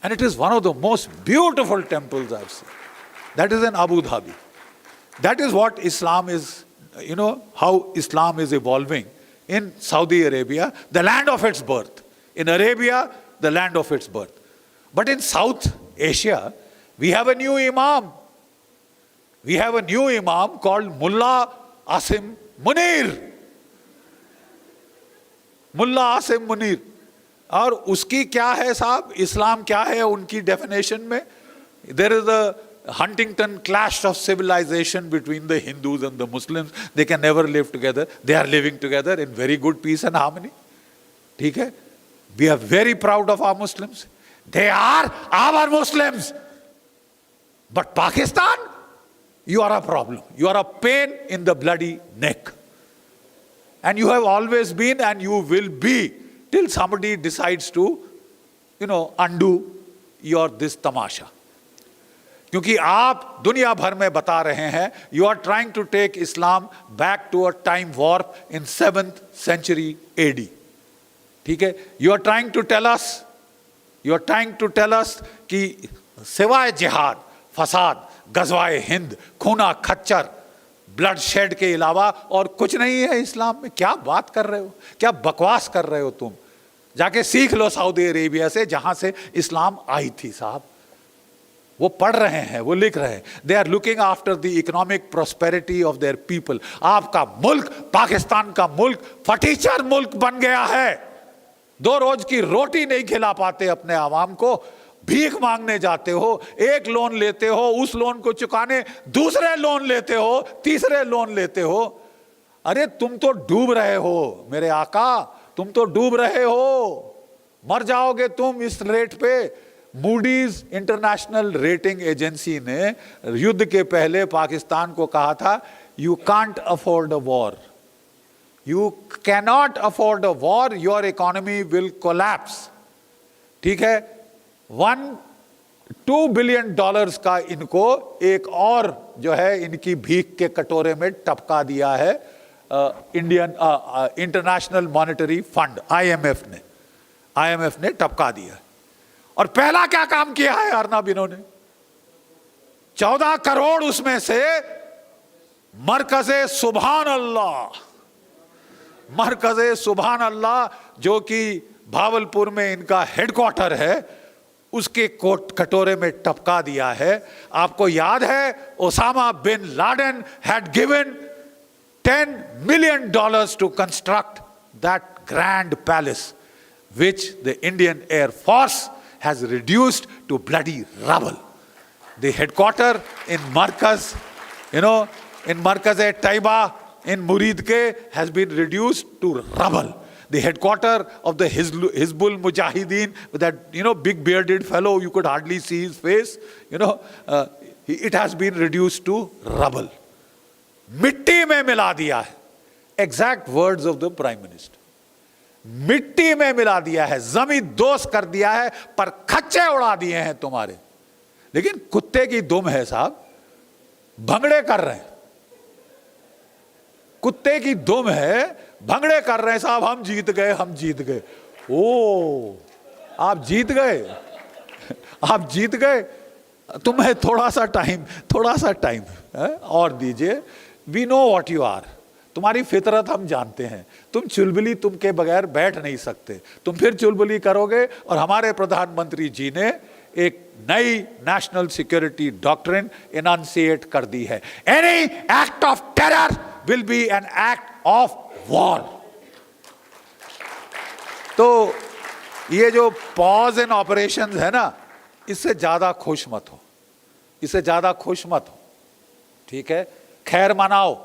and it is one of the most beautiful temples I've seen. That is in Abu Dhabi. That is what Islam is, you know, how Islam is evolving in Saudi Arabia, the land of its birth. In Arabia, the land of its birth. But in South Asia, we have a new imam. We have a new imam called Mullah Asim Munir. Mullah Asim Munir. और उसकी क्या है साहब, इस्लाम क्या है उनकी definition में? There is a Huntington clash of civilization between the Hindus and the Muslims. They can never live together. They are living together in very good peace and harmony. ठीक है? We are very proud of our Muslims. They are our Muslims. But Pakistan, you are a problem. You are a pain in the bloody neck. And you have always been and you will be till somebody decides to, you know, undo your this tamasha. क्योंकि आप दुनिया भर में बता रहे हैं, you are trying to take Islam back to a time warp in 7th century AD. ठीक है? You are trying to tell us कि सिवाय जिहाद, फसाद, गजवाए हिंद, खूना खच्चर, ब्लड शेड के अलावा और कुछ नहीं है इस्लाम में। क्या बात कर रहे हो, क्या बकवास कर रहे हो तुम? जाके सीख लो सऊदी अरेबिया से, जहां से इस्लाम आई थी साहब। वो पढ़ रहे हैं, वो लिख रहे हैं। They are looking after the economic prosperity of their people. आपका मुल्क, पाकिस्तान का मुल्क फटीचर मुल्क बन गया है। 2 रोज की रोटी नहीं खिला पाते अपने आवाम को, भीख मांगने जाते हो, एक लोन लेते हो, उस लोन को चुकाने दूसरे लोन लेते हो, तीसरे लोन लेते हो। अरे तुम तो डूब रहे हो मेरे आका, तुम तो डूब रहे हो, मर जाओगे तुम इस रेट पे। मूडीज इंटरनेशनल रेटिंग एजेंसी ने युद्ध के पहले पाकिस्तान को कहा था, you can't afford a war, you cannot afford a war, your economy will collapse. ठीक है? $2 बिलियन का इनको एक और जो है इनकी भीख के कटोरे में टपका दिया है इंटरनेशनल मॉनेटरी फंड IMF ने टपका दिया। और पहला क्या काम किया है अर्नब इन्होंने? 14 करोड़ उसमें से मरकज़े सुभान अल्लाह जो कि भावलपुर में इनका हेडक्वार्टर है, उसके कटोरे में टपका दिया है। आपको याद है Osama bin Laden had given $10 million to construct that grand palace, which the Indian Air Force has reduced to bloody rubble. The headquarter in Markaz, in Markaz-e-Taiba, in Muridke has been reduced to rubble. The headquarter of the Hizbul Mujahideen, that big bearded fellow, you could hardly see his face. It has been reduced to rubble. मिट्टी में मिला दिया है. Exact words of the Prime Minister. मिट्टी में मिला दिया है, जमीन दोस्त कर दिया है, पर खच्चे उड़ा दिए हैं तुम्हारे. लेकिन कुत्ते की दुम है साहब, भंगड़े कर रहे हैं. कुत्ते की दुम है, भंगड़े कर रहे हैं साहब. हम जीत गए, हम जीत गए. ओ, आप जीत गए, आप जीत गए. तुम्हें थोड़ा सा टाइम और दीजिए. We know what you are. तुम्हारी फितरत हम जानते हैं. तुम चुलबुली तुम के बगैर बैठ नहीं सकते. तुम फिर चुलबुली करोगे. और हमारे प्रधानमंत्री जी ने एक नई नेशनल सिक्योरिटी डॉक्ट्रिन इनंसिएट कर दी है. Any act of terror will be an act of war. तो ये जो पॉज इन ऑपरेशंस है ना, इससे ज्यादा खुश मत हो, इससे ज्यादा खुश मत हो. ठीक है, खैर मनाओ,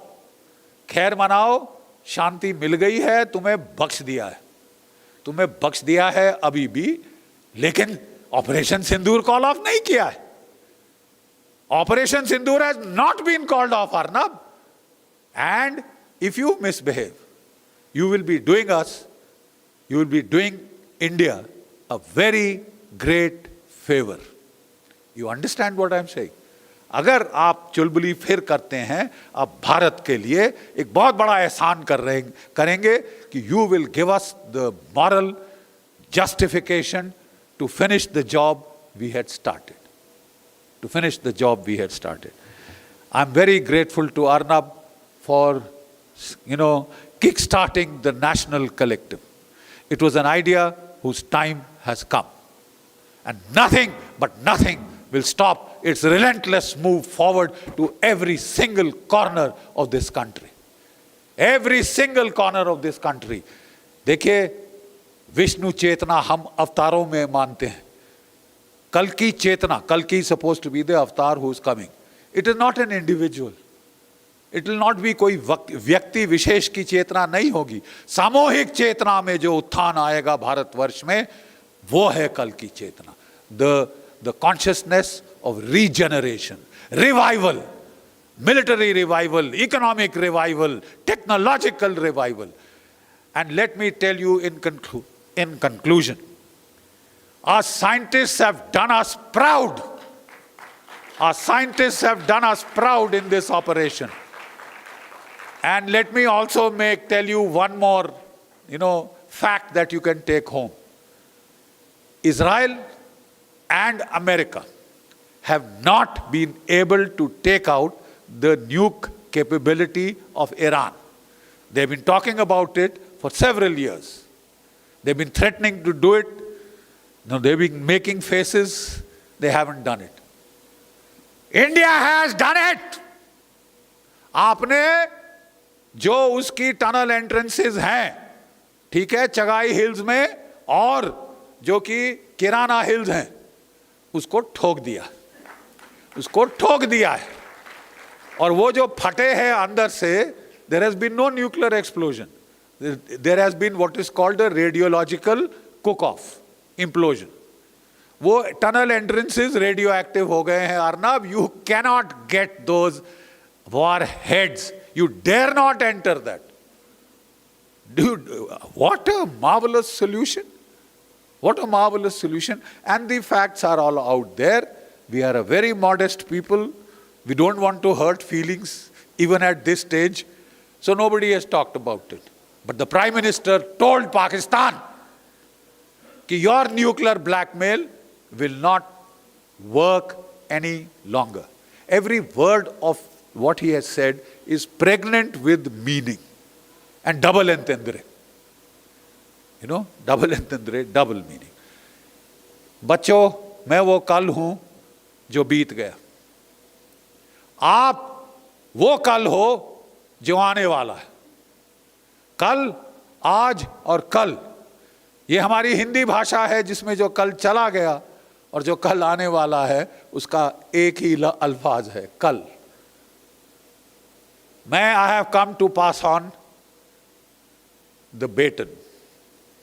खैर मनाओ. शांति मिल गई है, तुम्हें बख्श दिया है, तुम्हें बख्श दिया है अभी भी. लेकिन ऑपरेशन सिंदूर कॉल ऑफ नहीं किया है. Operation Sindoor has not been called off, Arnab. And if you misbehave, you will be doing India a very great favor. You understand what I am saying? अगर आप चुलबुली फिर करते हैं, आप भारत के लिए एक बहुत बड़ा एहसान करेंगे कि you will give us the moral justification to finish the job we had started. To finish the job we had started. I'm very grateful to Arnab for, kick-starting the National Collective. It was an idea whose time has come. And nothing will stop its relentless move forward to every single corner of this country. Every single corner of this country. देखिए, विष्णु चेतना हम अवतारों में मानते हैं. कल की चेतना, कल की supposed to be the avatar who is coming. It is not an individual. It will not be कोई व्यक्ति विशेष की चेतना नहीं होगी. सामूहिक चेतना में जो उत्थान आएगा भारतवर्ष में, वो है कल की चेतना. The consciousness of regeneration, revival, military revival, economic revival, technological revival. And let me tell you in conclusion, our scientists have done us proud. Our scientists have done us proud in this operation. And let me also tell you one more, fact that you can take home. Israel and America have not been able to take out the nuke capability of Iran. They've been talking about it for several years. They've been threatening to do it. They've been making faces. They haven't done it. India has done it. आपने जो उसकी tunnel entrances हैं, ठीक है, Chagai hills में और जो कि किराना हिल्स हैं, उसको ठोक दिया, उसको ठोक दिया है. और वो जो फटे हैं अंदर से, there has been no nuclear explosion. There has been what is called a radiological cook-off, implosion. वो टनल एंट्रेंसेस रेडियो एक्टिव हो गए हैं. Arnab, you cannot get those warheads. You dare not enter that. Dude, what a marvelous solution. What a marvelous solution. And the facts are all out there. We are a very modest people. We don't want to hurt feelings, even at this stage. So nobody has talked about it. But the Prime Minister told Pakistan that your nuclear blackmail will not work any longer. Every word of what he has said is pregnant with meaning and double entendre. Double entendre, double meaning. बच्चों, मैं वो कल हूं जो बीत गया. आप वो कल हो जो आने वाला है. कल, आज और कल, ये हमारी हिंदी भाषा है जिसमें जो कल चला गया और जो कल आने वाला है, उसका एक ही अल्फाज है, कल. I have come to pass on the baton.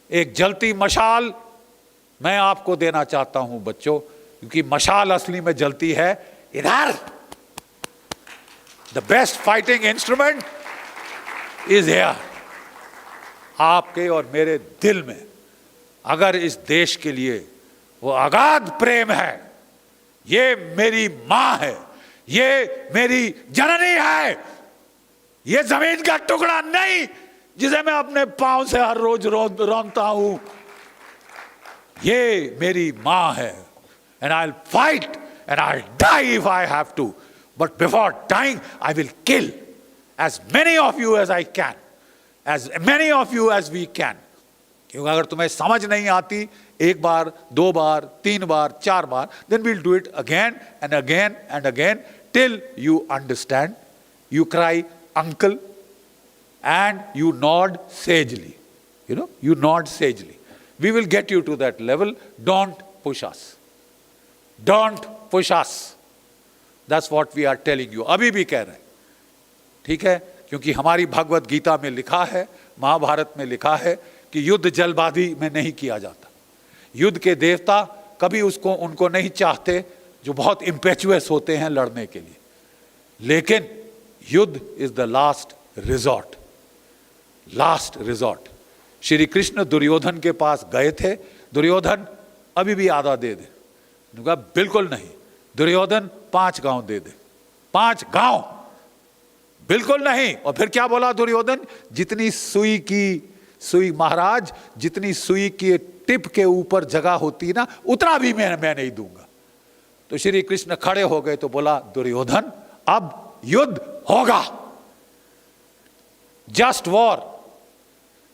एक जलती मशाल मैं आपको देना चाहता हूं बच्चों, क्योंकि मशाल असली में जलती है इधर. The best fighting instrument is here. आपके और मेरे दिल में अगर इस देश के लिए वो अगाध प्रेम है, ये मेरी मां है, ये मेरी जननी है, ये जमीन का टुकड़ा नहीं जिसे मैं अपने पांव से हर रोज रौंदता हूं, ये मेरी मां है. And I'll fight and I'll die if I have to. But before dying, I will kill as many of you as I can. As many of you as we can. क्योंकि अगर तुम्हें समझ नहीं आती एक बार, दो बार, तीन बार, चार बार, then we'll do it again and again and again till you understand. You cry, uncle, and you nod sagely. You know, you nod sagely. We will get you to that level. Don't push us. Don't push us. That's what we are telling you. अभी भी कह रहे हैं, ठीक है? क्योंकि हमारी भगवत गीता में लिखा है, महाभारत में लिखा है कि युद्ध जल्दबाजी में नहीं किया जाता. युद्ध के देवता कभी उनको नहीं चाहते जो बहुत इम्पेचुअस होते हैं लड़ने के लिए. लेकिन युद्ध is the last resort. Last resort. Shri Krishna Duryodhan के पास गए थे. दुर्योधन अभी भी आधा दे दे. कहा बिल्कुल नहीं. दुर्योधन 5 गांव दे दे. 5 गांव बिल्कुल नहीं. और फिर क्या बोला दुर्योधन? जितनी सुई महाराज, जितनी सुई की टिप के ऊपर जगह होती ना, उतना भी मैं नहीं दूंगा. तो श्री कृष्ण खड़े हो गए तो बोला दुर्योधन अब युद्ध होगा. Just war.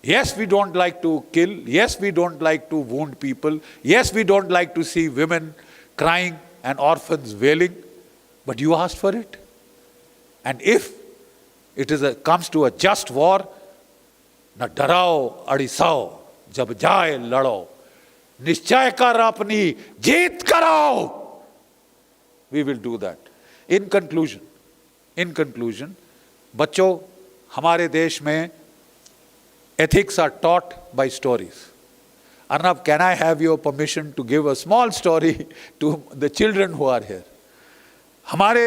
Yes, we don't like to kill. Yes, we don't like to wound people. Yes, we don't like to see women crying and orphans wailing. But you asked for it. And if it comes to a just war, न डराओ अड़िसाओ जब जाए लड़ो, निश्चय कर अपनी जीत करो. We will do that. In conclusion, बच्चों, हमारे देश में ethics are taught by stories. Arnab, can I have your permission to give a small story to the children who are here? हमारे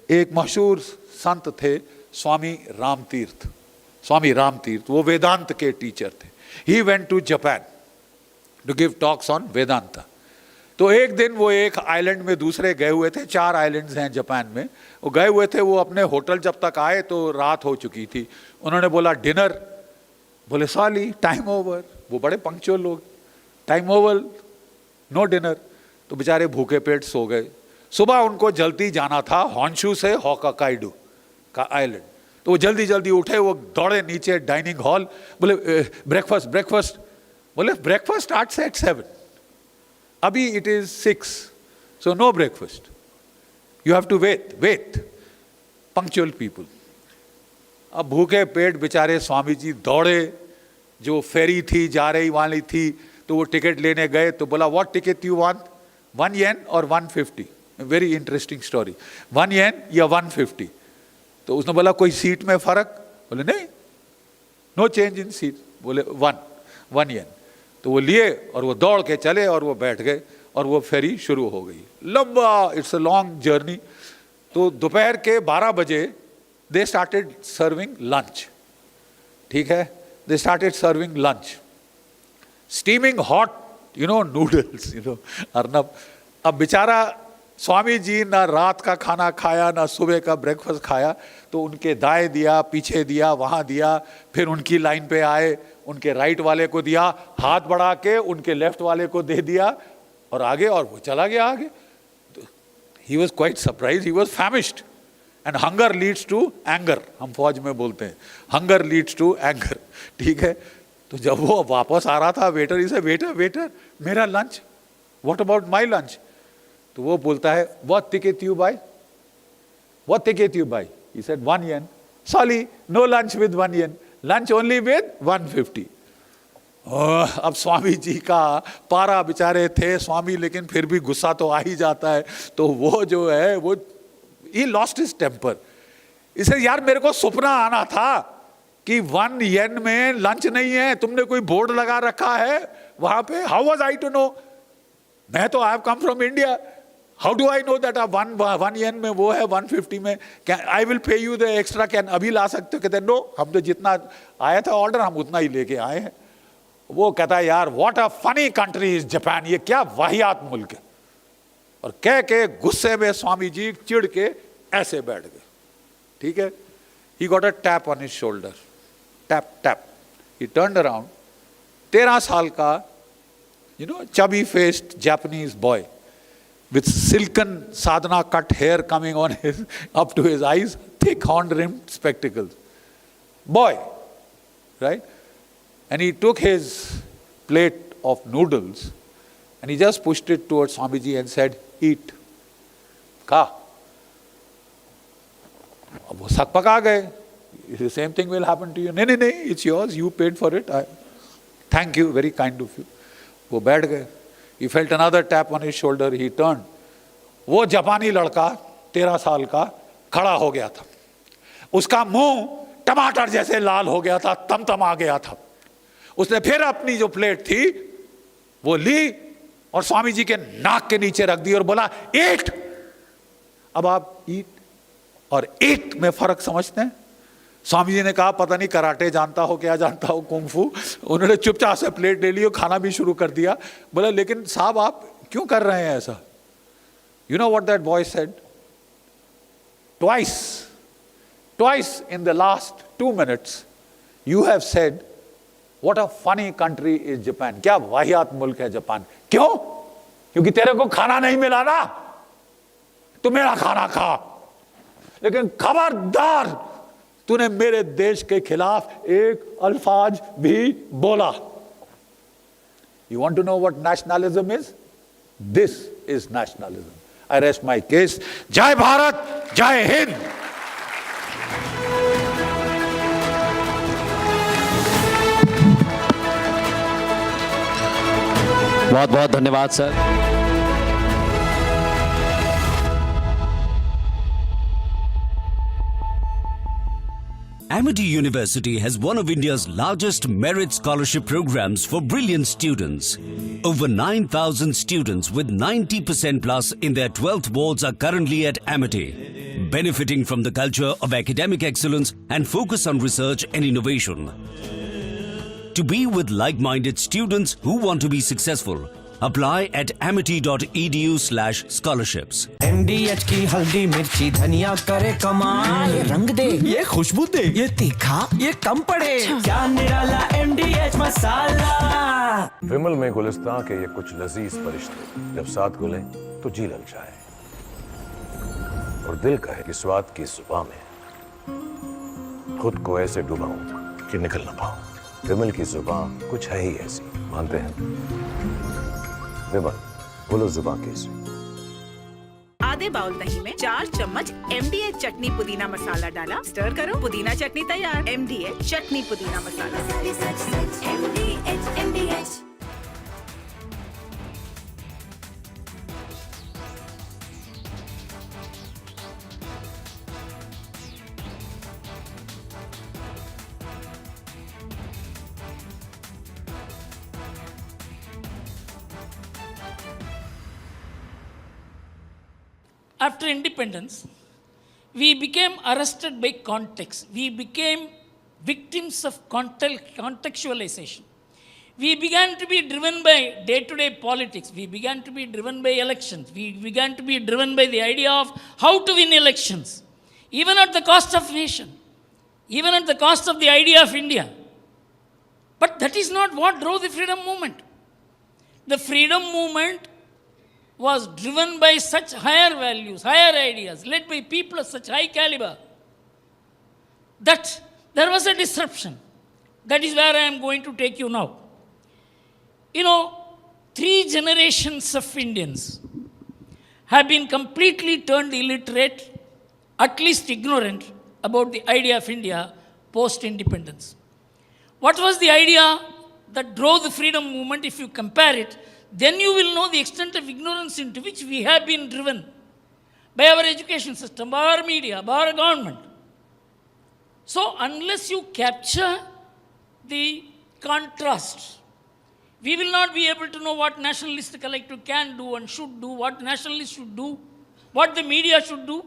एक मशहूर संत थे स्वामी राम तीर्थ. वो वेदांत के टीचर थे. He went to Japan to give talks on Vedanta. तो एक दिन वो एक आइलैंड में दूसरे गए हुए थे. 4 आइलैंड्स हैं जापान में. वो गए हुए थे. वो अपने होटल जब तक आए तो रात हो चुकी थी. उन्होंने बोला डिनर. बोले साली टाइम ओवर. वो बड़े पंक्चुअल लोग. Time over, no dinner. तो बेचारे भूखे पेट सो गए. सुबह उनको जल्दी जाना था हॉन्शू से होकाकाइडो का आइलैंड. तो वो जल्दी उठे. वो दौड़े नीचे डाइनिंग हॉल. बोले ब्रेकफास्ट. बोले ब्रेकफास्ट स्टार्ट्स एट 7. अभी it is 6, so no breakfast. You have to wait. Punctual people. अब भूखे पेट बेचारे स्वामी जी दौड़े. जो फेरी थी जा रही वाली थी, तो वो टिकट लेने गए. तो बोला what ticket you want, 1 yen और 150. Very interesting story. 1 yen या 150. तो उसने बोला कोई सीट में फर्क? बोले नहीं, नो चेंज इन सीट. बोले 1 yen. तो वो लिए और वो दौड़ के चले और वो बैठ गए और वो फेरी शुरू हो गई. लंबा, इट्स अ लॉन्ग जर्नी. तो दोपहर के 12 बजे they started serving lunch. ठीक है? They started serving lunch. Steaming hot, noodles, Arnab. अब बेचारा स्वामी जी ना रात का खाना खाया, ना सुबह का ब्रेकफास्ट खाया. तो उनके दाएं दिया, पीछे दिया, वहाँ दिया. फिर उनकी लाइन पे आए, उनके राइट वाले को दिया, हाथ बढ़ा के उनके लेफ्ट वाले को दे दिया और आगे. और वो चला गया आगे. He was quite surprised. He was famished. And hunger leads to anger. हम फौज में बोलते हैं hunger leads to anger. ठीक है? तो जब वो वापस आ रहा था, वेटर इसे वेटर मेरा lunch, what about my lunch? तो वो बोलता है what ticket you buy? What ticket you buy? He said 1 yen. Sorry, no lunch with 1 yen. Lunch only with 150. अब स्वामी जी का पारा बेचारे थे स्वामी, लेकिन फिर भी गुस्सा तो आ ही जाता है. तो वो जो है वो he lost his temper. इसे यार मेरे को सपना आना था कि 1 yen में लंच नहीं है, तुमने कोई बोर्ड लगा रखा है वहां पे. How was I to know? मैं तो I have come from India. How do I know that 1 yen में वो है, 150 में I will pay you the extra. Can अभी ला सकते हो? कहते नो, हम तो जितना आया था ऑर्डर हम उतना ही लेके आए हैं. वो कहता है यार what a funny country is Japan, ये क्या वाहियात मुल्क है. और कह के गुस्से में स्वामी जी चिढ़ के ऐसे बैठ गए. ठीक है. He got a tap on his shoulder. Tap tap. He turned around. 13 साल का chubby faced Japanese boy with silken sadhana cut hair coming on his up to his eyes, thick horn rimmed spectacles. Boy, right? And he took his plate of noodles and he just pushed it towards Swamiji and said, eat. Kha. अब वो सक पका गए. The same thing will happen to you. नहीं, it's yours. You paid for it. Thank you. Very kind of you. वो बैठ गए. He felt another tap on his shoulder. He turned. वो जापानी लड़का 13 साल का खड़ा हो गया था. उसका मुंह टमाटर जैसे लाल हो गया था, तमतमा गया था. उसने फिर अपनी जो प्लेट थी वो ली और स्वामी जी के नाक के नीचे रख दी और बोला ईट. अब आप ईट और ईट में फर्क समझते हैं? स्वामी जी ने कहा पता नहीं कराटे जानता हो, क्या जानता हो, कुंग-फू. उन्होंने चुपचाप से प्लेट ले ली और खाना भी शुरू कर दिया. बोला लेकिन साहब आप क्यों कर रहे हैं ऐसा? You know what that boy said? Twice in the last 2 minutes, you have said, what a funny country is Japan. क्या वाहियात मुल्क है जापान. क्यों? क्योंकि तेरे को खाना नहीं मिला ना, तू मेरा खाना खा. लेकिन खबरदार तूने मेरे देश के खिलाफ एक अल्फाज भी बोला. You want to know what nationalism is? This is nationalism. I rest my case. Jai Bharat, Jai Hind. बहुत बहुत धन्यवाद sir. Amity University has one of India's largest merit scholarship programs for brilliant students. Over 9,000 students with 90% plus in their 12th boards are currently at Amity, benefiting from the culture of academic excellence and focus on research and innovation. To be with like-minded students who want to be successful, apply at amity.edu/scholarships. MDH की हल्दी मिर्ची धनिया करे कमाल. ये रंग दे, ये खुशबू दे, ये तीखा, ये कम पड़े. क्या निराला MDH मसाला. विमल में गुलिस्तां के ये कुछ लजीज फरिश्ते जब साथ घुलें तो जी ललचाए और दिल कहे कि स्वाद की जुबान में खुद को ऐसे डुबाऊं कि निकल ना पाऊं. विमल की जुबान कुछ है ही ऐसी, मानते हैं? विमल, बोलो जुबान कैसी. आधे बाउल दही में 4 चम्मच MDH चटनी पुदीना मसाला डाला. स्टर करो, पुदीना चटनी तैयार. MDH चटनी पुदीना मसाला. MDH. After independence, we became arrested by context. We became victims of contextualization. We began to be driven by day-to-day politics. We began to be driven by elections. We began to be driven by the idea of how to win elections, even at the cost of nation, even at the cost of the idea of India. But that is not what drove the freedom movement. The freedom movement was driven by such higher values, higher ideas, led by people of such high caliber, that there was a disruption. That is where I am going to take you now. 3 generations of Indians have been completely turned illiterate, at least ignorant about the idea of India post-independence. What was the idea that drove the freedom movement? If you compare it, then you will know the extent of ignorance into which we have been driven by our education system, by our media, by our government. So unless you capture the contrast, we will not be able to know what Nationalist Collective can do and should do, what nationalists should do, what the media should do.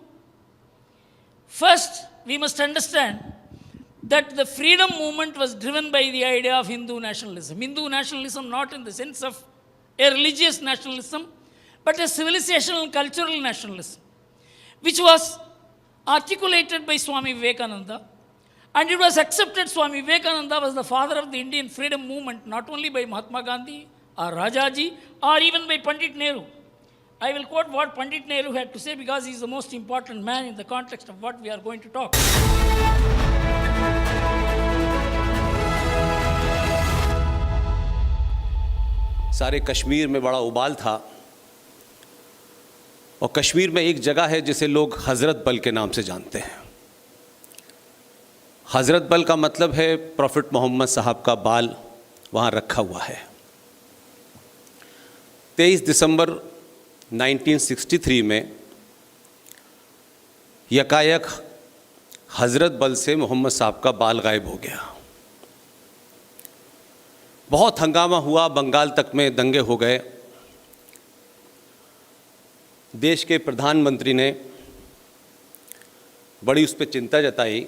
First, we must understand that the freedom movement was driven by the idea of Hindu nationalism. Hindu nationalism not in the sense of a religious nationalism, but a civilizational and cultural nationalism, which was articulated by Swami Vivekananda. And it was accepted. Swami Vivekananda was the father of the Indian freedom movement, not only by Mahatma Gandhi or Rajaji or even by Pandit Nehru. I will quote what Pandit Nehru had to say because he is the most important man in the context of what we are going to talk. सारे कश्मीर में बड़ा उबाल था और कश्मीर में एक जगह है जिसे लोग हज़रत बल के नाम से जानते हैं। हज़रत बल का मतलब है प्रॉफिट मोहम्मद साहब का बाल वहाँ रखा हुआ है। 23 दिसंबर 1963 में यकायक हज़रत बल से मोहम्मद साहब का बाल गायब हो गया। बहुत हंगामा हुआ, बंगाल तक में दंगे हो गए। देश के प्रधानमंत्री ने बड़ी उस पर चिंता जताई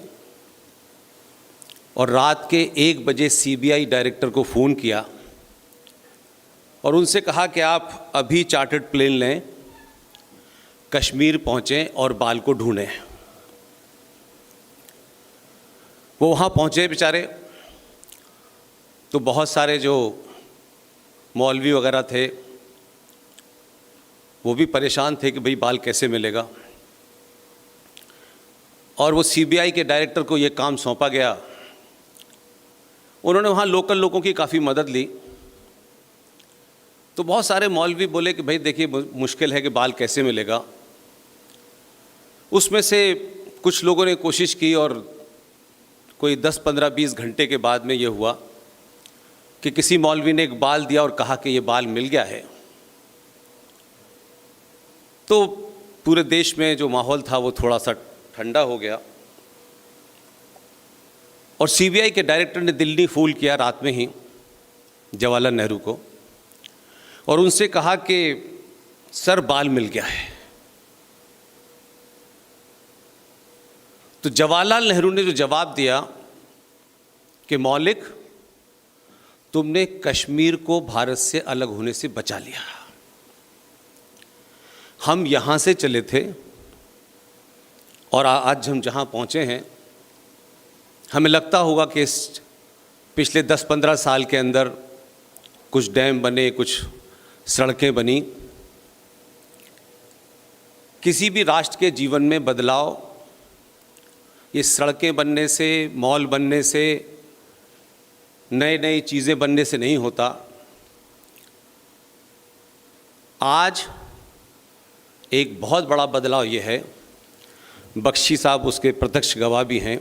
और रात के 1 बजे सीबीआई डायरेक्टर को फ़ोन किया और उनसे कहा कि आप अभी चार्टर्ड प्लेन लें, कश्मीर पहुँचें और बाल को ढूंढें। वो वहाँ पहुँचे बेचारे, तो बहुत सारे जो मौलवी वगैरह थे वो भी परेशान थे कि भाई बाल कैसे मिलेगा। और वो सीबीआई के डायरेक्टर को ये काम सौंपा गया। उन्होंने वहाँ लोकल लोगों की काफ़ी मदद ली। तो बहुत सारे मौलवी बोले कि भाई देखिए मुश्किल है कि बाल कैसे मिलेगा। उसमें से कुछ लोगों ने कोशिश की और कोई 10, 15, 20 घंटे के बाद में ये हुआ कि किसी मौलवी ने एक बाल दिया और कहा कि ये बाल मिल गया है। तो पूरे देश में जो माहौल था वो थोड़ा सा ठंडा हो गया और सीबीआई के डायरेक्टर ने दिल्ली फ़ोन किया रात में ही जवाहरलाल नेहरू को और उनसे कहा कि सर बाल मिल गया है। तो जवाहरलाल नेहरू ने जो जवाब दिया कि मौलिक, तुमने कश्मीर को भारत से अलग होने से बचा लिया। हम यहाँ से चले थे और आज हम जहाँ पहुँचे हैं, हमें लगता होगा कि इस पिछले 10-15 साल के अंदर कुछ डैम बने, कुछ सड़कें बनी। किसी भी राष्ट्र के जीवन में बदलाव ये सड़कें बनने से, मॉल बनने से, नई नई चीज़ें बनने से नहीं होता। आज एक बहुत बड़ा बदलाव ये है, बख्शी साहब उसके प्रत्यक्ष गवाह भी हैं।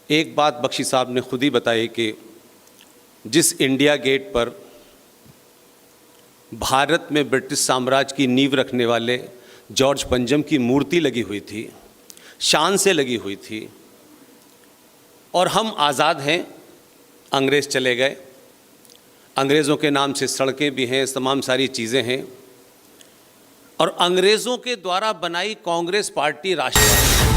एक बात बख्शी साहब ने खुद ही बताई कि जिस इंडिया गेट पर भारत में ब्रिटिश साम्राज्य की नींव रखने वाले जॉर्ज पंजम की मूर्ति लगी हुई थी, शान से लगी हुई थी, और हम आज़ाद हैं, अंग्रेज़ चले गए, अंग्रेज़ों के नाम से सड़कें भी हैं, तमाम सारी चीज़ें हैं, और अंग्रेज़ों के द्वारा बनाई कांग्रेस पार्टी राष्ट्रवादी।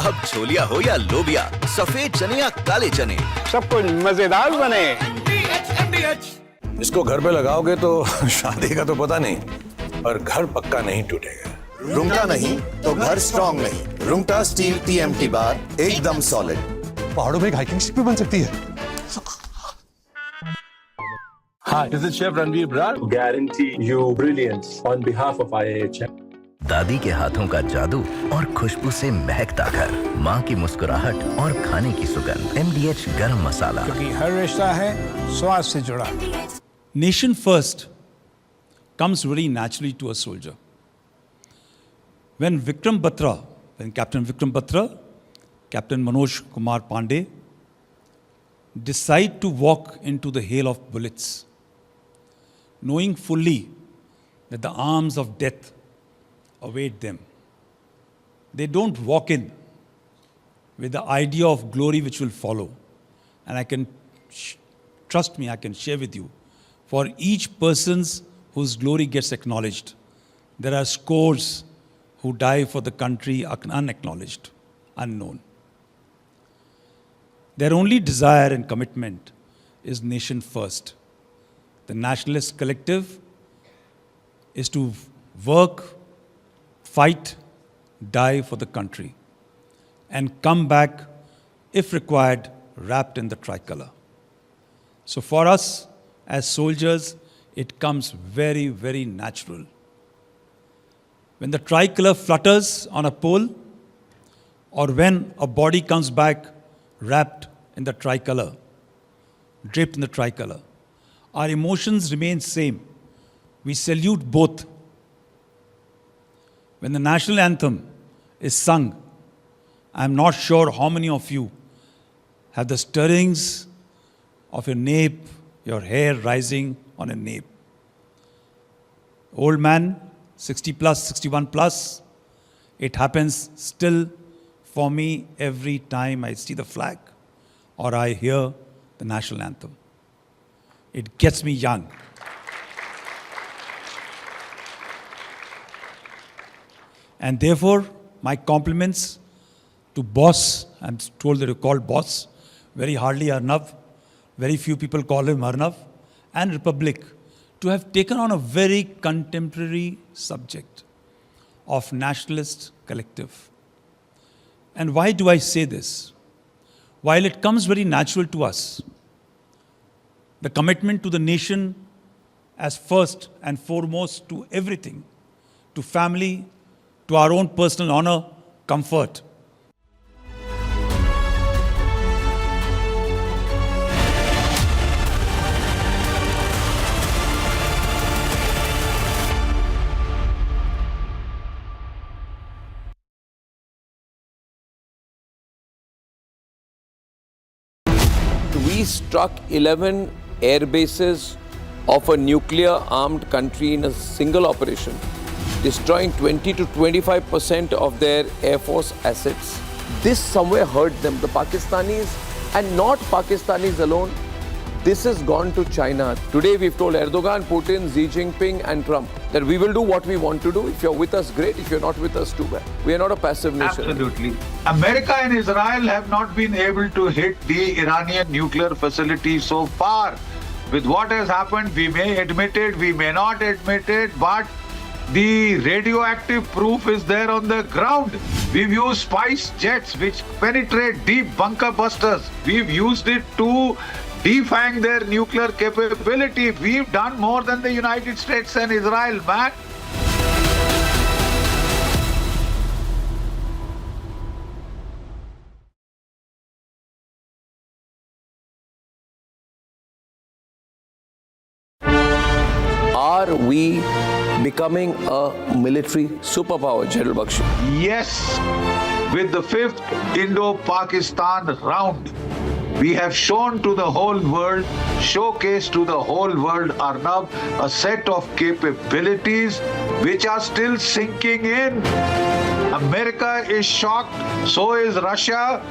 अब छोलिया हो या लोबिया, सफेद चने या काले चने, सब कुछ मजेदार बने। इसको घर पे लगाओगे तो शादी का तो पता नहीं, पर घर पक्का नहीं टूटेगा। रुंगटा नहीं तो घर स्ट्रॉन्ग नहीं। रुंगटा स्टील TMT बार एकदम सॉलिड। पहाड़ों में एक हाइकिंग शिप भी बन सकती है। Hi, this is Chef Ranveer Brar. Guarantee you brilliance on behalf of IIHM. दादी के हाथों का जादू और खुशबू से महकता घर, माँ की मुस्कुराहट और खाने की सुगंध। MDH गरम मसाला, क्योंकि हर रिश्ता है स्वाद से जुड़ा। Nation first comes very naturally to a soldier. When Captain Vikram Batra Captain Manoj Kumar Pandey, decide to walk into the hail of bullets, knowing fully that the arms of death await them. They don't walk in with the idea of glory which will follow. And I can, trust me, I can share with you, for each person's whose glory gets acknowledged, there are scores who die for the country unacknowledged, unknown. Their only desire and commitment is nation first. The Nationalist Collective is to work, fight, die for the country, and come back, if required, wrapped in the tricolour. So for us, as soldiers, it comes very, very natural. When the tricolour flutters on a pole, or when a body comes back wrapped in the tricolour, draped in the tricolour, our emotions remain same. We salute both. When the national anthem is sung, I'm not sure how many of you have the stirrings of your nape, your hair rising on a nape. Old man, 60 plus, 61 plus, it happens still for me every time I see the flag or I hear the national anthem. It gets me young. And therefore, my compliments to boss. I'm told that you call boss. Very hardly Arnab. Very few people call him Arnab. And Republic to have taken on a very contemporary subject of Nationalist Collective. And why do I say this? While it comes very natural to us, the commitment to the nation as first and foremost to everything, to family, to our own personal honor, comfort. We struck 11 air bases of a nuclear-armed country in a single operation, destroying 20 to 25% of their air force assets. This somewhere hurt them, the Pakistanis, and not Pakistanis alone. This has gone to China. Today we've told Erdogan, Putin, Xi Jinping and Trump that we will do what we want to do. If you're with us, great. If you're not with us, too bad. We are not a passive nation. Absolutely. America and Israel have not been able to hit the Iranian nuclear facility so far. With what has happened, we may admit it, we may not admit it, but the radioactive proof is there on the ground. We've used spice jets which penetrate deep bunker busters. We've used it to defang their nuclear capability. We've done more than the United States and Israel, man. Are we becoming a military superpower, General Bakshi? Yes, with the 5th Indo-Pakistan round, we have shown to the whole world, showcased to the whole world, Arnab, a set of capabilities which are still sinking in. America is shocked, so is Russia.